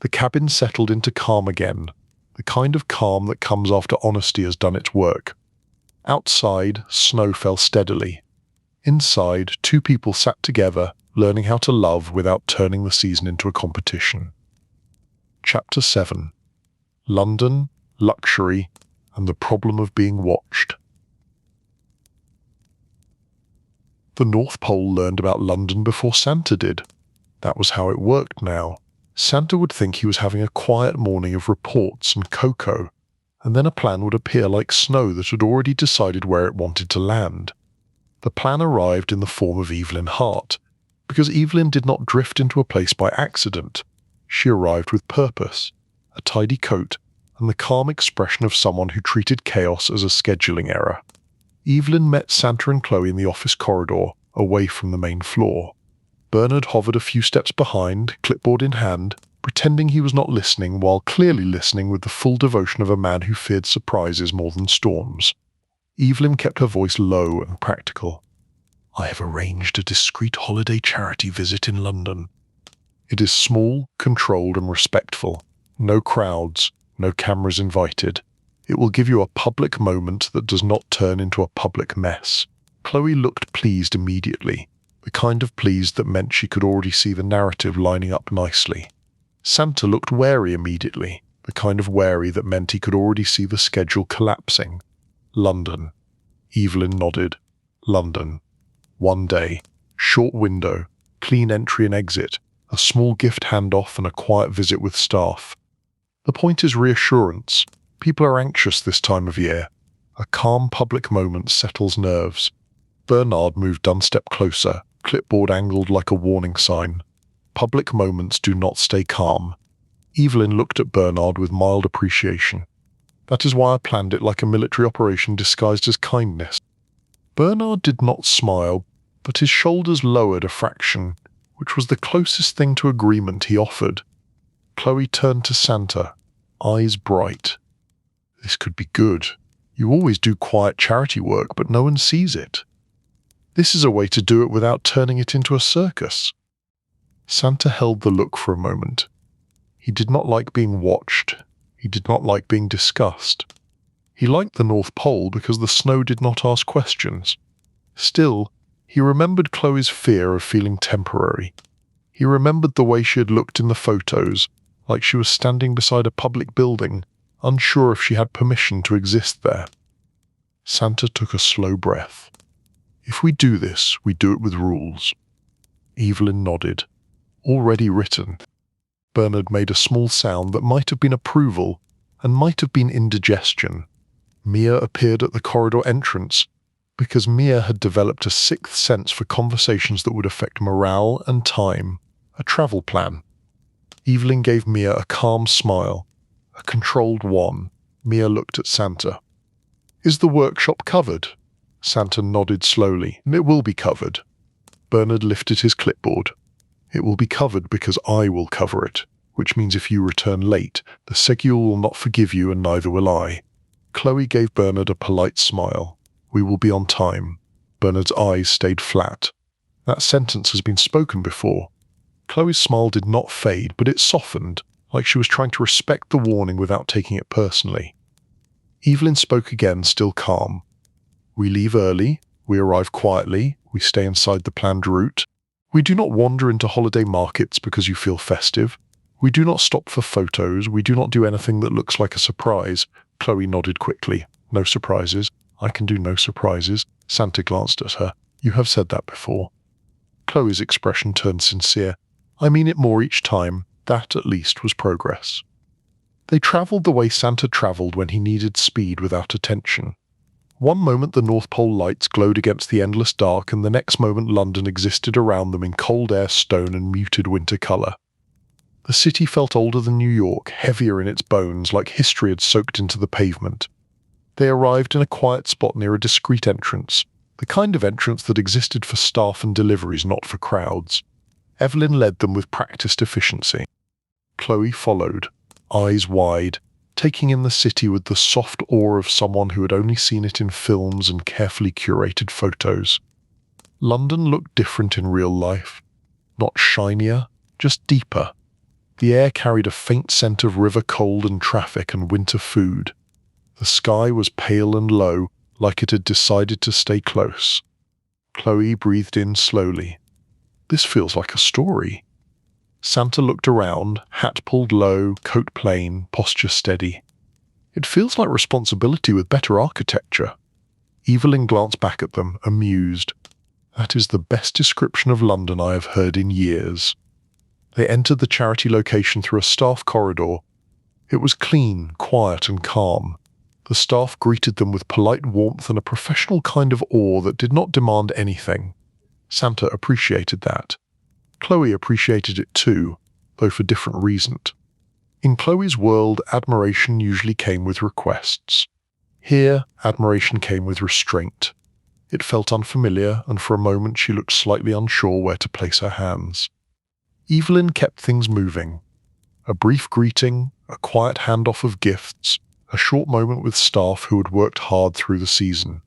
The cabin settled into calm again, the kind of calm that comes after honesty has done its work. Outside, snow fell steadily. Inside, two people sat together, learning how to love without turning the season into a competition. Chapter 7. London, Luxury, and the Problem of Being Watched. The North Pole learned about London before Santa did. That was how it worked now. Santa would think he was having a quiet morning of reports and cocoa, and then a plan would appear like snow that had already decided where it wanted to land. The plan arrived in the form of Evelyn Hart, because Evelyn did not drift into a place by accident. She arrived with purpose, a tidy coat, and the calm expression of someone who treated chaos as a scheduling error. Evelyn met Santa and Chloe in the office corridor, away from the main floor. Bernard hovered a few steps behind, clipboard in hand, pretending he was not listening while clearly listening with the full devotion of a man who feared surprises more than storms. Evelyn kept her voice low and practical. I have arranged a discreet holiday charity visit in London. It is small, controlled and respectful. No crowds, no cameras invited. It will give you a public moment that does not turn into a public mess. Chloe looked pleased immediately, the kind of pleased that meant she could already see the narrative lining up nicely. Santa looked wary immediately, the kind of wary that meant he could already see the schedule collapsing. London. Evelyn nodded. London. One day. Short window. Clean entry and exit. A small gift handoff and a quiet visit with staff. The point is reassurance. People are anxious this time of year. A calm public moment settles nerves. Bernard moved one step closer, clipboard angled like a warning sign. Public moments do not stay calm. Evelyn looked at Bernard with mild appreciation. That is why I planned it like a military operation disguised as kindness. Bernard did not smile, but his shoulders lowered a fraction, which was the closest thing to agreement he offered. Chloe turned to Santa, eyes bright. This could be good. You always do quiet charity work, but no one sees it. This is a way to do it without turning it into a circus. Santa held the look for a moment. He did not like being watched. He did not like being discussed. He liked the North Pole because the snow did not ask questions. Still, he remembered Chloe's fear of feeling temporary. He remembered the way she had looked in the photos, like she was standing beside a public building, unsure if she had permission to exist there. Santa took a slow breath. If we do this, we do it with rules. Evelyn nodded. Already written. Bernard made a small sound that might have been approval and might have been indigestion. Mia appeared at the corridor entrance because Mia had developed a sixth sense for conversations that would affect morale and time, a travel plan. Evelyn gave Mia a calm smile, a controlled one. Mia looked at Santa. Is the workshop covered? Santa nodded slowly. It will be covered. Bernard lifted his clipboard. It will be covered because I will cover it, which means if you return late, the Segul will not forgive you and neither will I. Chloe gave Bernard a polite smile. We will be on time. Bernard's eyes stayed flat. That sentence has been spoken before. Chloe's smile did not fade, but it softened, like she was trying to respect the warning without taking it personally. Evelyn spoke again, still calm. We leave early, we arrive quietly, we stay inside the planned route. We do not wander into holiday markets because you feel festive. We do not stop for photos. We do not do anything that looks like a surprise. Chloe nodded quickly. No surprises. I can do no surprises. Santa glanced at her. You have said that before. Chloe's expression turned sincere. I mean it more each time. That, at least, was progress. They travelled the way Santa travelled when he needed speed without attention. One moment the North Pole lights glowed against the endless dark, and the next moment London existed around them in cold air, stone, and muted winter colour. The city felt older than New York, heavier in its bones, like history had soaked into the pavement. They arrived in a quiet spot near a discreet entrance, the kind of entrance that existed for staff and deliveries, not for crowds. Evelyn led them with practiced efficiency. Chloe followed, eyes wide, taking in the city with the soft awe of someone who had only seen it in films and carefully curated photos. London looked different in real life. Not shinier, just deeper. The air carried a faint scent of river cold and traffic and winter food. The sky was pale and low, like it had decided to stay close. Chloe breathed in slowly. This feels like a story. Santa looked around, hat pulled low, coat plain, posture steady. It feels like responsibility with better architecture. Evelyn glanced back at them, amused. That is the best description of London I have heard in years. They entered the charity location through a staff corridor. It was clean, quiet, and calm. The staff greeted them with polite warmth and a professional kind of awe that did not demand anything. Santa appreciated that. Chloe appreciated it too, though for different reasons. In Chloe's world, admiration usually came with requests. Here, admiration came with restraint. It felt unfamiliar, and for a moment she looked slightly unsure where to place her hands. Evelyn kept things moving. A brief greeting, a quiet handoff of gifts, a short moment with staff who had worked hard through the season.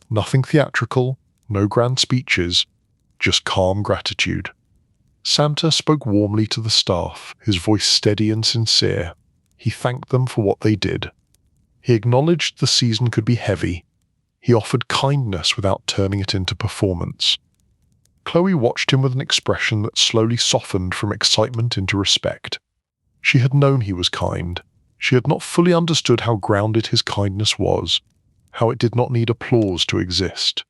Nothing theatrical, no grand speeches, just calm gratitude. Santa spoke warmly to the staff, his voice steady and sincere. He thanked them for what they did. He acknowledged the season could be heavy. He offered kindness without turning it into performance. Chloe watched him with an expression that slowly softened from excitement into respect. She had known he was kind. She had not fully understood how grounded his kindness was, how it did not need applause to exist.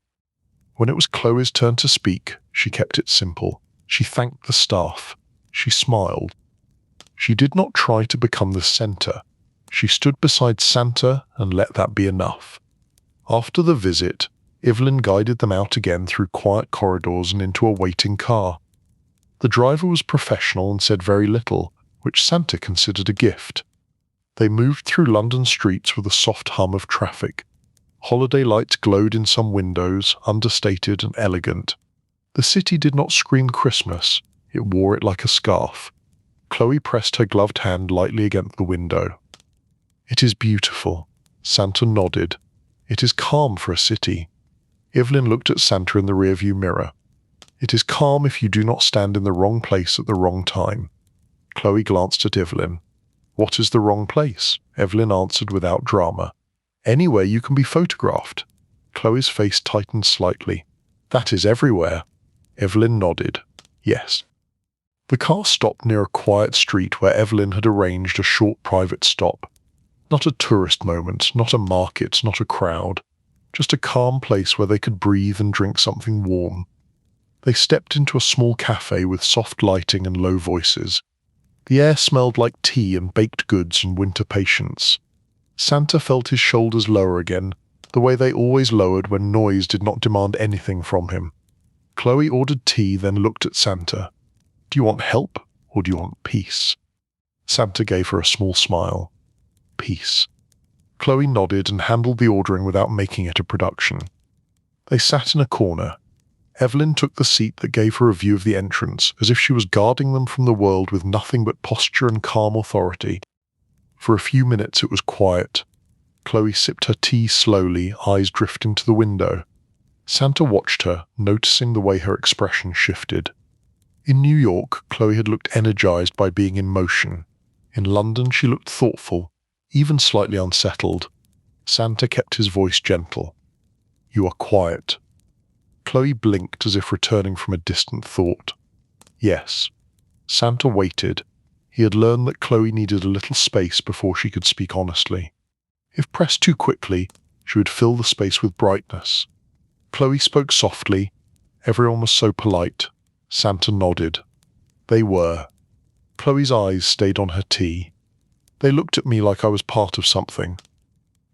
When it was Chloe's turn to speak, she kept it simple. She thanked the staff. She smiled. She did not try to become the center. She stood beside Santa and let that be enough. After the visit, Evelyn guided them out again through quiet corridors and into a waiting car. The driver was professional and said very little, which Santa considered a gift. They moved through London streets with a soft hum of traffic. Holiday lights glowed in some windows, understated and elegant. The city did not scream Christmas, it wore it like a scarf. Chloe pressed her gloved hand lightly against the window. "It is beautiful." Santa nodded. "It is calm for a city." Evelyn looked at Santa in the rearview mirror. "It is calm if you do not stand in the wrong place at the wrong time." Chloe glanced at Evelyn. "What is the wrong place?" Evelyn answered without drama. "Anywhere you can be photographed." Chloe's face tightened slightly. "That is everywhere." Evelyn nodded. "Yes." The car stopped near a quiet street where Evelyn had arranged a short private stop. Not a tourist moment, not a market, not a crowd. Just a calm place where they could breathe and drink something warm. They stepped into a small cafe with soft lighting and low voices. The air smelled like tea and baked goods and winter patience. Santa felt his shoulders lower again, the way they always lowered when noise did not demand anything from him. Chloe ordered tea, then looked at Santa. "Do you want help, or do you want peace?" Santa gave her a small smile. "Peace." Chloe nodded and handled the ordering without making it a production. They sat in a corner. Evelyn took the seat that gave her a view of the entrance, as if she was guarding them from the world with nothing but posture and calm authority. For a few minutes it was quiet. Chloe sipped her tea slowly, eyes drifting to the window. Santa watched her, noticing the way her expression shifted. In New York, Chloe had looked energized by being in motion. In London she looked thoughtful, even slightly unsettled. Santa kept his voice gentle. "You are quiet." Chloe blinked as if returning from a distant thought. "Yes." Santa waited. He had learned that Chloe needed a little space before she could speak honestly. If pressed too quickly, she would fill the space with brightness. Chloe spoke softly. Everyone was so polite. Santa nodded. They were. Chloe's eyes stayed on her tea. They looked at me like I was part of something.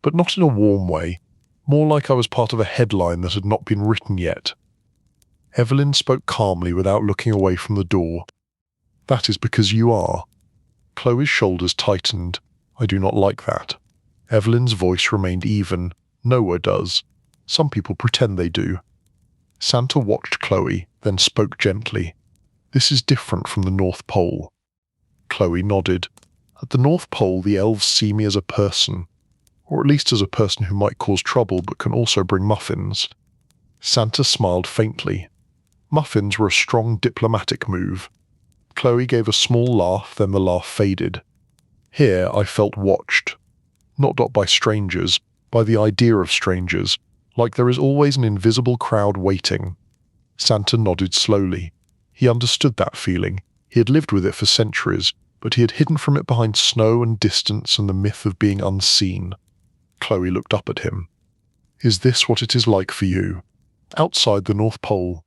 But not in a warm way, more like I was part of a headline that had not been written yet. Evelyn spoke calmly without looking away from the door. "That is because you are." Chloe's shoulders tightened. "I do not like that." Evelyn's voice remained even. Nowhere does. Some people pretend they do. Santa watched Chloe, then spoke gently. "This is different from the North Pole." Chloe nodded. "At the North Pole, the elves see me as a person, or at least as a person who might cause trouble but can also bring muffins." Santa smiled faintly. Muffins were a strong diplomatic move. Chloe gave a small laugh, then the laugh faded. "Here I felt watched. Not by strangers, by the idea of strangers, like there is always an invisible crowd waiting." Santa nodded slowly. He understood that feeling. He had lived with it for centuries, but he had hidden from it behind snow and distance and the myth of being unseen. Chloe looked up at him. "Is this what it is like for you? Outside the North Pole?"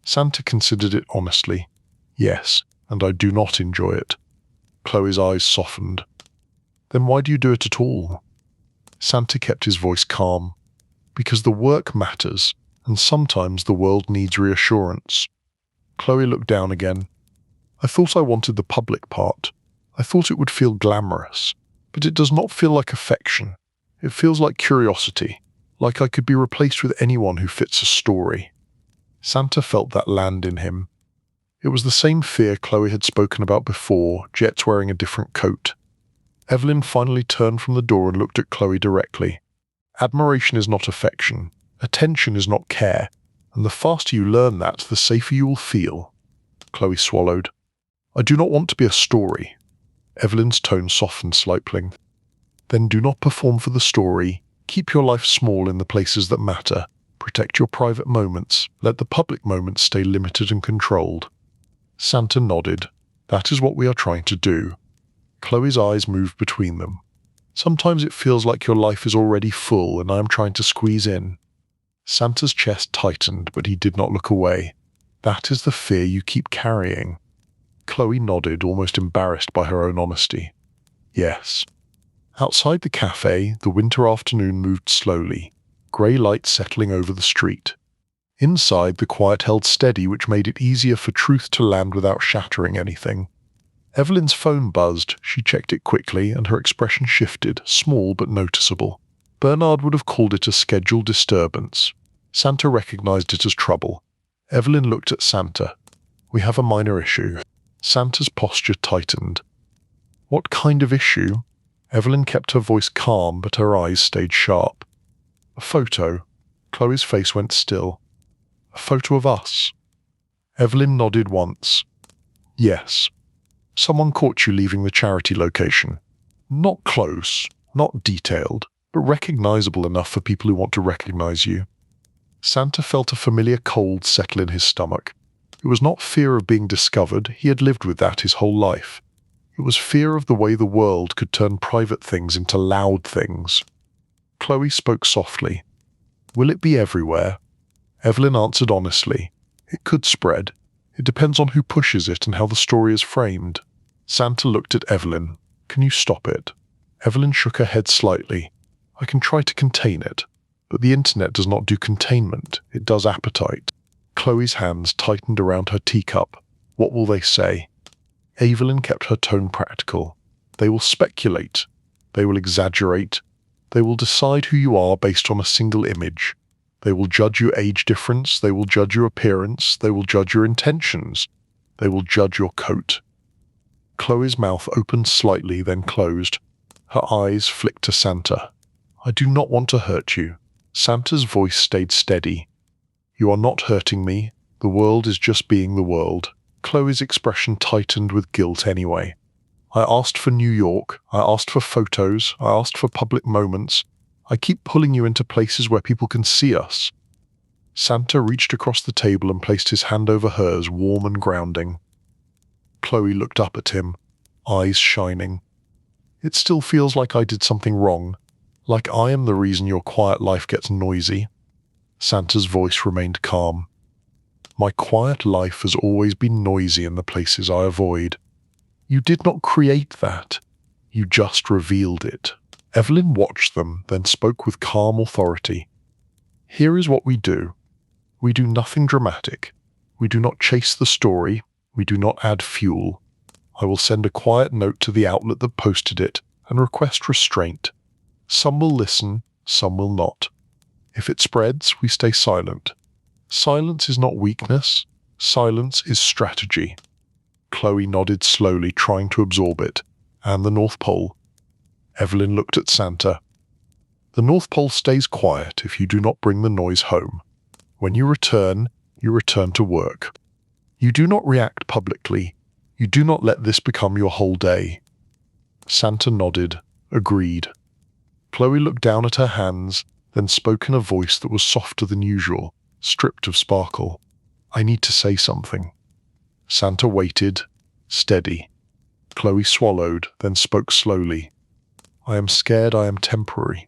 Santa considered it honestly. "Yes, and I do not enjoy it." Chloe's eyes softened. "Then why do you do it at all?" Santa kept his voice calm. "Because the work matters, and sometimes the world needs reassurance." Chloe looked down again. "I thought I wanted the public part. I thought it would feel glamorous. But it does not feel like affection. It feels like curiosity, like I could be replaced with anyone who fits a story." Santa felt that land in him. It was the same fear Chloe had spoken about before, Jet's wearing a different coat. Evelyn finally turned from the door and looked at Chloe directly. "Admiration is not affection. Attention is not care. And the faster you learn that, the safer you will feel." Chloe swallowed. "I do not want to be a story." Evelyn's tone softened slightly. "Then do not perform for the story. Keep your life small in the places that matter. Protect your private moments. Let the public moments stay limited and controlled. Santa nodded. That is what we are trying to do. Chloe's eyes moved between them. Sometimes it feels like your life is already full and I am trying to squeeze in. Santa's chest tightened, but he did not look away. That is the fear you keep carrying. Chloe nodded, almost embarrassed by her own honesty. Yes. Outside the cafe, the winter afternoon moved slowly, grey light settling over the street. Inside, the quiet held steady, which made it easier for truth to land without shattering anything. Evelyn's phone buzzed. She checked it quickly, and her expression shifted, small but noticeable. Bernard would have called it a scheduled disturbance. Santa recognized it as trouble. Evelyn looked at Santa. We have a minor issue. Santa's posture tightened. What kind of issue? Evelyn kept her voice calm, but her eyes stayed sharp. A photo. Chloe's face went still. A photo of us. Evelyn nodded once. Yes. Someone caught you leaving the charity location. Not close, not detailed, but recognizable enough for people who want to recognize you. Santa felt a familiar cold settle in his stomach. It was not fear of being discovered. He had lived with that his whole life. It was fear of the way the world could turn private things into loud things. Chloe spoke softly. Will it be everywhere? Evelyn answered honestly. It could spread. It depends on who pushes it and how the story is framed. Santa looked at Evelyn. Can you stop it? Evelyn shook her head slightly. I can try to contain it, but the internet does not do containment. It does appetite. Chloe's hands tightened around her teacup. What will they say? Evelyn kept her tone practical. They will speculate. They will exaggerate. They will decide who you are based on a single image. They will judge your age difference. They will judge your appearance. They will judge your intentions. They will judge your coat. Chloe's mouth opened slightly, then closed. Her eyes flicked to Santa. I do not want to hurt you. Santa's voice stayed steady. You are not hurting me. The world is just being the world. Chloe's expression tightened with guilt anyway. I asked for New York. I asked for photos. I asked for public moments. I keep pulling you into places where people can see us. Santa reached across the table and placed his hand over hers, warm and grounding. Chloe looked up at him, eyes shining. It still feels like I did something wrong, like I am the reason your quiet life gets noisy. Santa's voice remained calm. My quiet life has always been noisy in the places I avoid. You did not create that. You just revealed it. Evelyn watched them, then spoke with calm authority. Here is what we do. We do nothing dramatic. We do not chase the story. We do not add fuel. I will send a quiet note to the outlet that posted it and request restraint. Some will listen, some will not. If it spreads, we stay silent. Silence is not weakness. Silence is strategy. Chloe nodded slowly, trying to absorb it. And the North Pole. Evelyn looked at Santa. The North Pole stays quiet if you do not bring the noise home. When you return to work. You do not react publicly. You do not let this become your whole day. Santa nodded, agreed. Chloe looked down at her hands, then spoke in a voice that was softer than usual, stripped of sparkle. I need to say something. Santa waited, steady. Chloe swallowed, then spoke slowly. I am scared I am temporary.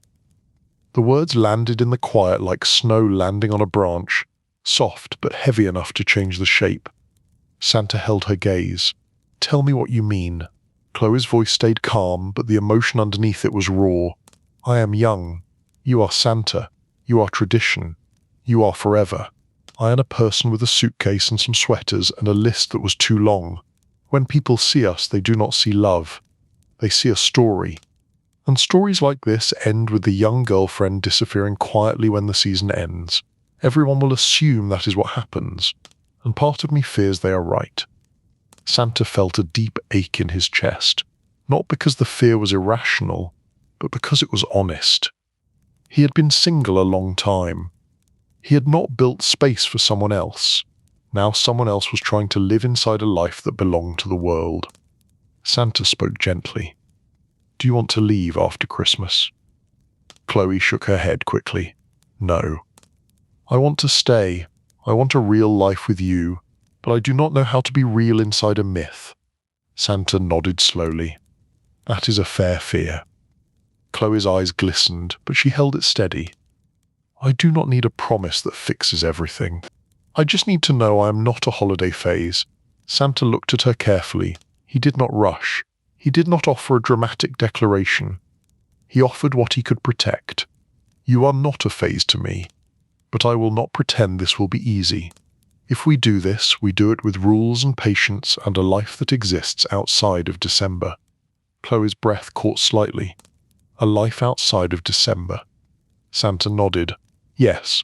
The words landed in the quiet like snow landing on a branch, soft but heavy enough to change the shape. Santa held her gaze. Tell me what you mean. Chloe's voice stayed calm, but the emotion underneath it was raw. I am young. You are Santa. You are tradition. You are forever. I am a person with a suitcase and some sweaters and a list that was too long. When people see us, they do not see love. They see a story. And stories like this end with the young girlfriend disappearing quietly when the season ends. Everyone will assume that is what happens. And part of me fears they are right. Santa felt a deep ache in his chest, not because the fear was irrational, but because it was honest. He had been single a long time. He had not built space for someone else. Now someone else was trying to live inside a life that belonged to the world. Santa spoke gently. Do you want to leave after Christmas? Chloe shook her head quickly. No. I want to stay. I want a real life with you, but I do not know how to be real inside a myth. Santa nodded slowly. That is a fair fear. Chloe's eyes glistened, but she held it steady. I do not need a promise that fixes everything. I just need to know I am not a holiday phase. Santa looked at her carefully. He did not rush. He did not offer a dramatic declaration. He offered what he could protect. You are not a phase to me, but I will not pretend this will be easy. If we do this, we do it with rules and patience and a life that exists outside of December. Chloe's breath caught slightly. A life outside of December. Santa nodded. Yes,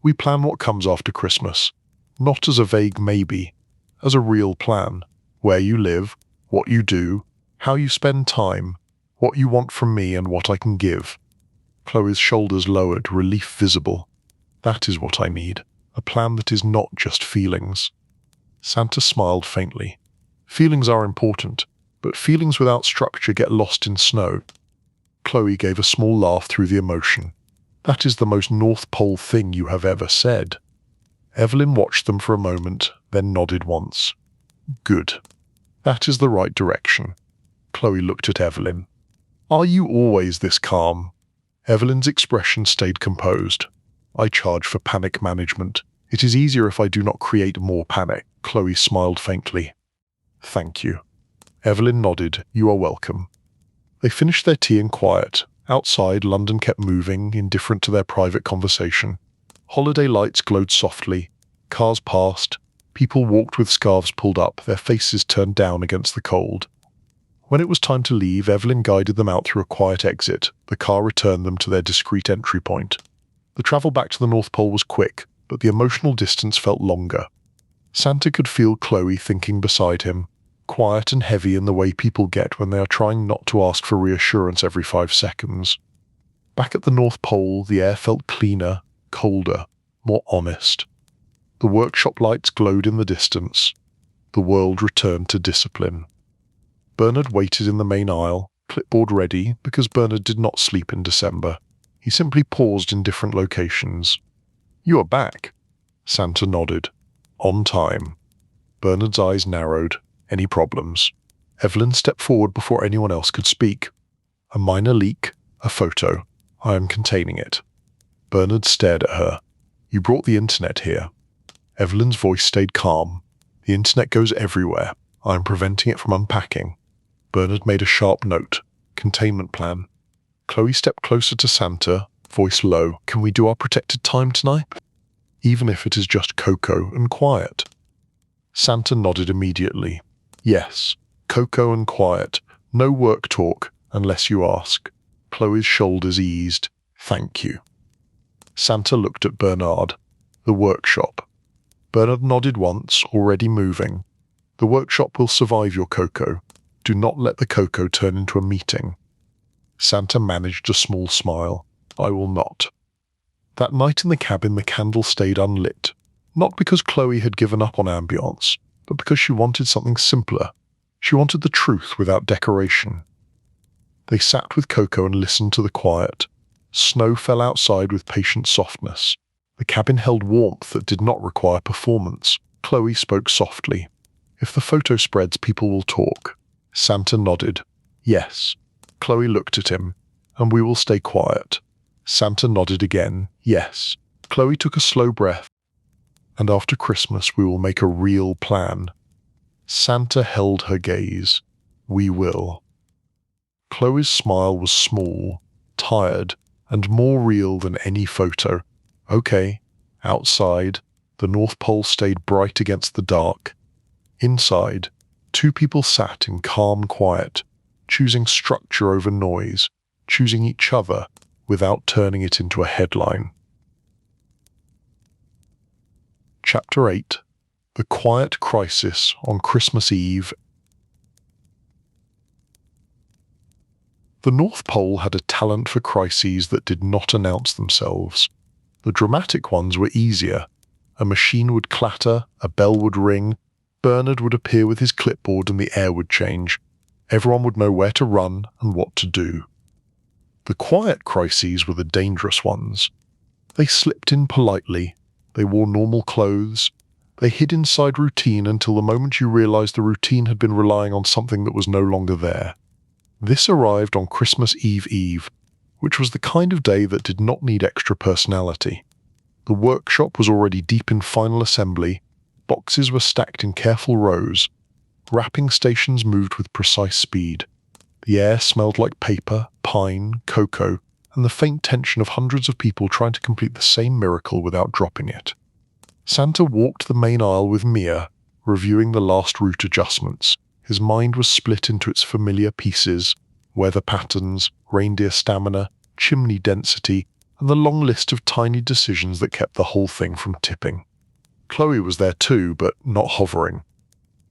we plan what comes after Christmas, not as a vague maybe, as a real plan. Where you live, what you do, how you spend time, what you want from me and what I can give. Chloe's shoulders lowered, relief visible. That is what I need, a plan that is not just feelings. Santa smiled faintly. Feelings are important, but feelings without structure get lost in snow. Chloe gave a small laugh through the emotion. That is the most North Pole thing you have ever said. Evelyn watched them for a moment, then nodded once. Good. That is the right direction. Chloe looked at Evelyn. Are you always this calm? Evelyn's expression stayed composed. I charge for panic management. It is easier if I do not create more panic. Chloe smiled faintly. Thank you. Evelyn nodded. You are welcome. They finished their tea in quiet. Outside, London kept moving, indifferent to their private conversation. Holiday lights glowed softly. Cars passed. People walked with scarves pulled up, their faces turned down against the cold. When it was time to leave, Evelyn guided them out through a quiet exit. The car returned them to their discreet entry point. The travel back to the North Pole was quick, but the emotional distance felt longer. Santa could feel Chloe thinking beside him, quiet and heavy in the way people get when they are trying not to ask for reassurance every 5 seconds. Back at the North Pole, the air felt cleaner, colder, more honest. The workshop lights glowed in the distance. The world returned to discipline. Bernard waited in the main aisle, clipboard ready, because Bernard did not sleep in December. He simply paused in different locations. You are back. Santa nodded. On time. Bernard's eyes narrowed. Any problems? Evelyn stepped forward before anyone else could speak. A minor leak, a photo. I am containing it. Bernard stared at her. You brought the internet here. Evelyn's voice stayed calm. The internet goes everywhere. I am preventing it from unpacking. Bernard made a sharp note. Containment plan. Chloe stepped closer to Santa, voice low. Can we do our protected time tonight? Even if it is just cocoa and quiet. Santa nodded immediately. Yes, cocoa and quiet. No work talk, unless you ask. Chloe's shoulders eased. Thank you. Santa looked at Bernard. The workshop. Bernard nodded once, already moving. The workshop will survive your cocoa. Do not let the cocoa turn into a meeting. Santa managed a small smile. I will not. That night in the cabin the candle stayed unlit, not because Chloe had given up on ambience, but because she wanted something simpler. She wanted the truth without decoration. They sat with Coco and listened to the quiet. Snow fell outside with patient softness. The cabin held warmth that did not require performance. Chloe spoke softly. If the photo spreads, people will talk. Santa nodded. Yes. Chloe looked at him. And we will stay quiet. Santa nodded again. Yes. Chloe took a slow breath. And after Christmas we will make a real plan. Santa held her gaze. We will. Chloe's smile was small, tired, and more real than any photo. Okay. Outside, the North Pole stayed bright against the dark. Inside, 2 people sat in calm quiet, choosing structure over noise, choosing each other without turning it into a headline. Chapter 8. The Quiet Crisis on Christmas Eve. The North Pole had a talent for crises that did not announce themselves. The dramatic ones were easier. A machine would clatter, a bell would ring, Bernard would appear with his clipboard and the air would change. Everyone would know where to run and what to do. The quiet crises were the dangerous ones. They slipped in politely. They wore normal clothes. They hid inside routine until the moment you realized the routine had been relying on something that was no longer there. This arrived on Christmas Eve, which was the kind of day that did not need extra personality. The workshop was already deep in final assembly. Boxes were stacked in careful rows. Wrapping stations moved with precise speed. The air smelled like paper, pine, cocoa, and the faint tension of hundreds of people trying to complete the same miracle without dropping it. Santa walked the main aisle with Mia, reviewing the last route adjustments. His mind was split into its familiar pieces: weather patterns, reindeer stamina, chimney density, and the long list of tiny decisions that kept the whole thing from tipping. Chloe was there too, but not hovering.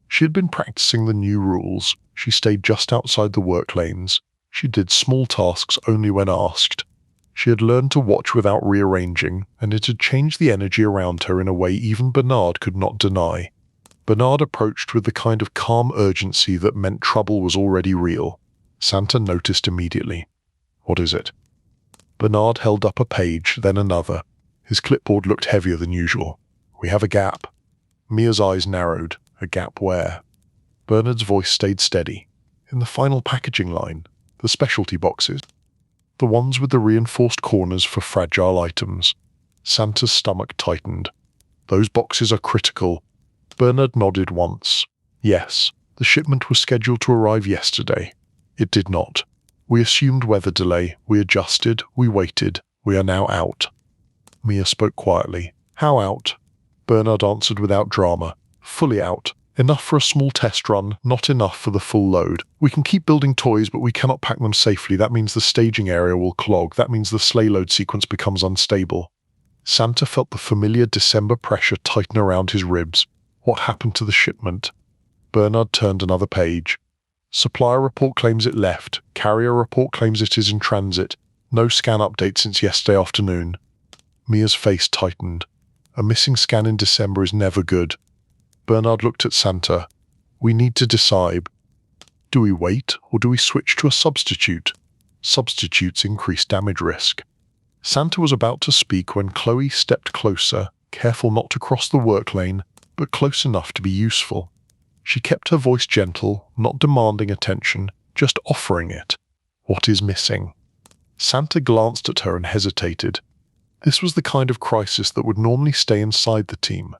She had been practicing the new rules. She stayed just outside the work lanes. She did small tasks only when asked. She had learned to watch without rearranging, and it had changed the energy around her in a way even Bernard could not deny. Bernard approached with the kind of calm urgency that meant trouble was already real. Santa noticed immediately. "What is it?" Bernard held up a page, then another. His clipboard looked heavier than usual. "We have a gap." Mia's eyes narrowed. "A gap where?" Bernard's voice stayed steady. "In the final packaging line. The specialty boxes. The ones with the reinforced corners for fragile items." Santa's stomach tightened. "Those boxes are critical." Bernard nodded once. "Yes, the shipment was scheduled to arrive yesterday. It did not. We assumed weather delay. We adjusted. We waited. We are now out." Mia spoke quietly. "How out?" Bernard answered without drama. "Fully out. Enough for a small test run, not enough for the full load. We can keep building toys, but we cannot pack them safely. That means the staging area will clog. That means the sleigh load sequence becomes unstable." Santa felt the familiar December pressure tighten around his ribs. What happened to the shipment? Bernard turned another page. "Supplier report claims it left. Carrier report claims it is in transit. No scan update since yesterday afternoon." Mia's face tightened. A missing scan in December is never good. Bernard looked at Santa. "We need to decide. Do we wait, or do we switch to a substitute? Substitutes increase damage risk." Santa was about to speak when Chloe stepped closer, careful not to cross the work lane, but close enough to be useful. She kept her voice gentle, not demanding attention, just offering it. "What is missing?" Santa glanced at her and hesitated. This was the kind of crisis that would normally stay inside the team.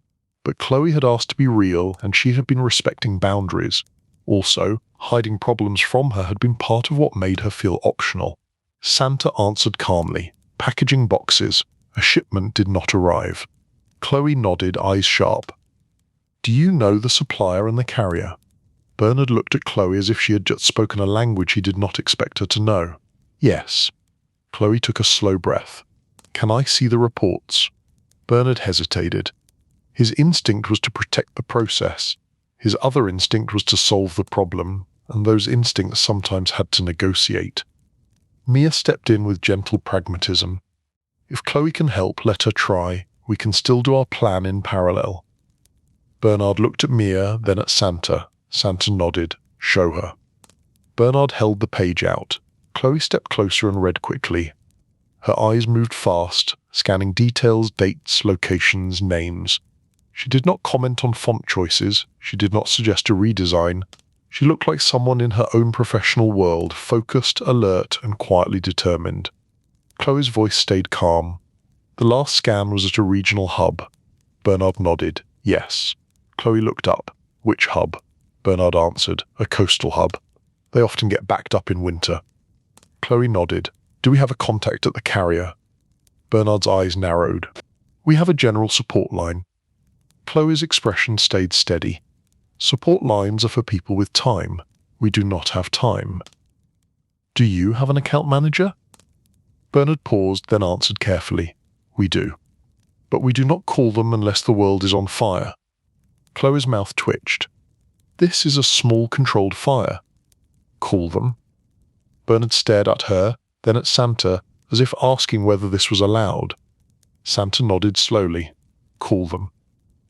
But Chloe had asked to be real, and she had been respecting boundaries. Also, hiding problems from her had been part of what made her feel optional. Santa answered calmly. "Packaging boxes. A shipment did not arrive." Chloe nodded, eyes sharp. "Do you know the supplier and the carrier?" Bernard looked at Chloe as if she had just spoken a language he did not expect her to know. "Yes." Chloe took a slow breath. "Can I see the reports?" Bernard hesitated. His instinct was to protect the process. His other instinct was to solve the problem, and those instincts sometimes had to negotiate. Mia stepped in with gentle pragmatism. "If Chloe can help, let her try. We can still do our plan in parallel." Bernard looked at Mia, then at Santa. Santa nodded. "Show her." Bernard held the page out. Chloe stepped closer and read quickly. Her eyes moved fast, scanning details, dates, locations, names. She did not comment on font choices. She did not suggest a redesign. She looked like someone in her own professional world, focused, alert, and quietly determined. Chloe's voice stayed calm. "The last scan was at a regional hub." Bernard nodded. "Yes." Chloe looked up. "Which hub?" Bernard answered. "A coastal hub. They often get backed up in winter." Chloe nodded. "Do we have a contact at the carrier?" Bernard's eyes narrowed. "We have a general support line." Chloe's expression stayed steady. "Support lines are for people with time. We do not have time." "Do you have an account manager?" Bernard paused, then answered carefully. "We do. But we do not call them unless the world is on fire." Chloe's mouth twitched. "This is a small controlled fire." "Call them?" Bernard stared at her, then at Santa, as if asking whether this was allowed. Santa nodded slowly. "Call them."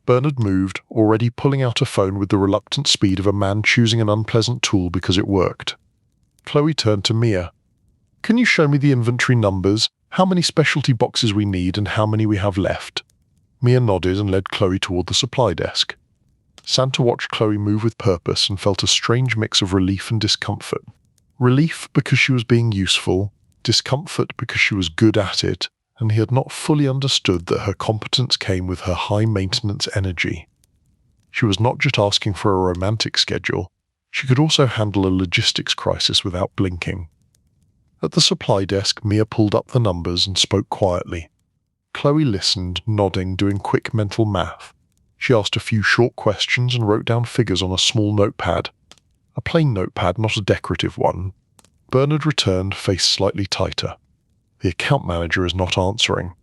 Bernard moved, already pulling out a phone with the reluctant speed of a man choosing an unpleasant tool because it worked. Chloe turned to Mia. Can you show me the inventory numbers, how many specialty boxes we need and how many we have left? Mia nodded and led Chloe toward the supply desk. Santa watched Chloe move with purpose and felt a strange mix of relief and discomfort. Relief because she was being useful, discomfort because she was good at it, and he had not fully understood that her competence came with her high-maintenance energy. She was not just asking for a romantic schedule, she could also handle a logistics crisis without blinking. At the supply desk, Mia pulled up the numbers and spoke quietly. Chloe listened, nodding, doing quick mental math. She asked a few short questions and wrote down figures on a small notepad. A plain notepad, not a decorative one. Bernard returned, face slightly tighter. The account manager is not answering.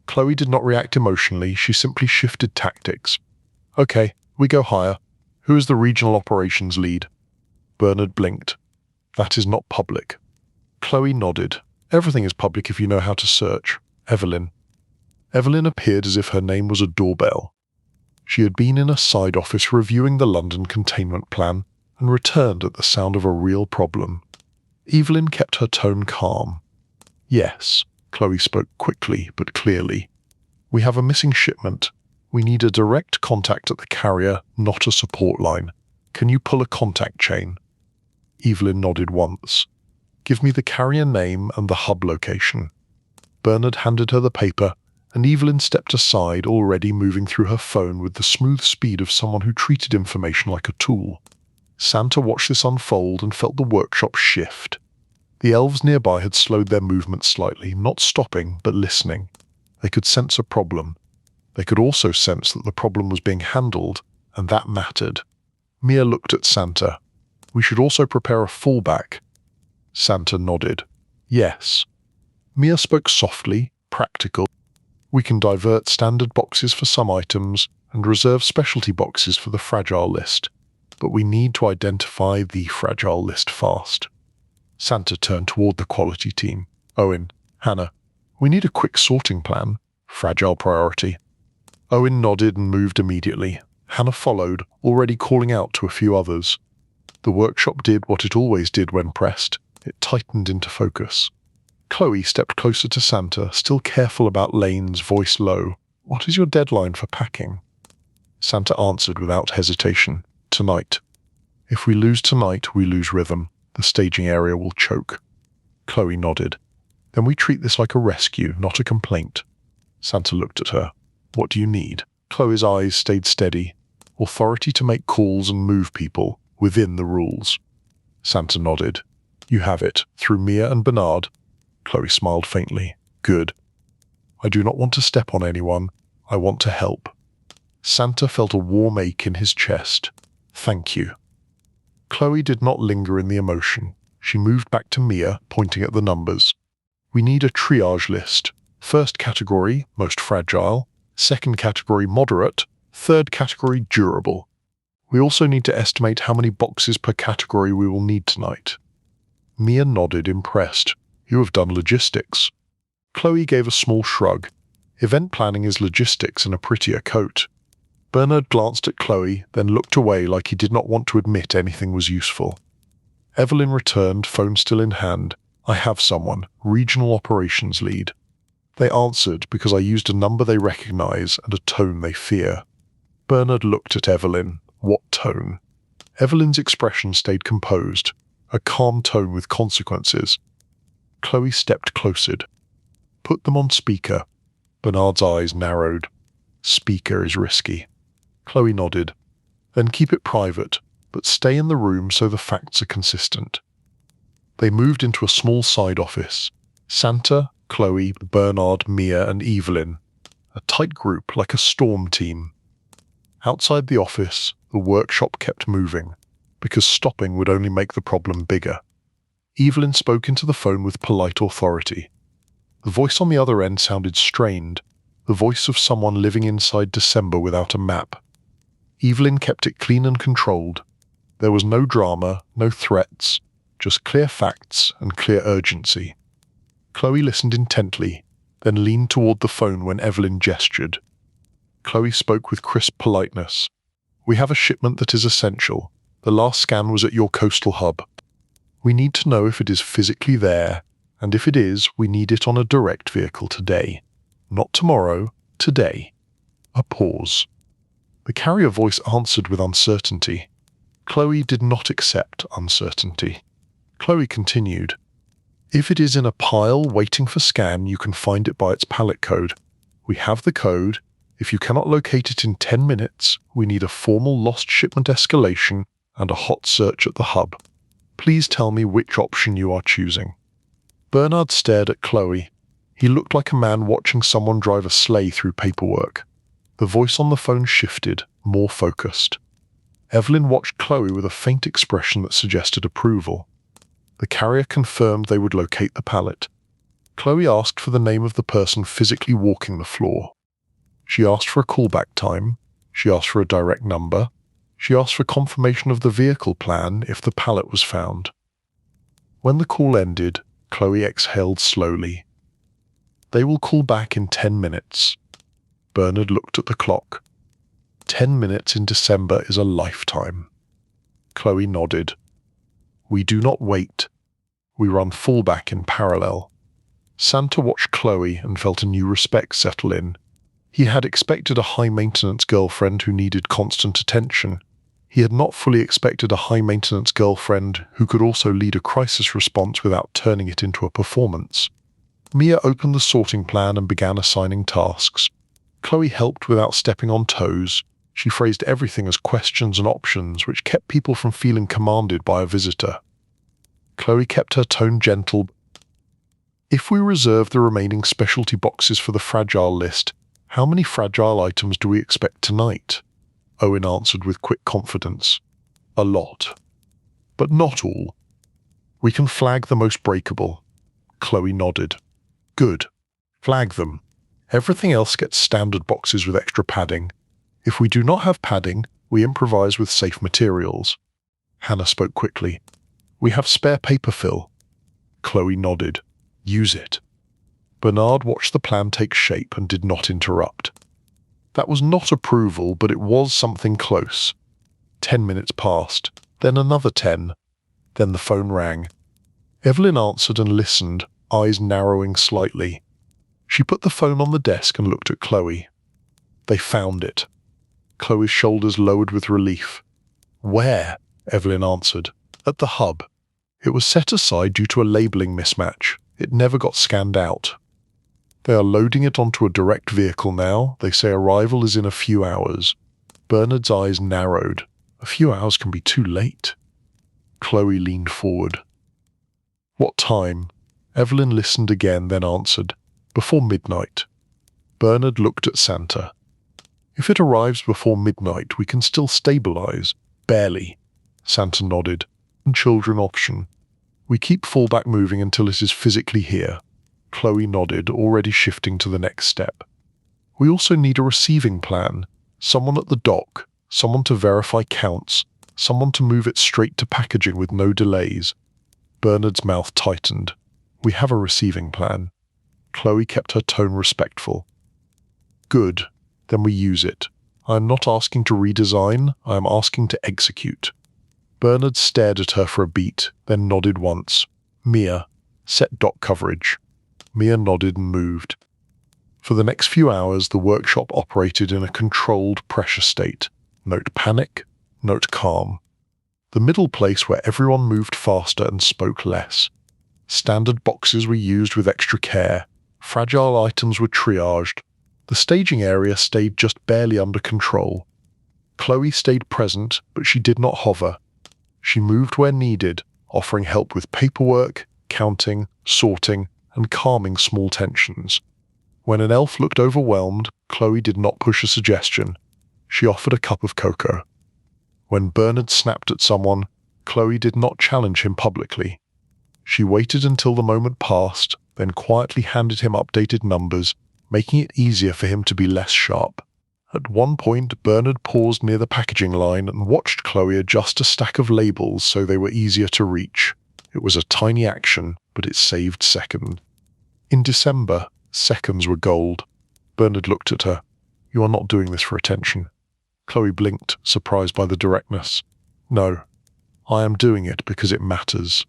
Chloe did not react emotionally, she simply shifted tactics. Okay, we go higher. Who is the regional operations lead? Bernard blinked. That is not public. Chloe nodded. Everything is public if you know how to search. Evelyn. Evelyn appeared as if her name was a doorbell. She had been in a side office reviewing the London containment plan and returned at the sound of a real problem. Evelyn kept her tone calm. Yes, Chloe spoke quickly but clearly. We have a missing shipment. We need a direct contact at the carrier, not a support line. Can you pull a contact chain? Evelyn nodded once. Give me the carrier name and the hub location. Bernard handed her the paper, and Evelyn stepped aside, already moving through her phone with the smooth speed of someone who treated information like a tool. Santa watched this unfold and felt the workshop shift. The elves nearby had slowed their movement slightly, not stopping, but listening. They could sense a problem. They could also sense that the problem was being handled, and that mattered. Mia looked at Santa. We should also prepare a fallback. Santa nodded. Yes. Mia spoke softly, practical. We can divert standard boxes for some items and reserve specialty boxes for the fragile list. But we need to identify the fragile list fast. Santa turned toward the quality team. Owen, Hannah, we need a quick sorting plan. Fragile priority. Owen nodded and moved immediately. Hannah followed, already calling out to a few others. The workshop did what it always did when pressed. It tightened into focus. Chloe stepped closer to Santa, still careful about lanes, voice low. What is your deadline for packing? Santa answered without hesitation. Tonight. If we lose tonight, we lose rhythm. The staging area will choke. Chloe nodded. Then we treat this like a rescue, not a complaint. Santa looked at her. What do you need? Chloe's eyes stayed steady. Authority to make calls and move people, within the rules. Santa nodded. You have it, through Mia and Bernard. Chloe smiled faintly. Good. I do not want to step on anyone. I want to help. Santa felt a warm ache in his chest. Thank you. Chloe did not linger in the emotion. She moved back to Mia, pointing at the numbers. We need a triage list. First category, most fragile. Second category, moderate. Third category, durable. We also need to estimate how many boxes per category we will need tonight. Mia nodded, impressed. You have done logistics. Chloe gave a small shrug. Event planning is logistics in a prettier coat. Bernard glanced at Chloe, then looked away like he did not want to admit anything was useful. Evelyn returned, phone still in hand. I have someone, regional operations lead. They answered because I used a number they recognize and a tone they fear. Bernard looked at Evelyn. What tone? Evelyn's expression stayed composed, a calm tone with consequences. Chloe stepped closer. Put them on speaker. Bernard's eyes narrowed. Speaker is risky. Chloe nodded. Then keep it private, but stay in the room so the facts are consistent. They moved into a small side office. Santa, Chloe, Bernard, Mia, and Evelyn. A tight group like a storm team. Outside the office, the workshop kept moving, because stopping would only make the problem bigger. Evelyn spoke into the phone with polite authority. The voice on the other end sounded strained, the voice of someone living inside December without a map. Evelyn kept it clean and controlled. There was no drama, no threats, just clear facts and clear urgency. Chloe listened intently, then leaned toward the phone when Evelyn gestured. Chloe spoke with crisp politeness. We have a shipment that is essential. The last scan was at your coastal hub. We need to know if it is physically there, And if it is, we need it on a direct vehicle today. Not tomorrow, today. A pause. The carrier voice answered with uncertainty. Chloe did not accept uncertainty. Chloe continued. If it is in a pile waiting for scan, you can find it by its pallet code. We have the code. If you cannot locate it in 10 minutes, we need a formal lost shipment escalation and a hot search at the hub. Please tell me which option you are choosing. Bernard stared at Chloe. He looked like a man watching someone drive a sleigh through paperwork. The voice on the phone shifted, more focused. Evelyn watched Chloe with a faint expression that suggested approval. The carrier confirmed they would locate the pallet. Chloe asked for the name of the person physically walking the floor. She asked for a callback time. She asked for a direct number. She asked for confirmation of the vehicle plan if the pallet was found. When the call ended, Chloe exhaled slowly. They will call back in 10 minutes. Bernard looked at the clock. 10 minutes in December is a lifetime. Chloe nodded. We do not wait. We run fallback in parallel. Santa watched Chloe and felt a new respect settle in. He had expected a high-maintenance girlfriend who needed constant attention. He had not fully expected a high-maintenance girlfriend who could also lead a crisis response without turning it into a performance. Mia opened the sorting plan and began assigning tasks. Chloe helped without stepping on toes. She phrased everything as questions and options, which kept people from feeling commanded by a visitor. Chloe kept her tone gentle. If we reserve the remaining specialty boxes for the fragile list, how many fragile items do we expect tonight? Owen answered with quick confidence. A lot. But not all. We can flag the most breakable. Chloe nodded. Good. Flag them. Everything else gets standard boxes with extra padding. If we do not have padding, we improvise with safe materials. Hannah spoke quickly. We have spare paper fill. Chloe nodded. Use it. Bernard watched the plan take shape and did not interrupt. That was not approval, but it was something close. 10 minutes passed, then another 10. Then the phone rang. Evelyn answered and listened, eyes narrowing slightly. She put the phone on the desk and looked at Chloe. They found it. Chloe's shoulders lowered with relief. Where? Evelyn answered. At the hub. It was set aside due to a labeling mismatch. It never got scanned out. They are loading it onto a direct vehicle now. They say arrival is in a few hours. Bernard's eyes narrowed. A few hours can be too late. Chloe leaned forward. What time? Evelyn listened again, then answered. Before midnight. Bernard looked at Santa. If it arrives before midnight, we can still stabilize. Barely. Santa nodded. And children option. We keep fallback moving until it is physically here. Chloe nodded, already shifting to the next step. We also need a receiving plan. Someone at the dock. Someone to verify counts. Someone to move it straight to packaging with no delays. Bernard's mouth tightened. We have a receiving plan. Chloe kept her tone respectful. Good. Then we use it. I am not asking to redesign, I am asking to execute. Bernard stared at her for a beat, then nodded once. Mia, set dock coverage. Mia nodded and moved. For the next few hours, the workshop operated in a controlled pressure state. Note panic, note calm. The middle place where everyone moved faster and spoke less. Standard boxes were used with extra care. Fragile items were triaged. The staging area stayed just barely under control. Chloe stayed present, but she did not hover. She moved where needed, offering help with paperwork, counting, sorting, and calming small tensions. When an elf looked overwhelmed, Chloe did not push a suggestion. She offered a cup of cocoa. When Bernard snapped at someone, Chloe did not challenge him publicly. She waited until the moment passed, then quietly handed him updated numbers, making it easier for him to be less sharp. At one point, Bernard paused near the packaging line and watched Chloe adjust a stack of labels so they were easier to reach. It was a tiny action, but it saved seconds. In December, seconds were gold. Bernard looked at her. You are not doing this for attention. Chloe blinked, surprised by the directness. No, I am doing it because it matters.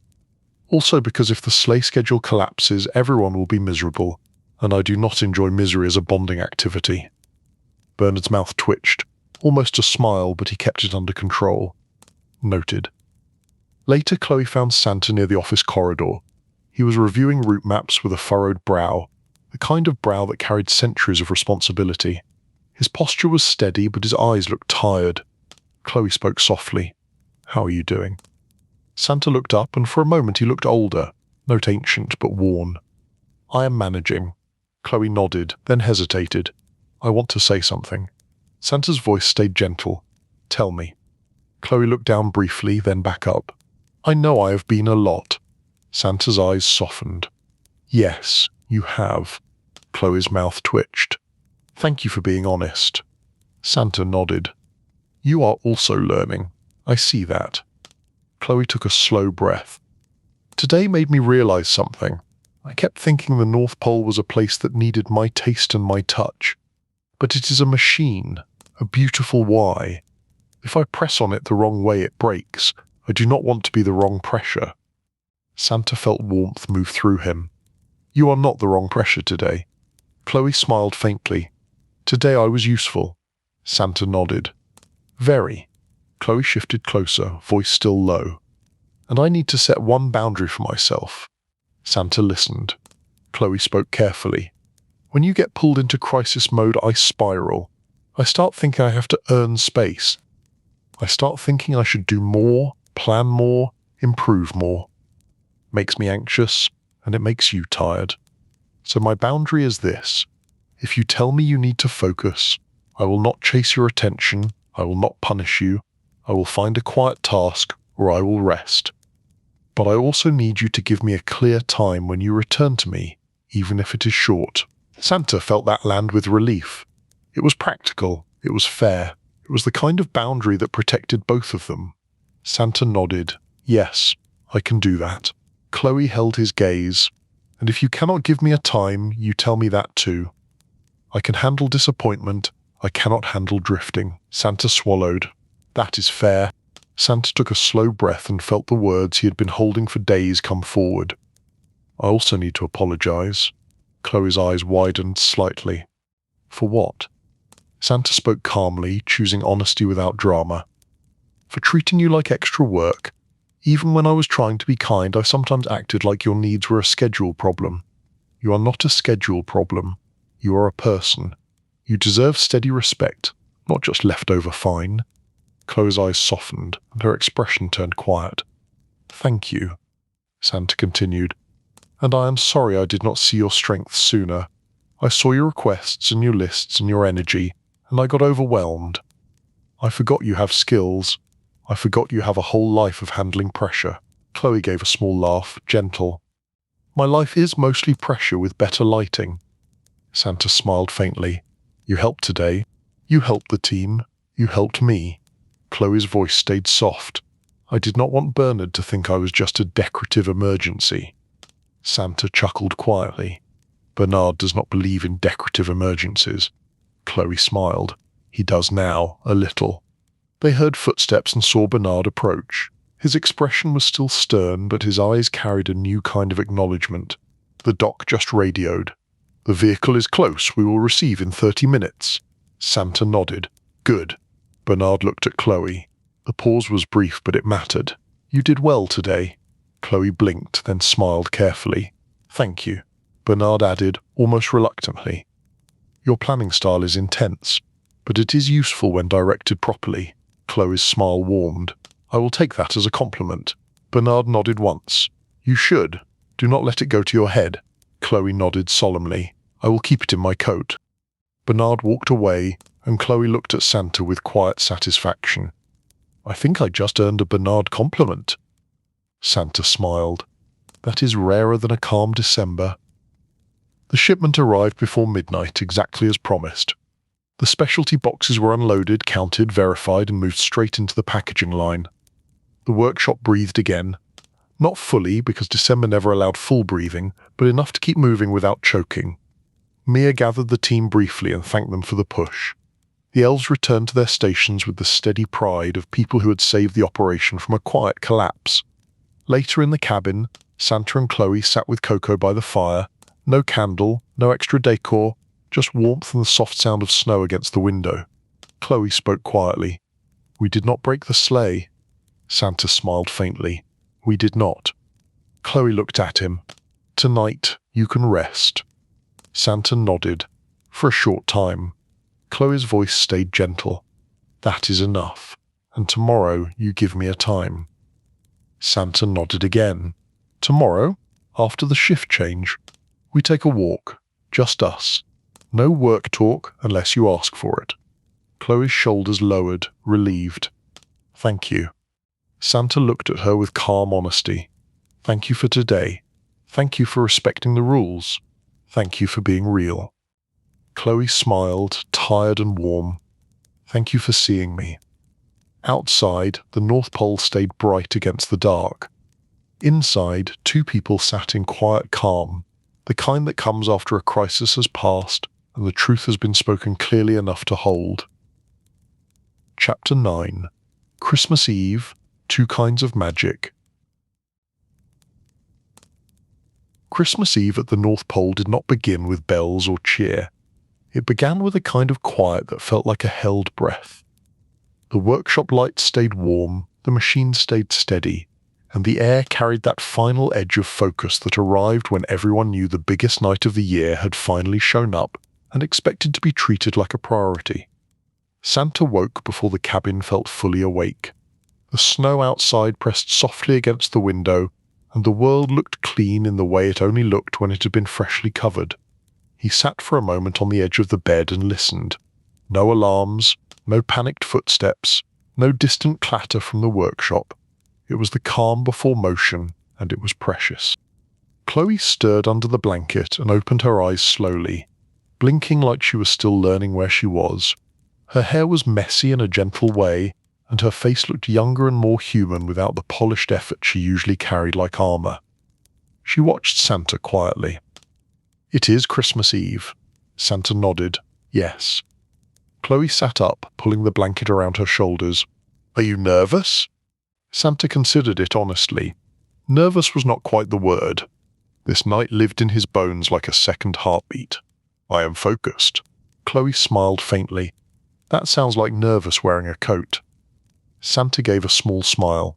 Also because if the sleigh schedule collapses, everyone will be miserable, and I do not enjoy misery as a bonding activity. Bernard's mouth twitched, almost a smile, but he kept it under control. Noted. Later, Chloe found Santa near the office corridor. He was reviewing route maps with a furrowed brow, the kind of brow that carried centuries of responsibility. His posture was steady, but his eyes looked tired. Chloe spoke softly. "How are you doing?" Santa looked up, and for a moment he looked older, not ancient, but worn. "I am managing." Chloe nodded, then hesitated. "I want to say something." Santa's voice stayed gentle. "Tell me." Chloe looked down briefly, then back up. "I know I have been a lot." Santa's eyes softened. "Yes, you have." Chloe's mouth twitched. "Thank you for being honest." Santa nodded. "You are also learning. I see that." Chloe took a slow breath. "Today made me realize something. I kept thinking the North Pole was a place that needed my taste and my touch. But it is a machine, a beautiful why. If I press on it the wrong way, it breaks. I do not want to be the wrong pressure." Santa felt warmth move through him. "You are not the wrong pressure today." Chloe smiled faintly. "Today I was useful." Santa nodded. "Very." Chloe shifted closer, voice still low. "And I need to set one boundary for myself." Santa listened. Chloe spoke carefully. "When you get pulled into crisis mode, I spiral. I start thinking I have to earn space. I start thinking I should do more, plan more, improve more. Makes me anxious, and it makes you tired. So my boundary is this. If you tell me you need to focus, I will not chase your attention, I will not punish you, I will find a quiet task, or I will rest. But I also need you to give me a clear time when you return to me, even if it is short." Santa felt that land with relief. It was practical, it was fair, it was the kind of boundary that protected both of them. Santa nodded. "Yes, I can do that." Chloe held his gaze. "And if you cannot give me a time, you tell me that too. I can handle disappointment, I cannot handle drifting." Santa swallowed. "That is fair." Santa took a slow breath and felt the words he had been holding for days come forward. "I also need to apologize." Chloe's eyes widened slightly. "For what?" Santa spoke calmly, choosing honesty without drama. "For treating you like extra work. Even when I was trying to be kind, I sometimes acted like your needs were a schedule problem. You are not a schedule problem. You are a person. You deserve steady respect, not just leftover fine." Chloe's eyes softened, and her expression turned quiet. "Thank you," Santa continued. "And I am sorry I did not see your strength sooner. I saw your requests and your lists and your energy, and I got overwhelmed. I forgot you have skills. I forgot you have a whole life of handling pressure." Chloe gave a small laugh, gentle. "My life is mostly pressure with better lighting." Santa smiled faintly. "You helped today. You helped the team. You helped me." Chloe's voice stayed soft. "I did not want Bernard to think I was just a decorative emergency." Santa chuckled quietly. "Bernard does not believe in decorative emergencies." Chloe smiled. "He does now, a little." They heard footsteps and saw Bernard approach. His expression was still stern, but his eyes carried a new kind of acknowledgement. The doc just radioed. "The vehicle is close. We will receive in 30 minutes. Santa nodded. "Good." Bernard looked at Chloe. The pause was brief, but it mattered. "You did well today." Chloe blinked, then smiled carefully. "Thank you." Bernard added, almost reluctantly. "Your planning style is intense, but it is useful when directed properly." Chloe's smile warmed. "I will take that as a compliment." Bernard nodded once. "You should. Do not let it go to your head." Chloe nodded solemnly. "I will keep it in my coat." Bernard walked away, and Chloe looked at Santa with quiet satisfaction. "I think I just earned a Bernard compliment." Santa smiled. "That is rarer than a calm December." The shipment arrived before midnight, exactly as promised. The specialty boxes were unloaded, counted, verified, and moved straight into the packaging line. The workshop breathed again. Not fully, because December never allowed full breathing, but enough to keep moving without choking. Mia gathered the team briefly and thanked them for the push. The elves returned to their stations with the steady pride of people who had saved the operation from a quiet collapse. Later in the cabin, Santa and Chloe sat with Coco by the fire. No candle, no extra decor, just warmth and the soft sound of snow against the window. Chloe spoke quietly. "We did not break the sleigh." Santa smiled faintly. "We did not." Chloe looked at him. "Tonight, you can rest." Santa nodded. For a short time. Chloe's voice stayed gentle. "That is enough. And tomorrow you give me a time." Santa nodded again. "Tomorrow, after the shift change, we take a walk. Just us. No work talk unless you ask for it." Chloe's shoulders lowered, relieved. "Thank you." Santa looked at her with calm honesty. "Thank you for today. Thank you for respecting the rules. Thank you for being real." Chloe smiled, tired and warm. "Thank you for seeing me." Outside, the North Pole stayed bright against the dark. Inside, two people sat in quiet calm, the kind that comes after a crisis has passed and the truth has been spoken clearly enough to hold. Chapter 9. Christmas Eve, Two Kinds of Magic. Christmas Eve at the North Pole did not begin with bells or cheer. It began with a kind of quiet that felt like a held breath. The workshop lights stayed warm, the machines stayed steady, and the air carried that final edge of focus that arrived when everyone knew the biggest night of the year had finally shown up and expected to be treated like a priority. Santa woke before the cabin felt fully awake. The snow outside pressed softly against the window, and the world looked clean in the way it only looked when it had been freshly covered. He sat for a moment on the edge of the bed and listened. No alarms, no panicked footsteps, no distant clatter from the workshop. It was the calm before motion, and it was precious. Chloe stirred under the blanket and opened her eyes slowly, blinking like she was still learning where she was. Her hair was messy in a gentle way, and her face looked younger and more human without the polished effort she usually carried like armor. She watched Santa quietly. "It is Christmas Eve." Santa nodded. "Yes." Chloe sat up, pulling the blanket around her shoulders. "Are you nervous?" Santa considered it honestly. Nervous was not quite the word. This night lived in his bones like a second heartbeat. "I am focused." Chloe smiled faintly. "That sounds like nervous wearing a coat." Santa gave a small smile.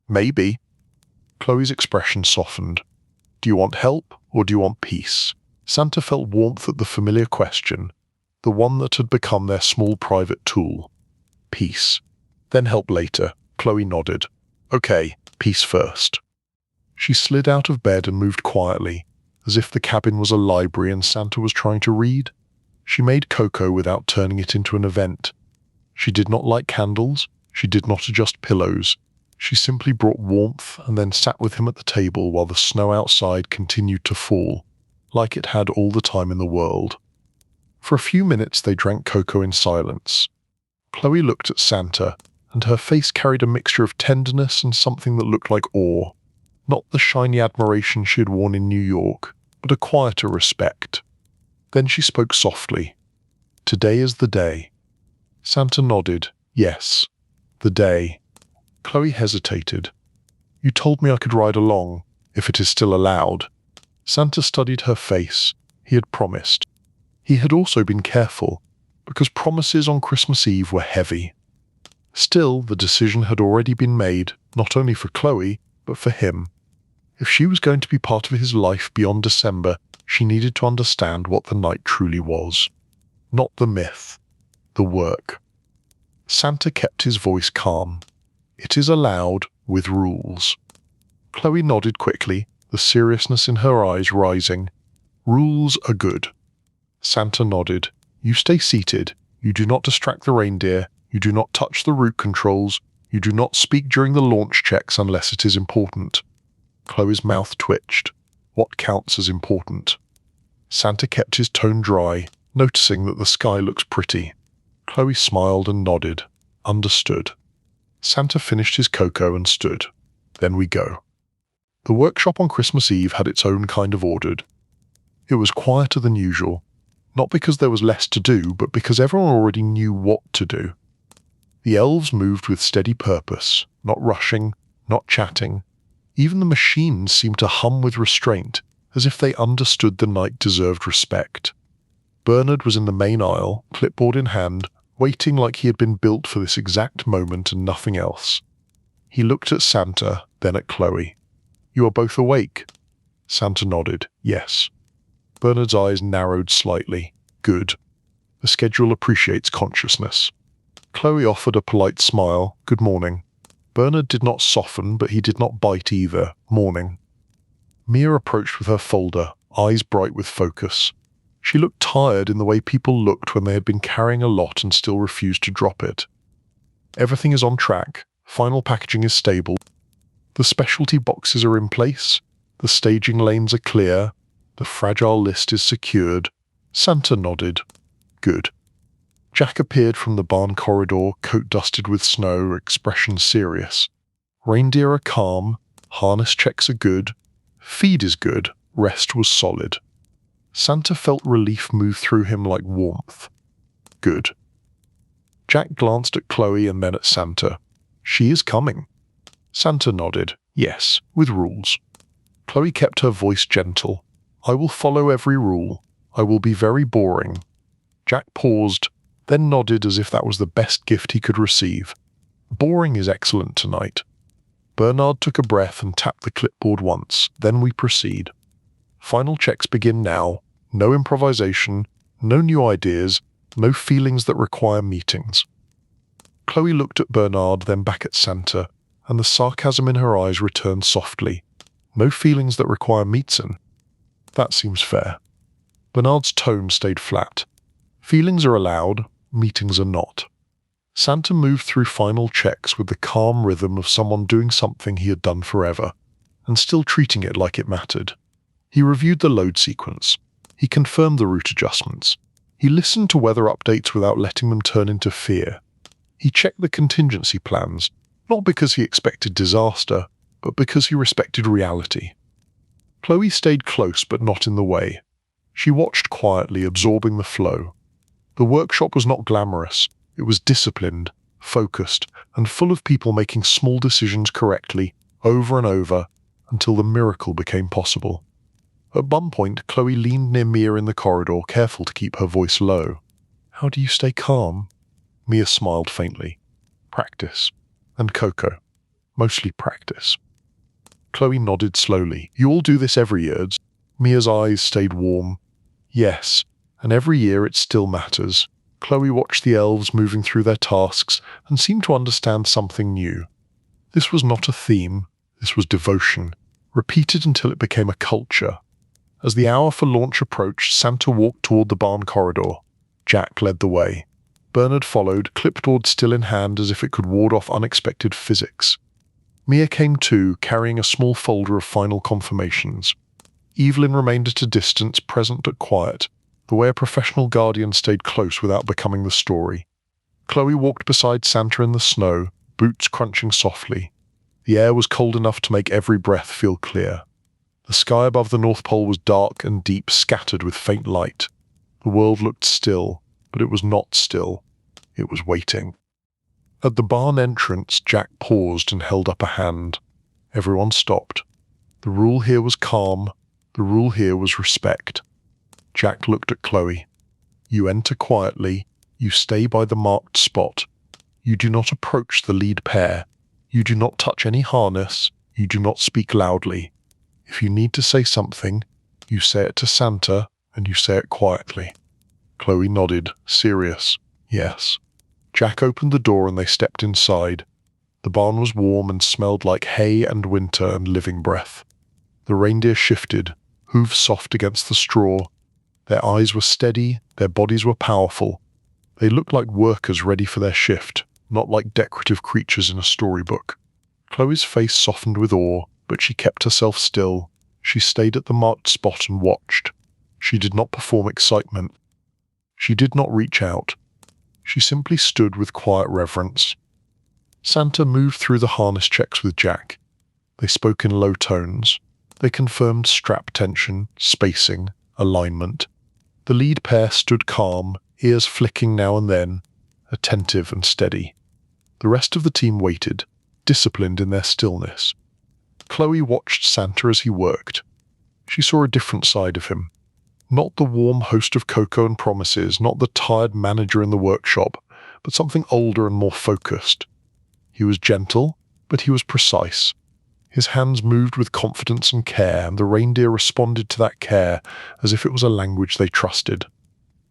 "Maybe." Chloe's expression softened. "Do you want help or do you want peace?" Santa felt warmth at the familiar question, the one that had become their small private tool. "Peace. Then help later." Chloe nodded. "Okay, peace first." She slid out of bed and moved quietly, as if the cabin was a library and Santa was trying to read. She made cocoa without turning it into an event. She did not light candles. She did not adjust pillows. She simply brought warmth and then sat with him at the table while the snow outside continued to fall, like it had all the time in the world. For a few minutes they drank cocoa in silence. Chloe looked at Santa, and her face carried a mixture of tenderness and something that looked like awe. Not the shiny admiration she had worn in New York, but a quieter respect. Then she spoke softly. "Today is the day." Santa nodded. "Yes, the day." Chloe hesitated. "You told me I could ride along, if it is still allowed." Santa studied her face. He had promised. He had also been careful, because promises on Christmas Eve were heavy. Still, the decision had already been made, not only for Chloe, but for him. If she was going to be part of his life beyond December, she needed to understand what the night truly was. Not the myth. The work. Santa kept his voice calm. "It is allowed, with rules." Chloe nodded quickly, the seriousness in her eyes rising. "Rules are good." Santa nodded. "You stay seated. You do not distract the reindeer. You do not touch the route controls. You do not speak during the launch checks unless it is important." Chloe's mouth twitched. What counts as important? Santa kept his tone dry, noticing that the sky looks pretty. Chloe smiled and nodded. Understood. Santa finished his cocoa and stood. "Then we go." The workshop on Christmas Eve had its own kind of order. It was quieter than usual, not because there was less to do, but because everyone already knew what to do. The elves moved with steady purpose, not rushing, not chatting. Even the machines seemed to hum with restraint, as if they understood the night deserved respect. Bernard was in the main aisle, clipboard in hand, waiting like he had been built for this exact moment and nothing else. He looked at Santa, then at Chloe. "You are both awake?" Santa nodded. "Yes." Bernard's eyes narrowed slightly. "Good. The schedule appreciates consciousness." Chloe offered a polite smile. "Good morning." Bernard did not soften, but he did not bite either. "Morning." Mia approached with her folder, eyes bright with focus. She looked tired in the way people looked when they had been carrying a lot and still refused to drop it. "Everything is on track. Final packaging is stable. The specialty boxes are in place. The staging lanes are clear. The fragile list is secured." Santa nodded. "Good." Jack appeared from the barn corridor, coat dusted with snow, expression serious. "Reindeer are calm. Harness checks are good. Feed is good. Rest was solid." Santa felt relief move through him like warmth. "Good." Jack glanced at Chloe and then at Santa. "She is coming." Santa nodded. "Yes, with rules." Chloe kept her voice gentle. "I will follow every rule. I will be very boring." Jack paused, then nodded as if that was the best gift he could receive. "Boring is excellent tonight." Bernard took a breath and tapped the clipboard once. "Then we proceed. Final checks begin now. No improvisation, no new ideas, no feelings that require meetings." Chloe looked at Bernard, then back at Santa, and the sarcasm in her eyes returned softly. "No feelings that require meetings? That seems fair." Bernard's tone stayed flat. "Feelings are allowed, meetings are not." Santa moved through final checks with the calm rhythm of someone doing something he had done forever, and still treating it like it mattered. He reviewed the load sequence. He confirmed the route adjustments. He listened to weather updates without letting them turn into fear. He checked the contingency plans, not because he expected disaster, but because he respected reality. Chloe stayed close but not in the way. She watched quietly, absorbing the flow. The workshop was not glamorous. It was disciplined, focused, and full of people making small decisions correctly, over and over, until the miracle became possible. At one point, Chloe leaned near Mia in the corridor, careful to keep her voice low. "How do you stay calm?" Mia smiled faintly. "Practice. And Coco. Mostly practice." Chloe nodded slowly. "You all do this every year?" Mia's eyes stayed warm. "Yes, and every year it still matters." Chloe watched the elves moving through their tasks and seemed to understand something new. This was not a theme, this was devotion, repeated until it became a culture. As the hour for launch approached, Santa walked toward the barn corridor. Jack led the way. Bernard followed, clipboard still in hand as if it could ward off unexpected physics. Mia came too, carrying a small folder of final confirmations. Evelyn remained at a distance, present but quiet, the way a professional guardian stayed close without becoming the story. Chloe walked beside Santa in the snow, boots crunching softly. The air was cold enough to make every breath feel clear. The sky above the North Pole was dark and deep, scattered with faint light. The world looked still, but it was not still. It was waiting. At the barn entrance, Jack paused and held up a hand. Everyone stopped. The rule here was calm. The rule here was respect. Jack looked at Chloe. "You enter quietly. You stay by the marked spot. You do not approach the lead pair. You do not touch any harness. You do not speak loudly. If you need to say something, you say it to Santa, and you say it quietly." Chloe nodded, serious. "Yes." Jack opened the door and they stepped inside. The barn was warm and smelled like hay and winter and living breath. The reindeer shifted, hooves soft against the straw. Their eyes were steady, their bodies were powerful. They looked like workers ready for their shift, not like decorative creatures in a storybook. Chloe's face softened with awe, but she kept herself still. She stayed at the marked spot and watched. She did not perform excitement. She did not reach out. She simply stood with quiet reverence. Santa moved through the harness checks with Jack. They spoke in low tones. They confirmed strap tension, spacing, alignment. The lead pair stood calm, ears flicking now and then, attentive and steady. The rest of the team waited, disciplined in their stillness. Chloe watched Santa as he worked. She saw a different side of him. Not the warm host of cocoa and promises, not the tired manager in the workshop, but something older and more focused. He was gentle, but he was precise. His hands moved with confidence and care, and the reindeer responded to that care as if it was a language they trusted.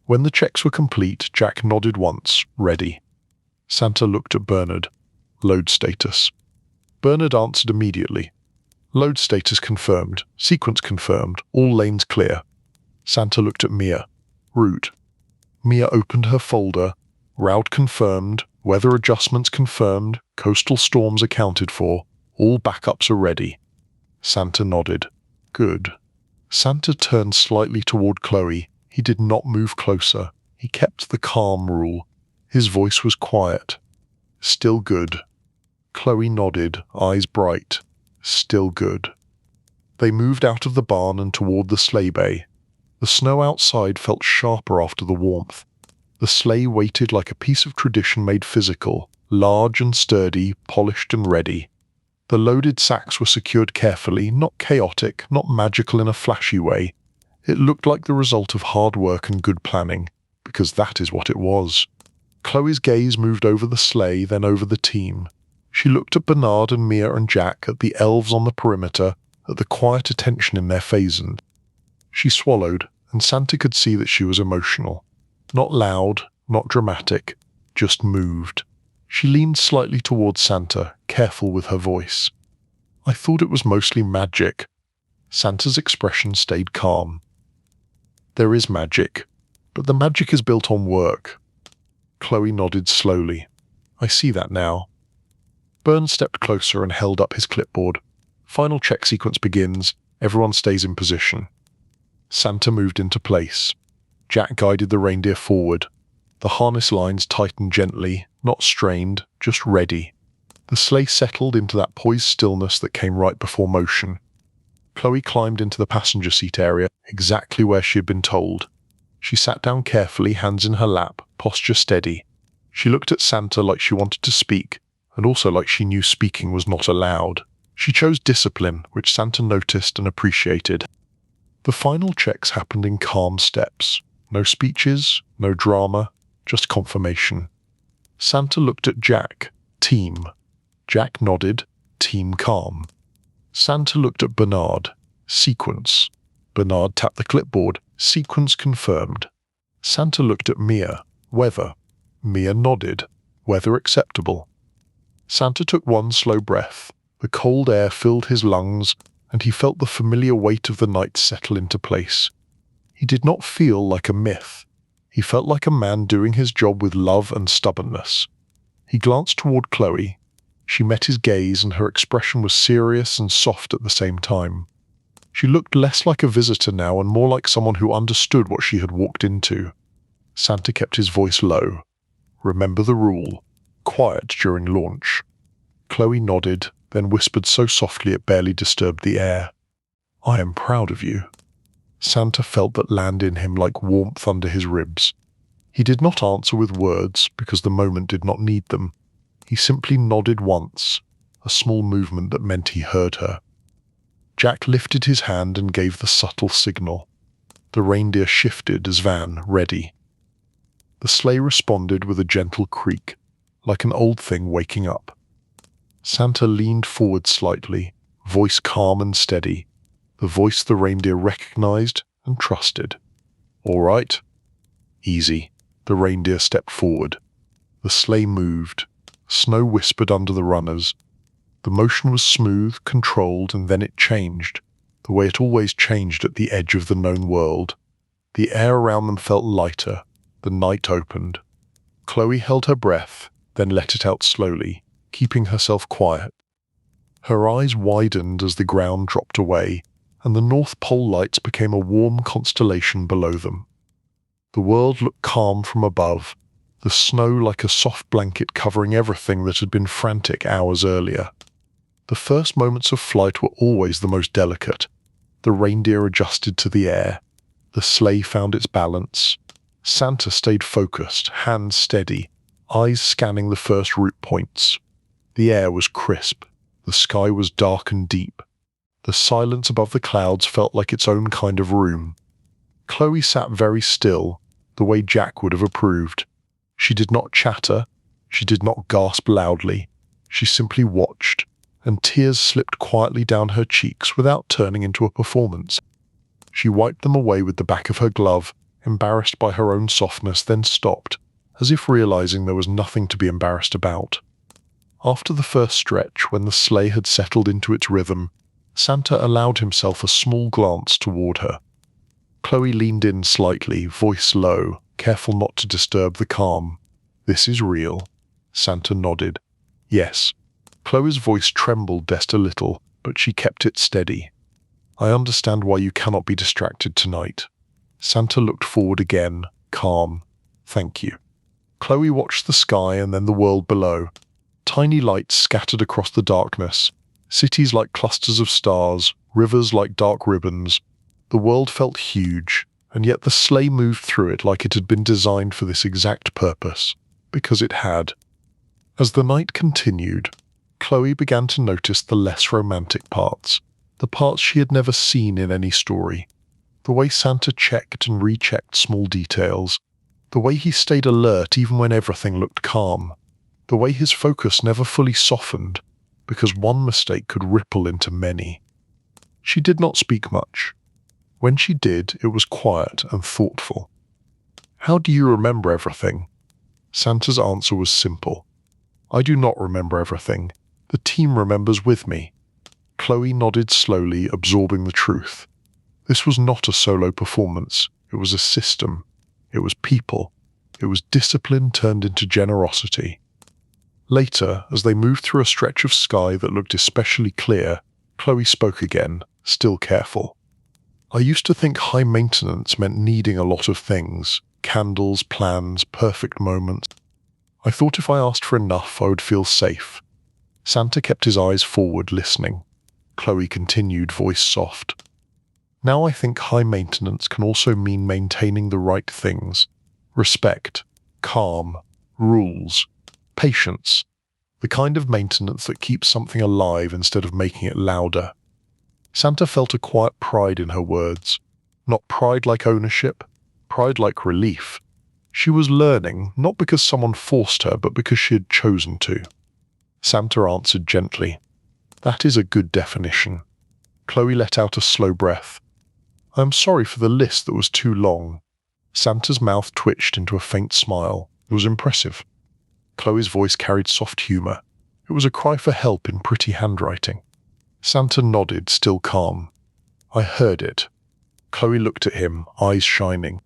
When the checks were complete, Jack nodded once, ready. Santa looked at Bernard. Load status. Bernard answered immediately. Load status confirmed. Sequence confirmed. All lanes clear. Santa looked at Mia. Route. Mia opened her folder. Route confirmed. Weather adjustments confirmed. Coastal storms accounted for. All backups are ready. Santa nodded. Good. Santa turned slightly toward Chloe. He did not move closer. He kept the calm rule. His voice was quiet. Still good. Chloe nodded, eyes bright. Still good. They moved out of the barn and toward the sleigh bay. The snow outside felt sharper after the warmth. The sleigh waited like a piece of tradition made physical, large and sturdy, polished and ready. The loaded sacks were secured carefully, not chaotic, not magical in a flashy way. It looked like the result of hard work and good planning, because that is what it was. Chloe's gaze moved over the sleigh, then over the team. She looked at Bernard and Mia and Jack, at the elves on the perimeter, at the quiet attention in their faces. She swallowed, and Santa could see that she was emotional. Not loud, not dramatic, just moved. She leaned slightly towards Santa, careful with her voice. I thought it was mostly magic. Santa's expression stayed calm. There is magic, but the magic is built on work. Chloe nodded slowly. I see that now. Burns stepped closer and held up his clipboard. Final check sequence begins. Everyone stays in position. Santa moved into place. Jack guided the reindeer forward. The harness lines tightened gently, not strained, just ready. The sleigh settled into that poised stillness that came right before motion. Chloe climbed into the passenger seat area, exactly where she had been told. She sat down carefully, hands in her lap, posture steady. She looked at Santa like she wanted to speak, and also like she knew speaking was not allowed. She chose discipline, which Santa noticed and appreciated. The final checks happened in calm steps. No speeches, no drama, just confirmation. Santa looked at Jack. Team. Jack nodded. Team calm. Santa looked at Bernard. Sequence. Bernard tapped the clipboard. Sequence confirmed. Santa looked at Mia. Weather. Mia nodded. Weather acceptable. Santa took one slow breath. The cold air filled his lungs, and he felt the familiar weight of the night settle into place. He did not feel like a myth. He felt like a man doing his job with love and stubbornness. He glanced toward Chloe. She met his gaze, and her expression was serious and soft at the same time. She looked less like a visitor now and more like someone who understood what she had walked into. Santa kept his voice low. Remember the rule. Quiet during launch. Chloe nodded, then whispered so softly it barely disturbed the air. I am proud of you. Santa felt that land in him like warmth under his ribs. He did not answer with words, because the moment did not need them. He simply nodded once, a small movement that meant he heard her. Jack lifted his hand and gave the subtle signal. The reindeer shifted as Van, ready. The sleigh responded with a gentle creak, like an old thing waking up. Santa leaned forward slightly, voice calm and steady, the voice the reindeer recognized and trusted. All right. Easy. The reindeer stepped forward. The sleigh moved. Snow whispered under the runners. The motion was smooth, controlled, and then it changed, the way it always changed at the edge of the known world. The air around them felt lighter. The night opened. Chloe held her breath, then let it out slowly, keeping herself quiet. Her eyes widened as the ground dropped away, and the North Pole lights became a warm constellation below them. The world looked calm from above, the snow like a soft blanket covering everything that had been frantic hours earlier. The first moments of flight were always the most delicate. The reindeer adjusted to the air. The sleigh found its balance. Santa stayed focused, hands steady, eyes scanning the first route points. The air was crisp. The sky was dark and deep, The silence above the clouds felt like its own kind of room. Chloe sat very still, the way Jack would have approved. She did not chatter, she did not gasp loudly. She simply watched, and tears slipped quietly down her cheeks without turning into a performance. She wiped them away with the back of her glove, embarrassed by her own softness, then stopped, as if realizing there was nothing to be embarrassed about. After the first stretch, when the sleigh had settled into its rhythm, Santa allowed himself a small glance toward her. Chloe leaned in slightly, voice low, careful not to disturb the calm. "This is real." Santa nodded. "Yes." Chloe's voice trembled just a little, but she kept it steady. "I understand why you cannot be distracted tonight." Santa looked forward again, calm. "Thank you." Chloe watched the sky and then the world below. Tiny lights scattered across the darkness, cities like clusters of stars, rivers like dark ribbons. The world felt huge, and yet the sleigh moved through it like it had been designed for this exact purpose, because it had. As the night continued, Chloe began to notice the less romantic parts, the parts she had never seen in any story. The way Santa checked and rechecked small details, the way he stayed alert even when everything looked calm, the way his focus never fully softened, because one mistake could ripple into many. She did not speak much. When she did, it was quiet and thoughtful. "How do you remember everything?" Santa's answer was simple. "I do not remember everything. The team remembers with me." Chloe nodded slowly, absorbing the truth. This was not a solo performance. It was a system. It was people. It was discipline turned into generosity. Later, as they moved through a stretch of sky that looked especially clear, Chloe spoke again, still careful. "I used to think high maintenance meant needing a lot of things, candles, plans, perfect moments. I thought if I asked for enough, I would feel safe." Santa kept his eyes forward, listening. Chloe continued, voice soft. "Now I think high maintenance can also mean maintaining the right things. Respect, calm, rules, patience. The kind of maintenance that keeps something alive instead of making it louder." Santa felt a quiet pride in her words. Not pride like ownership, pride like relief. She was learning, not because someone forced her, but because she had chosen to. Santa answered gently, "That is a good definition." Chloe let out a slow breath. "I am sorry for the list that was too long." Santa's mouth twitched into a faint smile. It was impressive. Chloe's voice carried soft humor. It was a cry for help in pretty handwriting. Santa nodded, still calm. "I heard it." Chloe looked at him, eyes shining.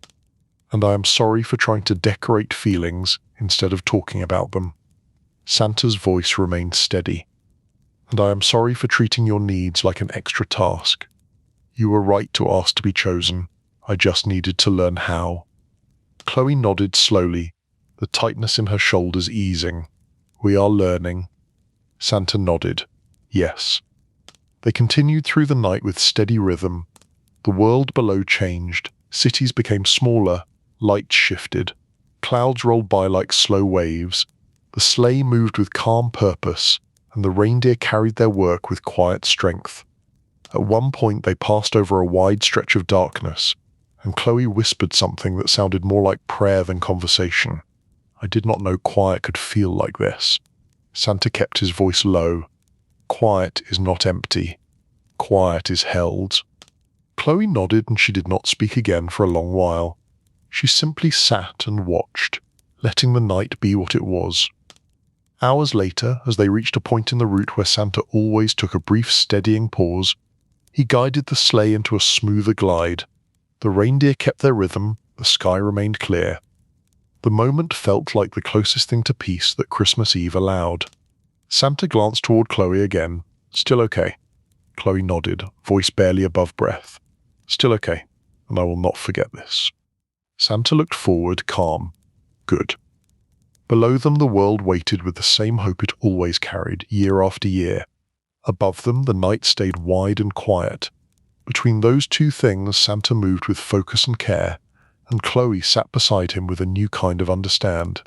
"And I am sorry for trying to decorate feelings instead of talking about them." Santa's voice remained steady. "And I am sorry for treating your needs like an extra task. You were right to ask to be chosen. I just needed to learn how." Chloe nodded slowly, the tightness in her shoulders easing. "We are learning." Santa nodded. "Yes." They continued through the night with steady rhythm. The world below changed, cities became smaller, lights shifted, clouds rolled by like slow waves, the sleigh moved with calm purpose, and the reindeer carried their work with quiet strength. At one point they passed over a wide stretch of darkness, and Chloe whispered something that sounded more like prayer than conversation. "I did not know quiet could feel like this." Santa kept his voice low. "Quiet is not empty. Quiet is held." Chloe nodded and she did not speak again for a long while. She simply sat and watched, letting the night be what it was. Hours later, as they reached a point in the route where Santa always took a brief steadying pause, he guided the sleigh into a smoother glide. The reindeer kept their rhythm, the sky remained clear. The moment felt like the closest thing to peace that Christmas Eve allowed. Santa glanced toward Chloe again. "Still okay?" Chloe nodded, voice barely above breath. "Still okay, and I will not forget this." Santa looked forward, calm. "Good." Below them the world waited with the same hope it always carried, year after year. Above them the night stayed wide and quiet. Between those two things Santa moved with focus and care, and Chloe sat beside him with a new kind of understand.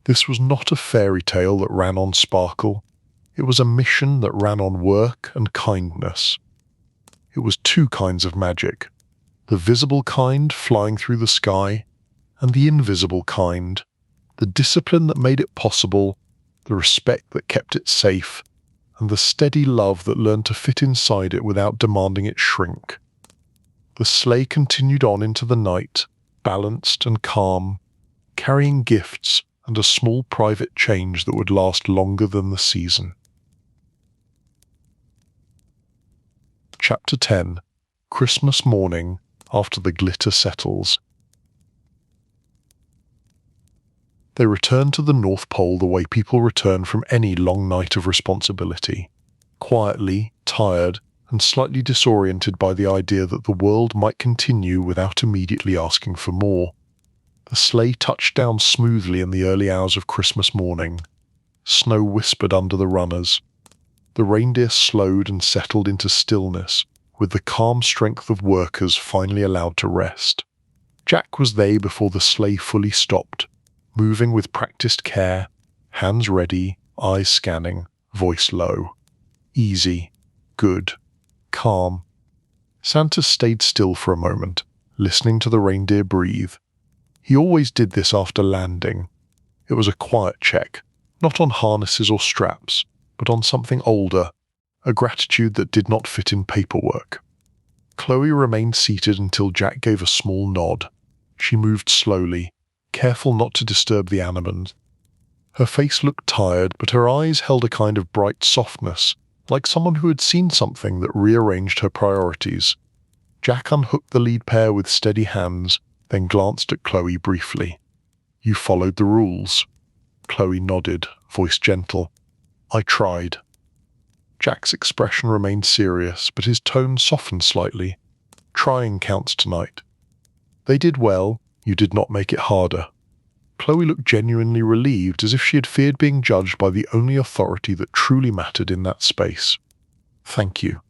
This was not a fairy tale that ran on sparkle. It was a mission that ran on work and kindness. It was two kinds of magic. The visible kind flying through the sky, and the invisible kind. The discipline that made it possible, the respect that kept it safe, and the steady love that learned to fit inside it without demanding it shrink. The sleigh continued on into the night, balanced and calm, carrying gifts and a small private change that would last longer than the season. Chapter 10. Christmas Morning, After the Glitter Settles. They returned to the North Pole the way people return from any long night of responsibility, quietly, tired, and slightly disoriented by the idea that the world might continue without immediately asking for more. The sleigh touched down smoothly in the early hours of Christmas morning. Snow whispered under the runners. The reindeer slowed and settled into stillness, with the calm strength of workers finally allowed to rest. Jack was there before the sleigh fully stopped, moving with practiced care, hands ready, eyes scanning, voice low. Easy, good, calm. Santa stayed still for a moment, listening to the reindeer breathe. He always did this after landing. It was a quiet check, not on harnesses or straps, but on something older, a gratitude that did not fit in paperwork. Chloe remained seated until Jack gave a small nod. She moved slowly, careful not to disturb the animals. Her face looked tired, but her eyes held a kind of bright softness, like someone who had seen something that rearranged her priorities. Jack unhooked the lead pair with steady hands, then glanced at Chloe briefly. "You followed the rules." Chloe nodded, voice gentle. "I tried." Jack's expression remained serious, but his tone softened slightly. "Trying counts tonight." "They did well. You did not make it harder." Chloe looked genuinely relieved, as if she had feared being judged by the only authority that truly mattered in that space. "Thank you."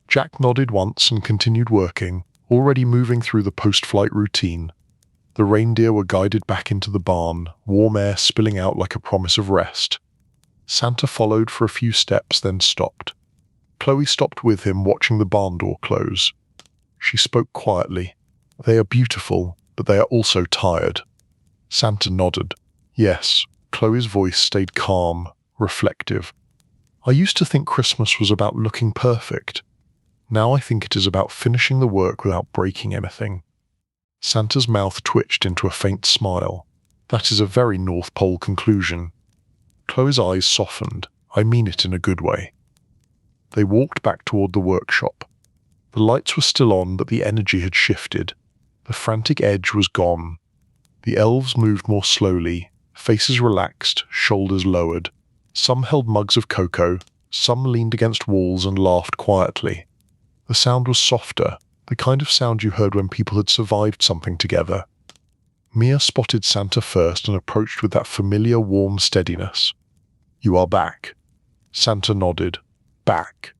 Jack nodded once and continued working, already moving through the post-flight routine. The reindeer were guided back into the barn, warm air spilling out like a promise of rest. Santa followed for a few steps, then stopped. Chloe stopped with him, watching the barn door close. She spoke quietly. "They are beautiful, but they are also tired." Santa nodded. "Yes." Chloe's voice stayed calm, reflective. "I used to think Christmas was about looking perfect. Now I think it is about finishing the work without breaking anything." Santa's mouth twitched into a faint smile. "That is a very North Pole conclusion." Chloe's eyes softened. "I mean it in a good way." They walked back toward the workshop. The lights were still on, but the energy had shifted. The frantic edge was gone. The elves moved more slowly, faces relaxed, shoulders lowered. Some held mugs of cocoa, some leaned against walls and laughed quietly. The sound was softer, the kind of sound you heard when people had survived something together. Mia spotted Santa first and approached with that familiar warm steadiness. "You are back." Santa nodded. "Back."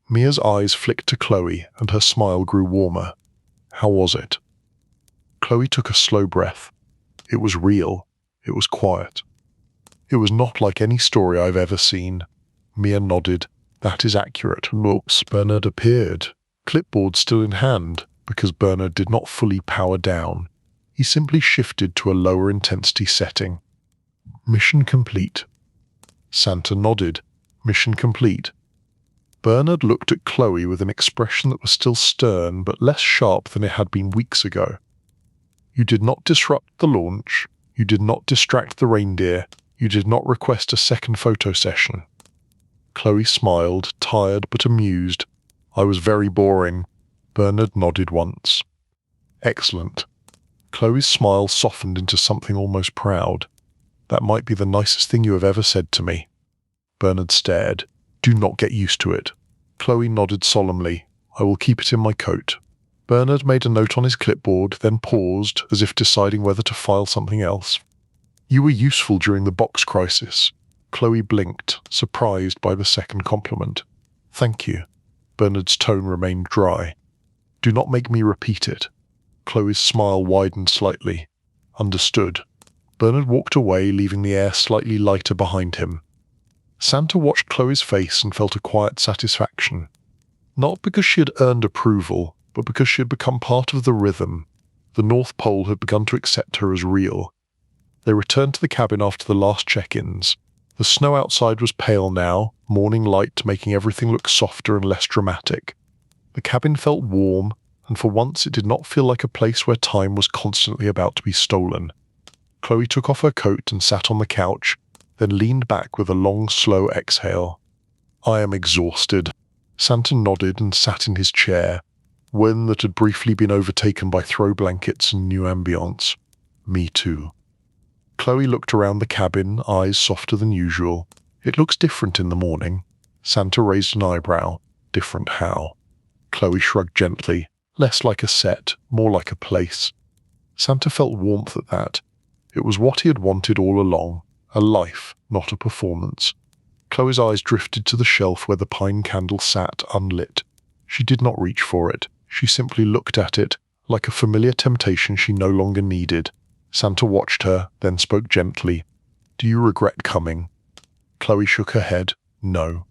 Mia's eyes flicked to Chloe, and her smile grew warmer. "How was it?" Chloe took a slow breath. "It was real. It was quiet. It was not like any story I've ever seen." Mia nodded. "That is accurate." Oops. Bernard appeared, clipboard still in hand, because Bernard did not fully power down. He simply shifted to a lower intensity setting. "Mission complete." Santa nodded. "Mission complete." Bernard looked at Chloe with an expression that was still stern but less sharp than it had been weeks ago. "You did not disrupt the launch. You did not distract the reindeer. You did not request a second photo session." Chloe smiled, tired but amused. "I was very boring." Bernard nodded once. "Excellent." Chloe's smile softened into something almost proud. "That might be the nicest thing you have ever said to me." Bernard stared. "Do not get used to it." Chloe nodded solemnly. "I will keep it in my coat." Bernard made a note on his clipboard, then paused, as if deciding whether to file something else. "You were useful during the box crisis." Chloe blinked, surprised by the second compliment. "Thank you." Bernard's tone remained dry. "Do not make me repeat it." Chloe's smile widened slightly. "Understood." Bernard walked away, leaving the air slightly lighter behind him. Santa watched Chloe's face and felt a quiet satisfaction. Not because she had earned approval, but because she had become part of the rhythm. The North Pole had begun to accept her as real. They returned to the cabin after the last check-ins. The snow outside was pale now, morning light making everything look softer and less dramatic. The cabin felt warm, and for once it did not feel like a place where time was constantly about to be stolen. Chloe took off her coat and sat on the couch, then leaned back with a long, slow exhale. "I am exhausted." Santa nodded and sat in his chair, one that had briefly been overtaken by throw blankets and new ambience. "Me too." Chloe looked around the cabin, eyes softer than usual. "It looks different in the morning." Santa raised an eyebrow. "Different how?" Chloe shrugged gently. "Less like a set, more like a place." Santa felt warmth at that. It was what he had wanted all along, a life, not a performance. Chloe's eyes drifted to the shelf where the pine candle sat unlit. She did not reach for it. She simply looked at it, like a familiar temptation she no longer needed. Santa watched her, then spoke gently. "Do you regret coming?" Chloe shook her head. "No.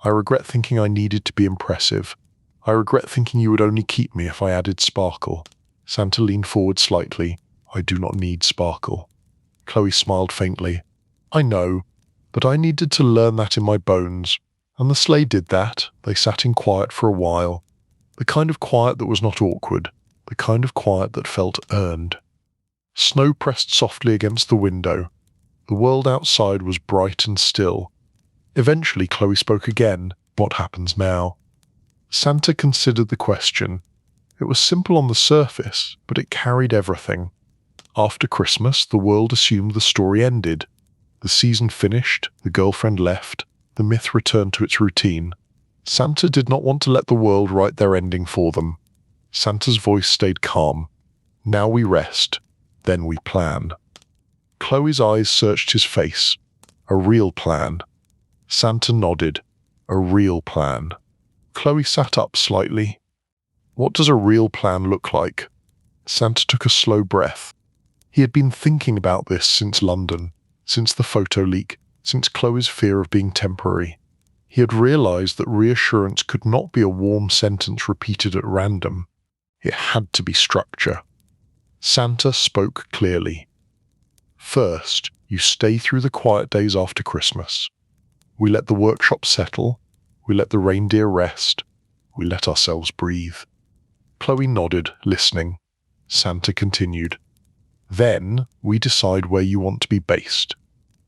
I regret thinking I needed to be impressive. I regret thinking you would only keep me if I added sparkle." Santa leaned forward slightly. "I do not need sparkle." Chloe smiled faintly. "I know, but I needed to learn that in my bones. And the sleigh did that. They sat in quiet for a while. The kind of quiet that was not awkward. The kind of quiet that felt earned." Snow pressed softly against the window. The world outside was bright and still. Eventually Chloe spoke again. "What happens now?" Santa considered the question. It was simple on the surface, but it carried everything. After Christmas, the world assumed the story ended. The season finished, the girlfriend left, the myth returned to its routine. Santa did not want to let the world write their ending for them. Santa's voice stayed calm. "Now we rest. Then we plan." Chloe's eyes searched his face. "A real plan." Santa nodded. "A real plan." Chloe sat up slightly. "What does a real plan look like?" Santa took a slow breath. He had been thinking about this since London, since the photo leak, since Chloe's fear of being temporary. He had realized that reassurance could not be a warm sentence repeated at random. It had to be structure. Santa spoke clearly. "First, you stay through the quiet days after Christmas. We let the workshop settle. We let the reindeer rest. We let ourselves breathe." Chloe nodded, listening. Santa continued. "Then we decide where you want to be based.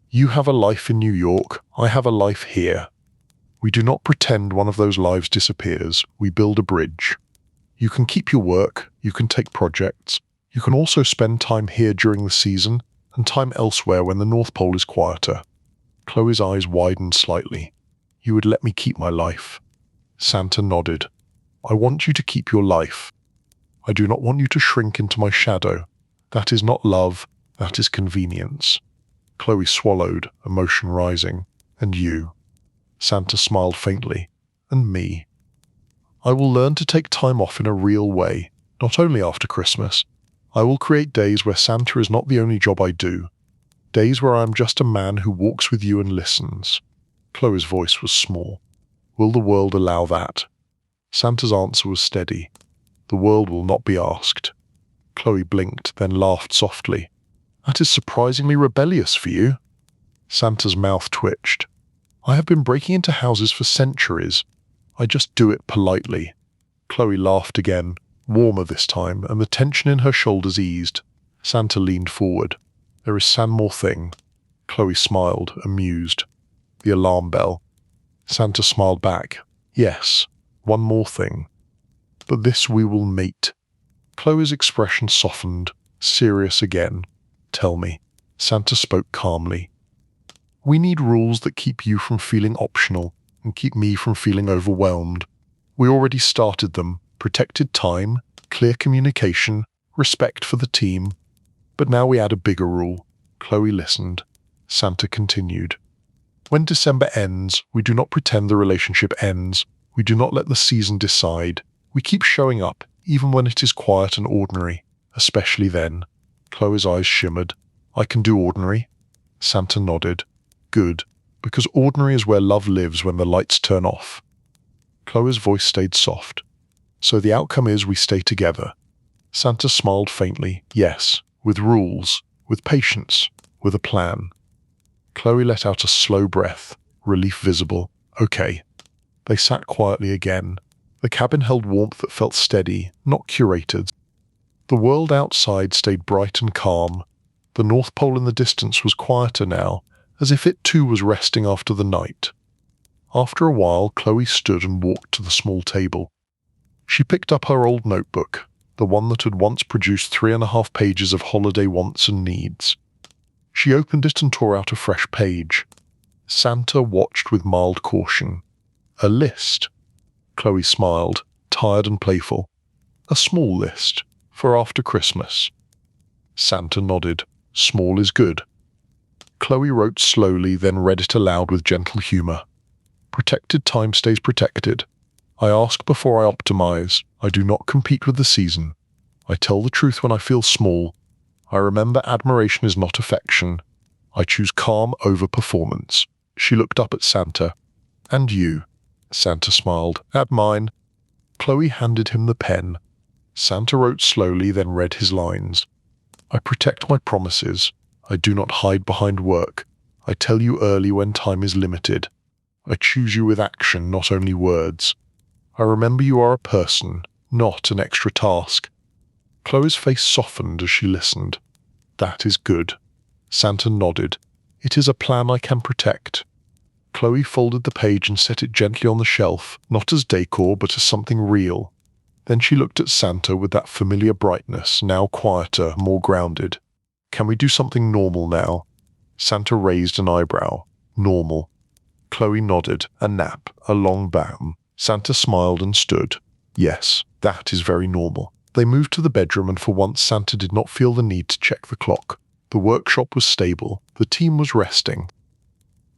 You have a life in New York. I have a life here. We do not pretend one of those lives disappears. We build a bridge. You can keep your work. You can take projects. You can also spend time here during the season and time elsewhere when the North Pole is quieter." Chloe's eyes widened slightly. "You would let me keep my life?" Santa nodded. "I want you to keep your life. I do not want you to shrink into my shadow. That is not love, that is convenience." Chloe swallowed, emotion rising. "And you?" Santa smiled faintly. "And me. I will learn to take time off in a real way, not only after Christmas. I will create days where Santa is not the only job I do. Days where I am just a man who walks with you and listens." Chloe's voice was small. "Will the world allow that?" Santa's answer was steady. "The world will not be asked." Chloe blinked, then laughed softly. "That is surprisingly rebellious for you." Santa's mouth twitched. "I have been breaking into houses for centuries. I just do it politely." Chloe laughed again, warmer this time, and the tension in her shoulders eased. Santa leaned forward. "There is one more thing." Chloe smiled, amused. "The alarm bell." Santa smiled back. "Yes, one more thing. But this we will meet." Chloe's expression softened, serious again. "Tell me." Santa spoke calmly. "We need rules that keep you from feeling optional and keep me from feeling overwhelmed. We already started them. Protected time, clear communication, respect for the team. But now we add a bigger rule." Chloe listened. Santa continued. "When December ends, we do not pretend the relationship ends. We do not let the season decide. We keep showing up, even when it is quiet and ordinary, especially then." Chloe's eyes shimmered. "I can do ordinary." Santa nodded. "Good, because ordinary is where love lives when the lights turn off." Chloe's voice stayed soft. So the outcome is we stay together. Santa smiled faintly. Yes, with rules, with patience, with a plan. Chloe let out a slow breath, relief visible. Okay. They sat quietly again. The cabin held warmth that felt steady, not curated. The world outside stayed bright and calm. The North Pole in the distance was quieter now, as if it too was resting after the night. After a while, Chloe stood and walked to the small table. She picked up her old notebook, the one that had once produced 3.5 pages of holiday wants and needs. She opened it and tore out a fresh page. Santa watched with mild caution. A list. Chloe smiled, tired and playful. A small list, for after Christmas. Santa nodded. Small is good. Chloe wrote slowly, then read it aloud with gentle humor. Protected time stays protected. I ask before I optimize. I do not compete with the season. I tell the truth when I feel small. I remember admiration is not affection. I choose calm over performance. She looked up at Santa. And you? Santa smiled. At mine. Chloe handed him the pen. Santa wrote slowly, then read his lines. I protect my promises. I do not hide behind work. I tell you early when time is limited. I choose you with action, not only words. I remember you are a person, not an extra task. Chloe's face softened as she listened. That is good. Santa nodded. It is a plan I can protect. Chloe folded the page and set it gently on the shelf, not as decor but as something real. Then she looked at Santa with that familiar brightness, now quieter, more grounded. Can we do something normal now? Santa raised an eyebrow. Normal. Chloe nodded. A nap, a long bam. Santa smiled and stood. Yes, that is very normal. They moved to the bedroom, and for once Santa did not feel the need to check the clock. The workshop was stable. The team was resting.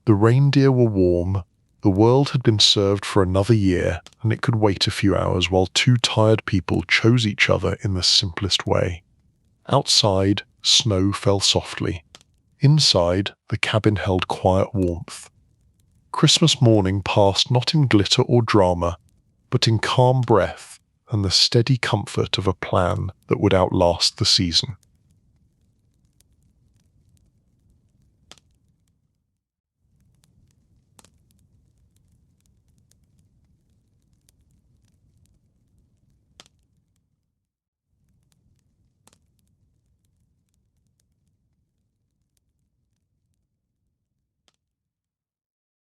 The reindeer were warm. The world had been served for another year, and it could wait a few hours while two tired people chose each other in the simplest way. Outside, snow fell softly. Inside, the cabin held quiet warmth. Christmas morning passed not in glitter or drama, but in calm breath and the steady comfort of a plan that would outlast the season.